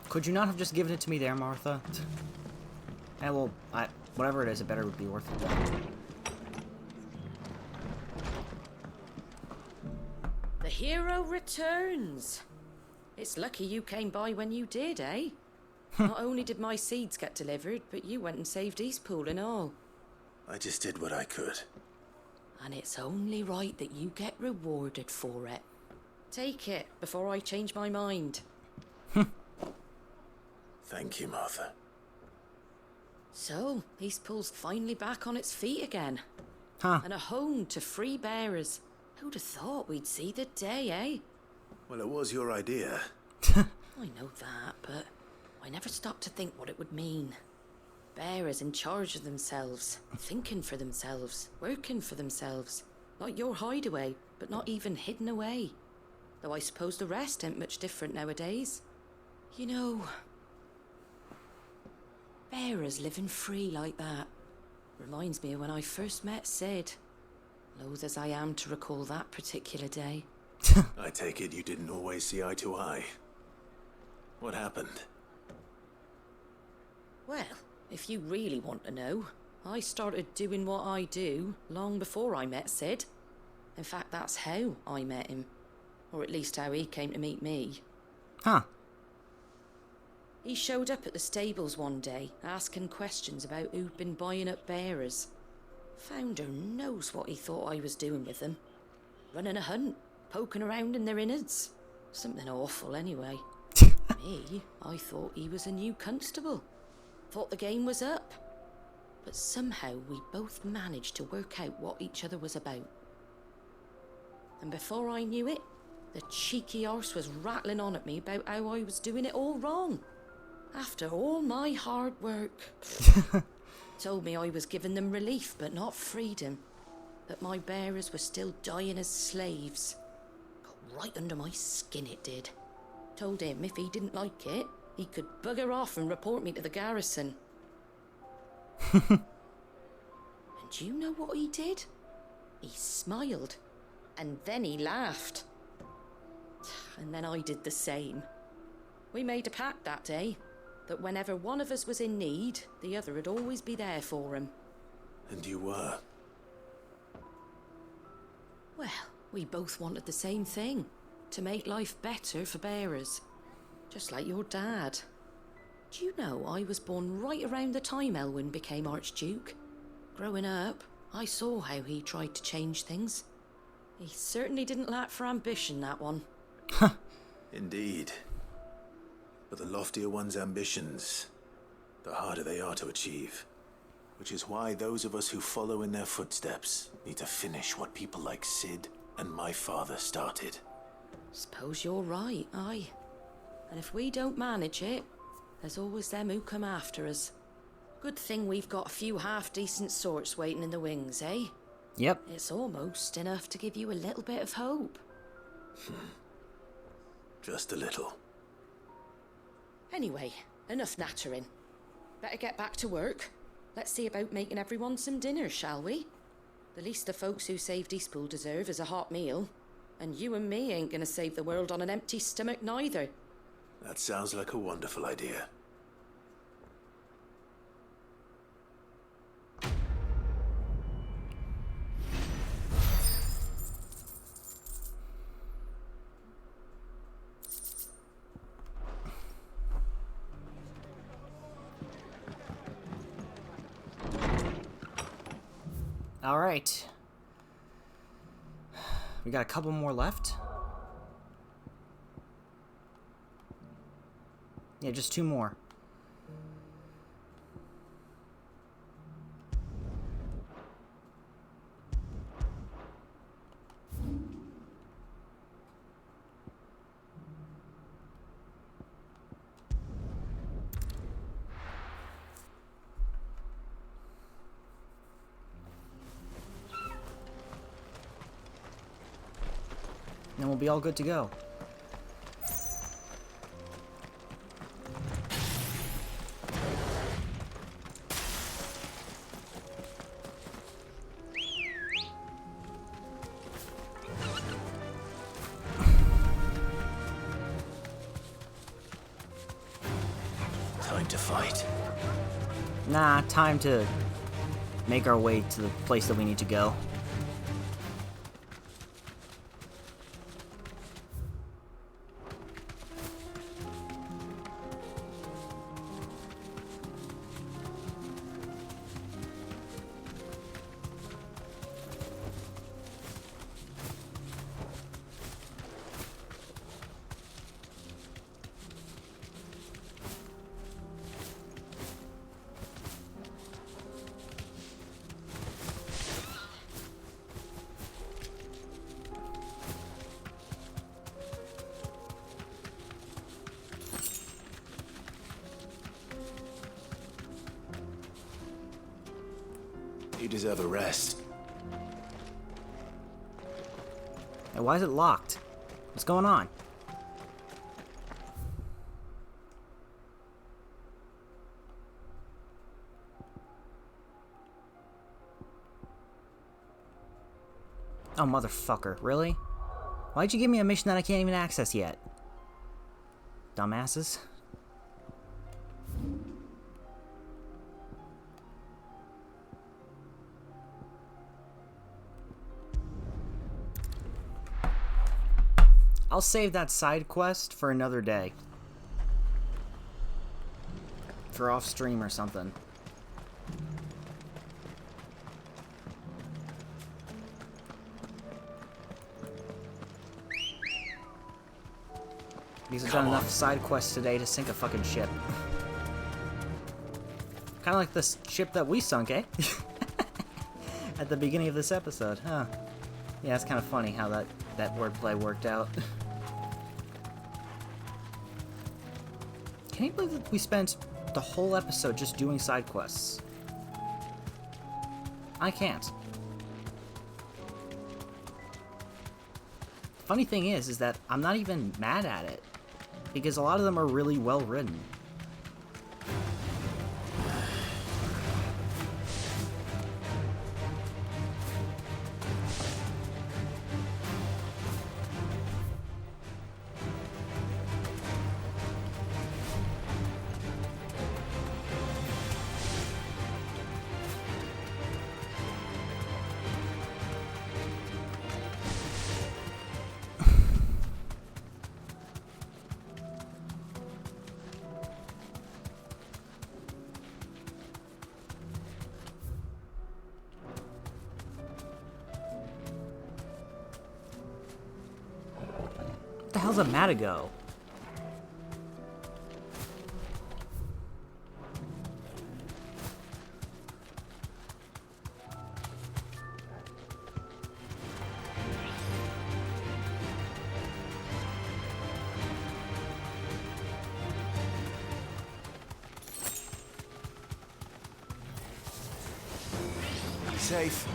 Could you not have just given it to me there, Martha? Well, whatever it is, it better be worth it then. The hero returns. It's lucky you came by when you did, eh? Not only did my seeds get delivered, but you went and saved Eastpool and all. I just did what I could. And it's only right that you get rewarded for it. Take it before I change my mind. Thank you, Martha. So, Eastpool's finally back on its feet again. Huh. And a home to free bearers. Who'd have thought we'd see the day, eh? Well, it was your idea. I know that, but I never stopped to think what it would mean. Bearers in charge of themselves, thinking for themselves, working for themselves. Not your hideaway, but not even hidden away. Though I suppose the rest ain't much different nowadays. You know, bearers living free like that reminds me of when I first met Sid. Loath as I am to recall that particular day. I take it you didn't always see eye to eye. What happened? Well, if you really want to know, I started doing what I do long before I met Sid. In fact, that's how I met him. Or at least how he came to meet me. Huh. He showed up at the stables one day, asking questions about who'd been buying up bearers. Founder knows what he thought I was doing with them. Running a hunt, poking around in their innards. Something awful, anyway. Me, I thought he was a new constable. Thought the game was up. But somehow we both managed to work out what each other was about. And before I knew it, the cheeky arse was rattling on at me about how I was doing it all wrong. After all my hard work. Told me I was giving them relief, but not freedom. That my bearers were still dying as slaves. Got right under my skin, it did. Told him if he didn't like it, he could bugger off and report me to the garrison. And you know what he did? He smiled. And then he laughed. And then I did the same. We made a pact that day. That whenever one of us was in need, the other would always be there for him. And you were? Well, we both wanted the same thing. To make life better for bearers. Just like your dad. Do you know I was born right around the time Elwyn became Archduke? Growing up, I saw how he tried to change things. He certainly didn't lack for ambition, that one. Indeed. But the loftier one's ambitions, the harder they are to achieve. Which is why those of us who follow in their footsteps need to finish what people like Sid and my father started. Suppose you're right, aye. And if we don't manage it, there's always them who come after us. Good thing we've got a few half-decent sorts waiting in the wings, eh? Yep. It's almost enough to give you a little bit of hope. Just a little. Anyway, enough nattering. Better get back to work. Let's see about making everyone some dinner, shall we? The least the folks who saved Eastpool deserve is a hot meal. And you and me ain't gonna save the world on an empty stomach neither. That sounds like a wonderful idea. All right. We got a couple more left. Yeah, just 2 more. And we'll be all good to go. Time to fight. Nah, time to make our way to the place that we need to go. You deserve a rest. Hey, why is it locked? What's going on? Oh, motherfucker. Really? Why'd you give me a mission that I can't even access yet? Dumbasses. I'll save that side quest for another day. For off stream or something. Because I've done enough side quests today to sink a fucking ship. Kind of like this ship that we sunk, eh? At the beginning of this episode, huh? Yeah, it's kind of funny how that wordplay worked out. Can you believe that we spent the whole episode just doing side quests? I can't. Funny thing is that I'm not even mad at it, because a lot of them are really well written. What the hell's a Matago? Safe.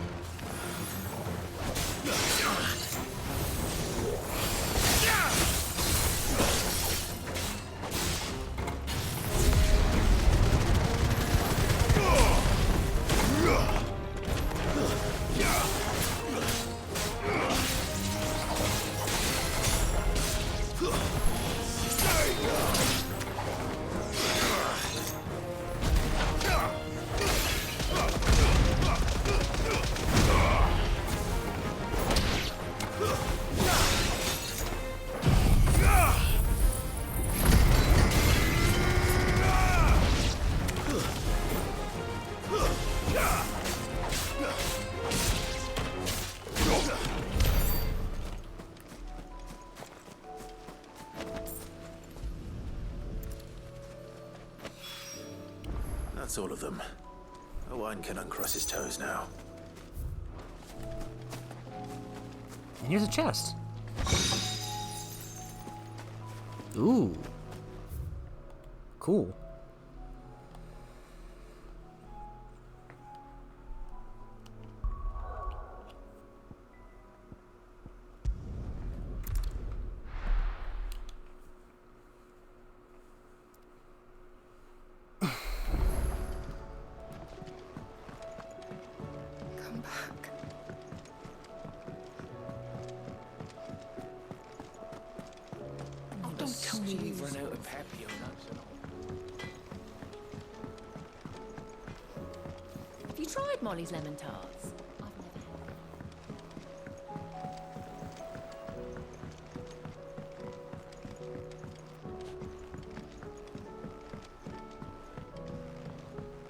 That's all of them. Owen can uncross his toes now. And here's a chest. Ooh. Cool. Come back. Oh, don't tell me you've run out of Papio. Have you tried Molly's lemon tarts?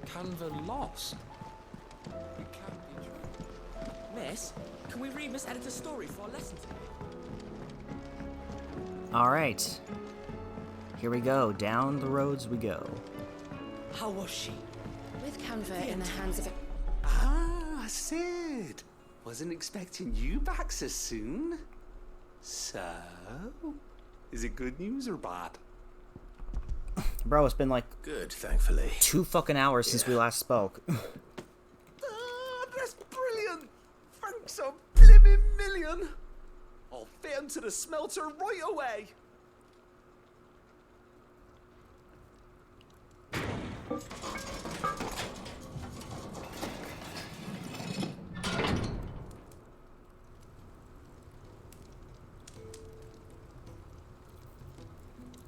Canva lost. You can't be joking. Miss, can we read Miss Editor's story for our lesson today? Alright. Here we go. Down the roads we go. How was she? With Canva in the hands of a... Ah, Sid. Wasn't expecting you back so soon. So, is it good news or bad? Bro, it's been like... Good, thankfully. 2 fucking hours since we last spoke. That's brilliant. Thanks a blimmin' million. I'll fit him to the smelter right away.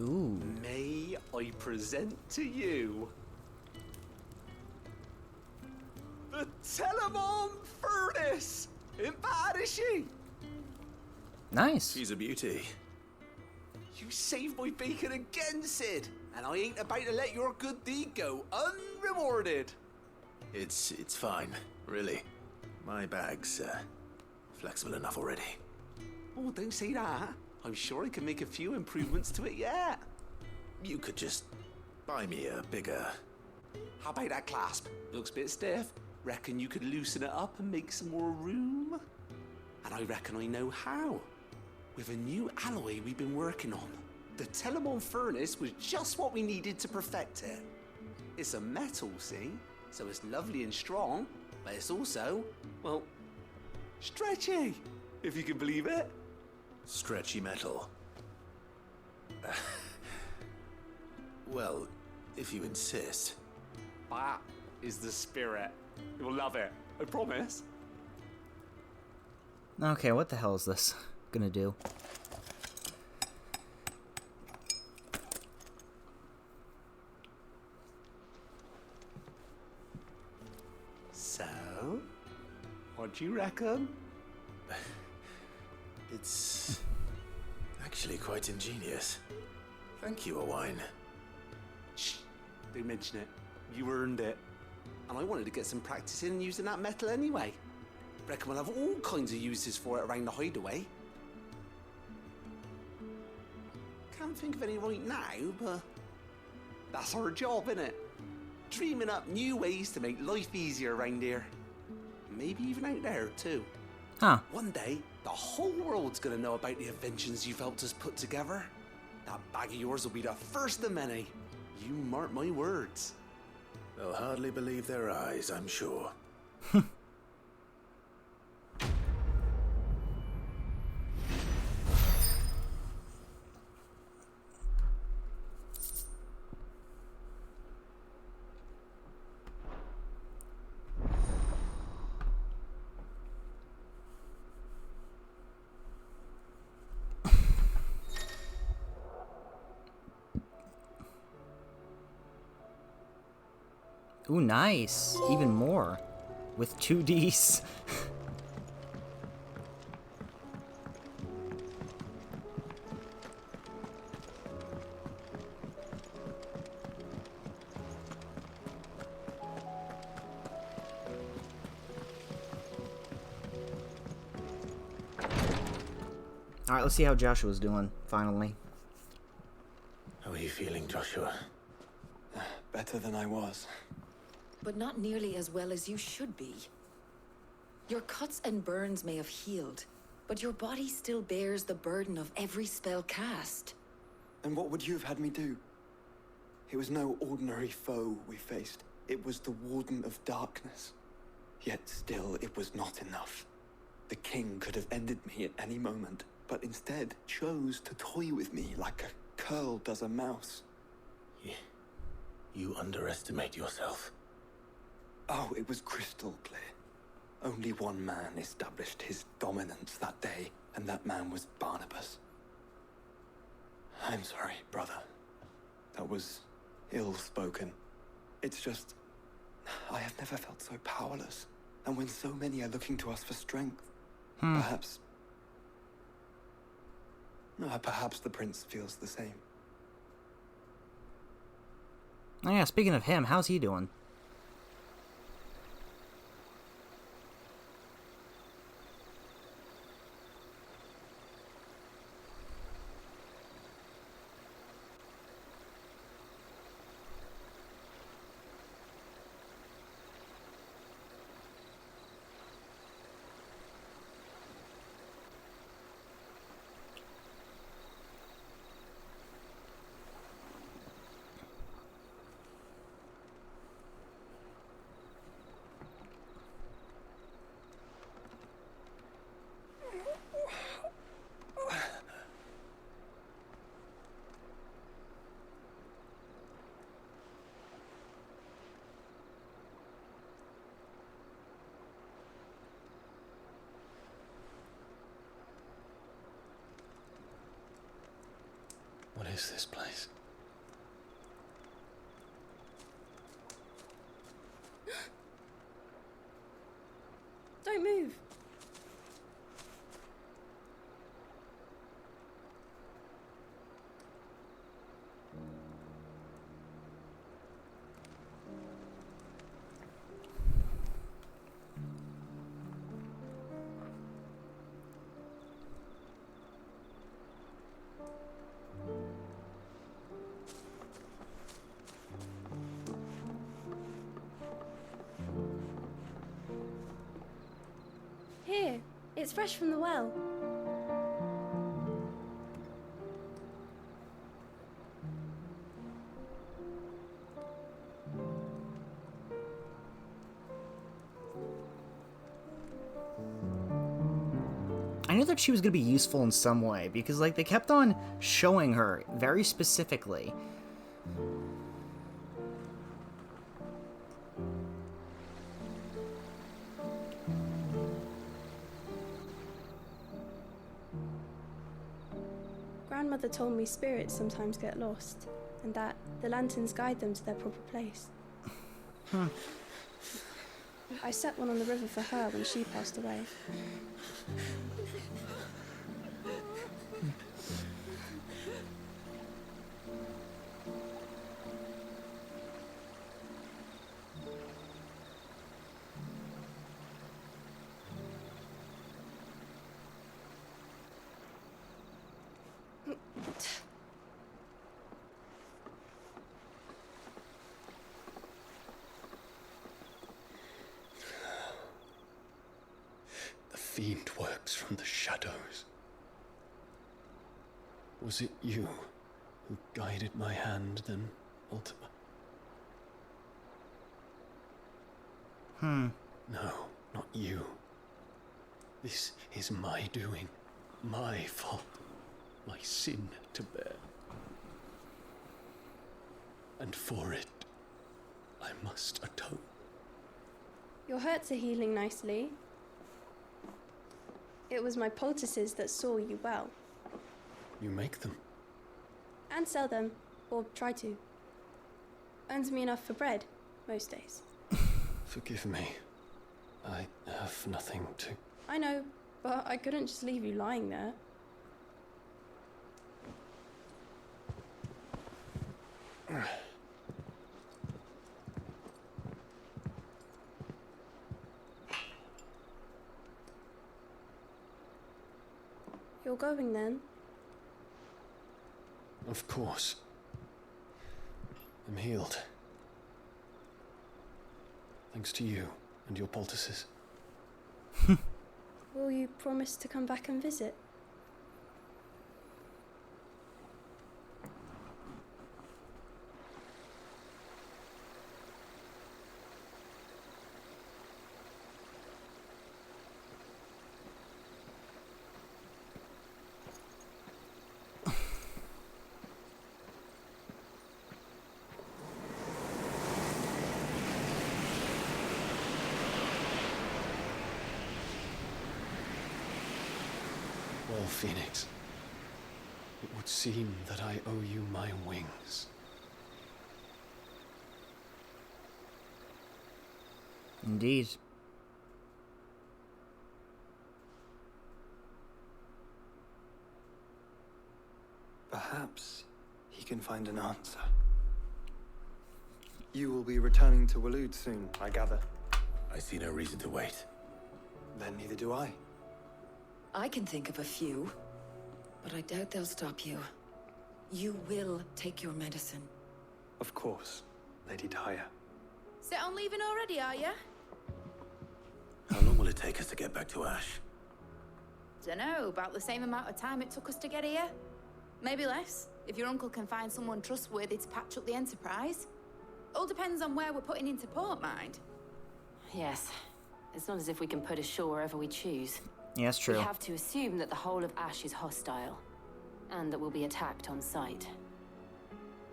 Ooh. May I present to you the Telemon Furnace? Ain't bad, is she? Nice. She's a beauty. You saved my bacon again, Sid, and I ain't about to let your good deed go unrewarded. It's fine, really. My bag's flexible enough already. Oh, don't say that. I'm sure I can make a few improvements to it yet. You could just buy me a bigger... How about that clasp? Looks a bit stiff. Reckon you could loosen it up and make some more room? And I reckon I know how. With a new alloy we've been working on. The Telemon furnace was just what we needed to perfect it. It's a metal, see? So it's lovely and strong, but it's also, well, stretchy, if you can believe it. Stretchy metal. Well, if you insist. That is the spirit. You'll love it, I promise. Okay, what the hell is this gonna do? So, what do you reckon? It's actually quite ingenious. Thank you, Owain. Shh, don't mention it. You earned it. And I wanted to get some practice in using that metal anyway. Reckon we'll have all kinds of uses for it around the hideaway. Can't think of any right now, but that's our job, innit? Dreaming up new ways to make life easier around here. Maybe even out there, too. Huh. One day, the whole world's gonna know about the inventions you've helped us put together. That bag of yours will be the first of many. You mark my words. They'll hardly believe their eyes, I'm sure. Ooh, nice. Even more. With 2Ds. Alright, let's see how Joshua's doing, finally. How are you feeling, Joshua? Better than I was. But not nearly as well as you should be. Your cuts and burns may have healed, but your body still bears the burden of every spell cast. And what would you have had me do? It was no ordinary foe we faced. It was the Warden of Darkness. Yet still, it was not enough. The king could have ended me at any moment, but instead chose to toy with me like a curl does a mouse. You underestimate yourself. Oh, it was crystal clear. Only one man established his dominance that day, and that man was Barnabas. I'm sorry, brother. That was ill-spoken. It's just, I have never felt so powerless. And when so many are looking to us for strength, perhaps the prince feels the same. Oh yeah, speaking of him, how's he doing? What is this place? Don't move. It's fresh from the well. I knew that she was going to be useful in some way, because, like, they kept on showing her very specifically. Grandmother told me spirits sometimes get lost, and that the lanterns guide them to their proper place. I set one on the river for her when she passed away. The fiend works from the shadows. Was it you who guided my hand then, Ultima? No, not you. This is my doing, my fault, my sin to bear. And for it, I must atone. Your hurts are healing nicely. It was my poultices that saw you well. You make them? And sell them, or try to. Earns me enough for bread, most days. Forgive me. I have nothing to... I know, but I couldn't just leave you lying there. You're going then? Of course. I'm healed. Thanks to you and your poultices. Will you promise to come back and visit? Well, Phoenix, it would seem that I owe you my wings. Indeed. Perhaps he can find an answer. You will be returning to Waloed soon, I gather. I see no reason to wait. Then neither do I. I can think of a few, but I doubt they'll stop you. You will take your medicine. Of course, Lady Daya. Set on leaving already, are you? How long will it take us to get back to Ash? Dunno, about the same amount of time it took us to get here. Maybe less, if your uncle can find someone trustworthy to patch up the Enterprise. All depends on where we're putting into port, mind. Yes. It's not as if we can put ashore wherever we choose. Yeah, that's true. We have to assume that the whole of Ash is hostile, and that we'll be attacked on sight.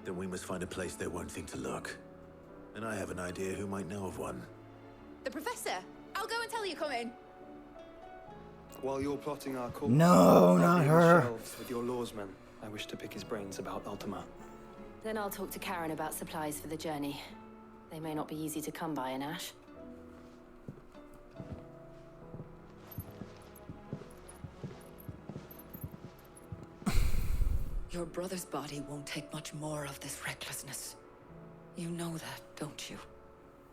Then we must find a place they won't think to look. And I have an idea who might know of one. The Professor! I'll go and tell you come in. While you're plotting our course, No, I'll not be on the her. shelves with your lawsman. I wish to pick his brains about Ultima. Then I'll talk to Karen about supplies for the journey. They may not be easy to come by in Ash. Your brother's body won't take much more of this recklessness. You know that, don't you?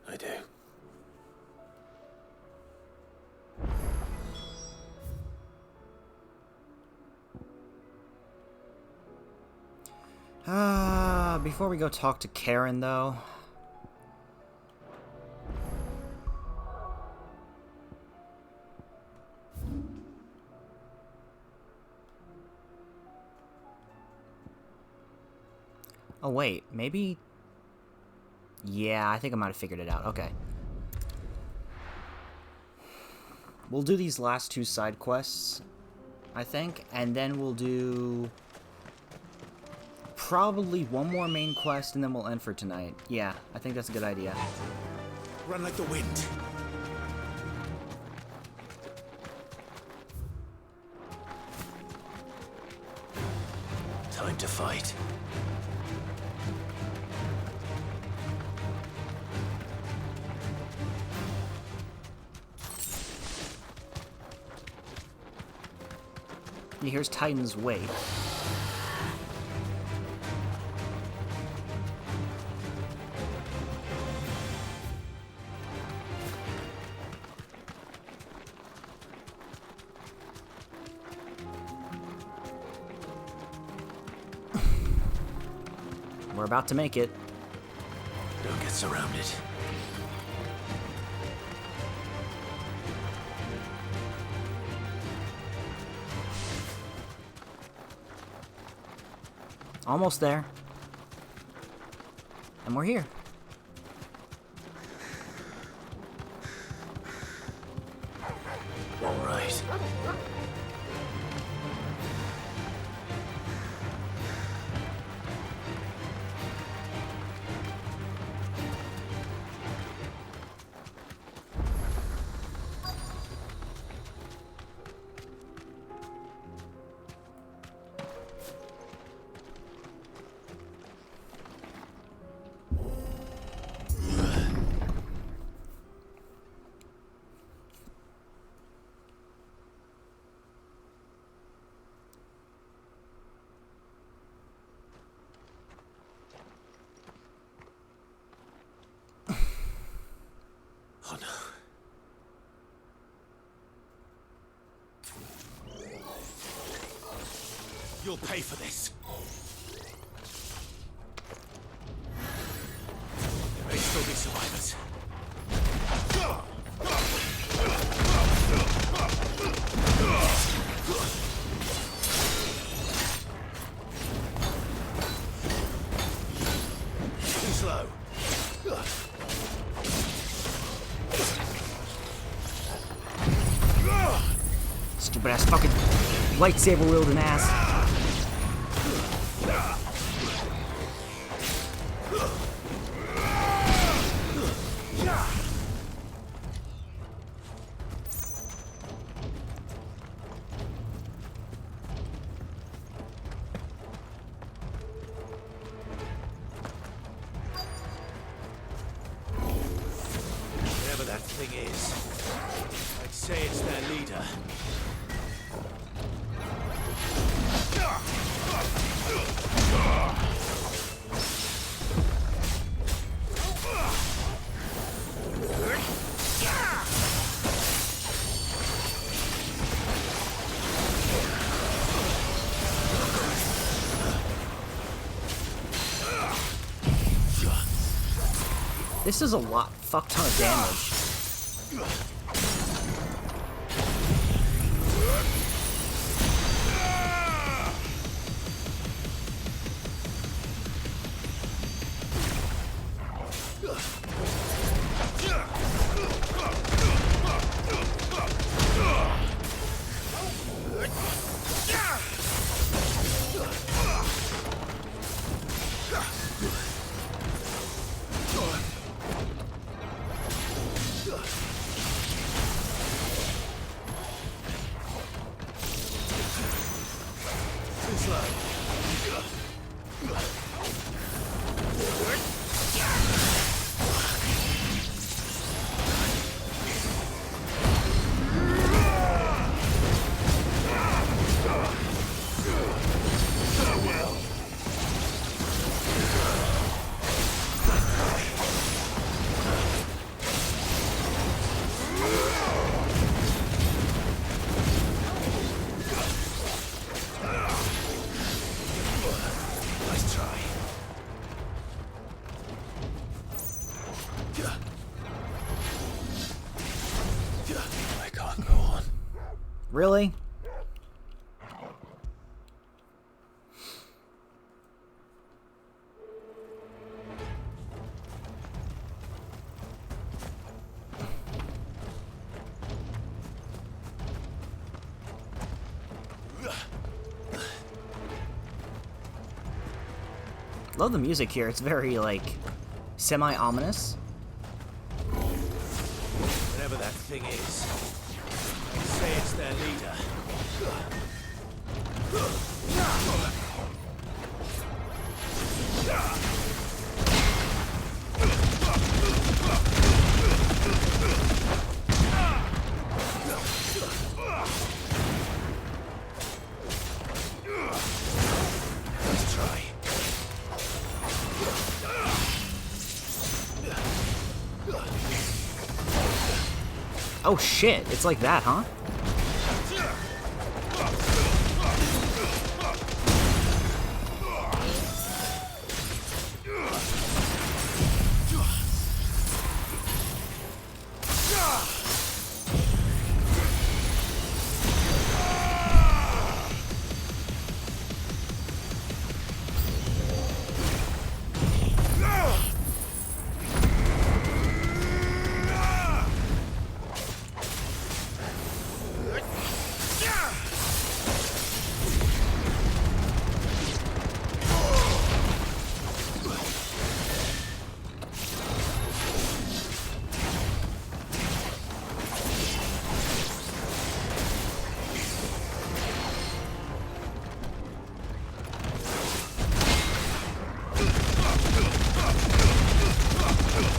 I do. Before we go talk to Karen, though... Oh, wait. Maybe... Yeah, I think I might have figured it out. Okay. We'll do these last 2 side quests, I think, and then we'll do probably one more main quest, and then we'll end for tonight. Yeah, I think that's a good idea. Run like the wind. Time to fight. Yeah, here's Titan's Way. We're about to make it. Don't get surrounded. Almost there. And we're here. All right. Oh no. You'll pay for this. There may still be survivors. Too slow. Stupid ass fucking lightsaber wielding ass. Whatever that thing is, I'd say it's their leader. This is a fuck ton of damage. I can't go on. Really? love the music here. It's very, like, semi-ominous. Whatever that thing is, I'd say it's their leader. Let's try. Oh shit, it's like that, huh?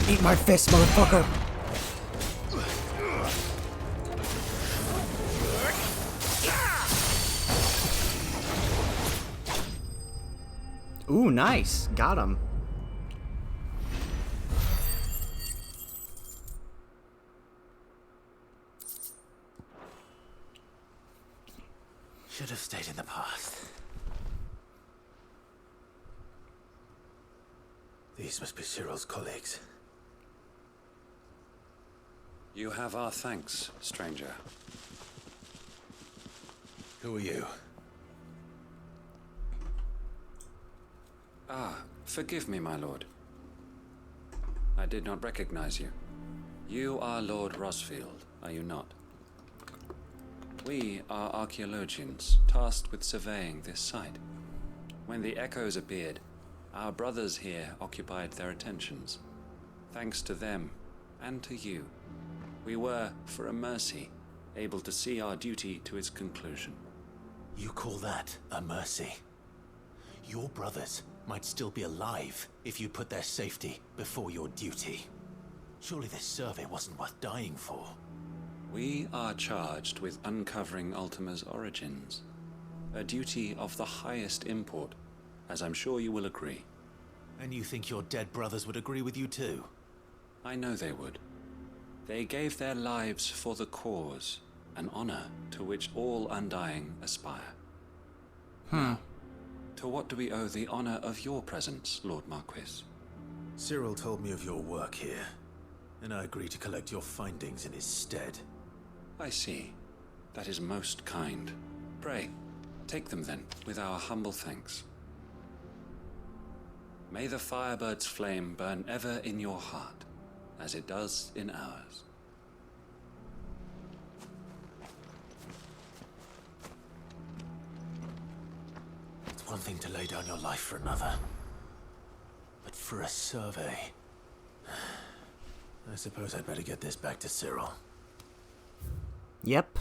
Eat my fist, motherfucker! Ooh, nice. Got him. Should have stayed in the past. These must be Cyril's colleagues. You have our thanks, stranger. Who are you? Ah, forgive me, my lord. I did not recognize you. You are Lord Rosfield, are you not? We are archaeologians, tasked with surveying this site. When the echoes appeared, our brothers here occupied their attentions. Thanks to them, and to you, we were, for a mercy, able to see our duty to its conclusion. You call that a mercy? Your brothers might still be alive if you put their safety before your duty. Surely this survey wasn't worth dying for. We are charged with uncovering Ultima's origins. A duty of the highest import, as I'm sure you will agree. And you think your dead brothers would agree with you too? I know they would. They gave their lives for the cause, an honor to which all Undying aspire. To what do we owe the honor of your presence, Lord Marquis? Cyril told me of your work here, and I agreed to collect your findings in his stead. I see. That is most kind. Pray, take them then, with our humble thanks. May the Firebird's flame burn ever in your heart, as it does in ours. It's one thing to lay down your life for another, but for a survey... I suppose I'd better get this back to Cyril. Yep.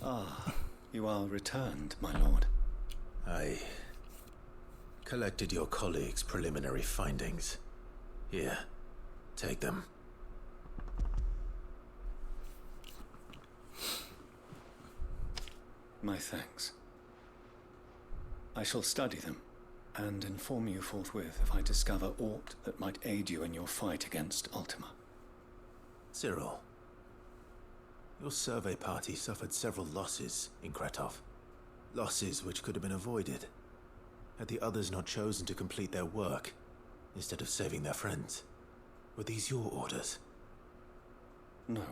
Ah, you are returned, my lord. I collected your colleagues' preliminary findings. Here, take them. My thanks. I shall study them and inform you forthwith if I discover aught that might aid you in your fight against Ultima. Cyril, your survey party suffered several losses in Kretov. Losses which could have been avoided, had the others not chosen to complete their work instead of saving their friends. Were these your orders? No.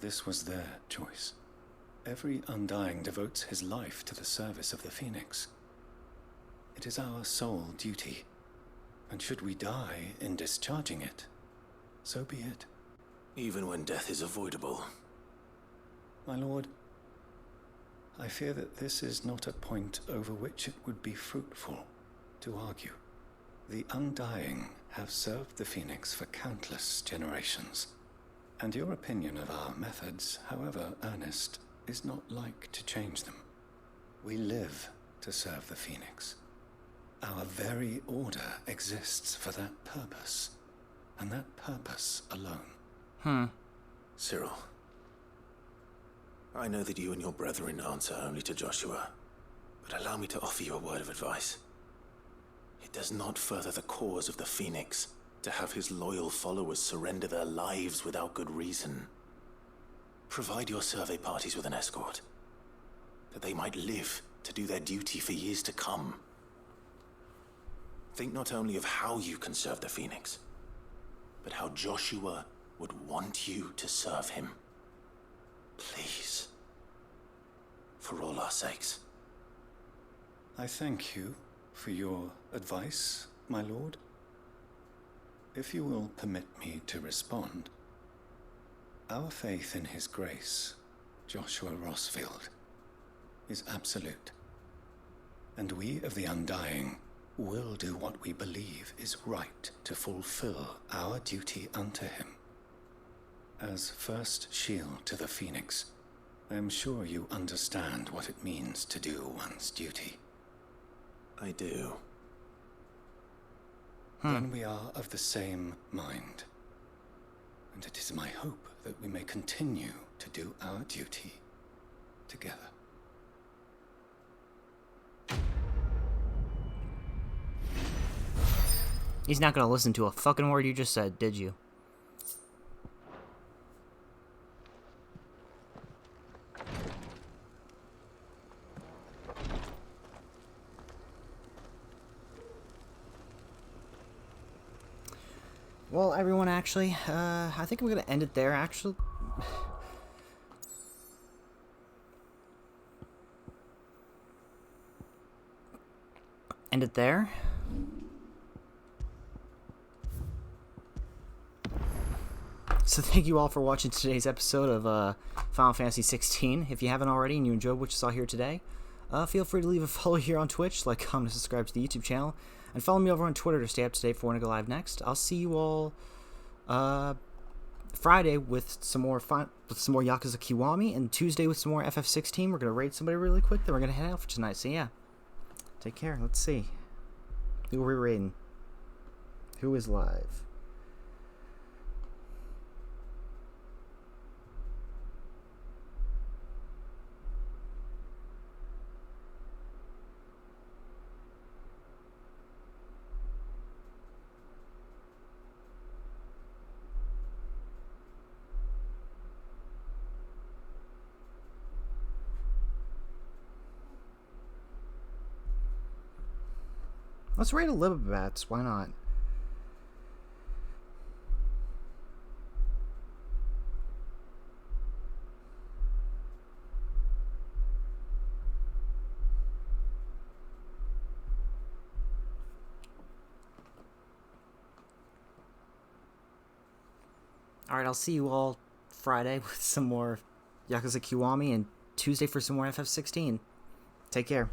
This was their choice. Every Undying devotes his life to the service of the Phoenix. It is our sole duty, and should we die in discharging it, so be it. Even when death is avoidable. My lord, I fear that this is not a point over which it would be fruitful to argue. The Undying have served the Phoenix for countless generations, and your opinion of our methods, however earnest, is not like to change them. We live to serve the Phoenix. Our very order exists for that purpose, and that purpose alone. Cyril, I know that you and your brethren answer only to Joshua, but allow me to offer you a word of advice. It does not further the cause of the Phoenix to have his loyal followers surrender their lives without good reason. Provide your survey parties with an escort, that they might live to do their duty for years to come. Think not only of how you can serve the Phoenix, but how Joshua would want you to serve him. Please. For all our sakes. I thank you for your advice, my lord. If you will permit me to respond, our faith in his grace, Joshua Rossfield, is absolute. And we of the Undying will do what we believe is right to fulfill our duty unto him. As first shield to the Phoenix, I am sure you understand what it means to do one's duty. I do. Then we are of the same mind. And it is my hope that we may continue to do our duty together. He's not gonna listen to a fucking word you just said, did you? Well, everyone, actually, I think we're gonna end it there, actually. End it there. So thank you all for watching today's episode of Final Fantasy 16. If you haven't already and you enjoyed what you saw here today, feel free to leave a follow here on Twitch, like, comment, and subscribe to the YouTube channel, and follow me over on Twitter to stay up to date for when I go live next. I'll see you all Friday with some more Yakuza Kiwami, and Tuesday with some more FF16. We're gonna raid somebody really quick, then we're gonna head out for tonight. So yeah, take care. Let's see, who are we raiding? Who is live? Let's rate a little bit, bats. Why not? Alright, I'll see you all Friday with some more Yakuza Kiwami and Tuesday for some more FF16. Take care.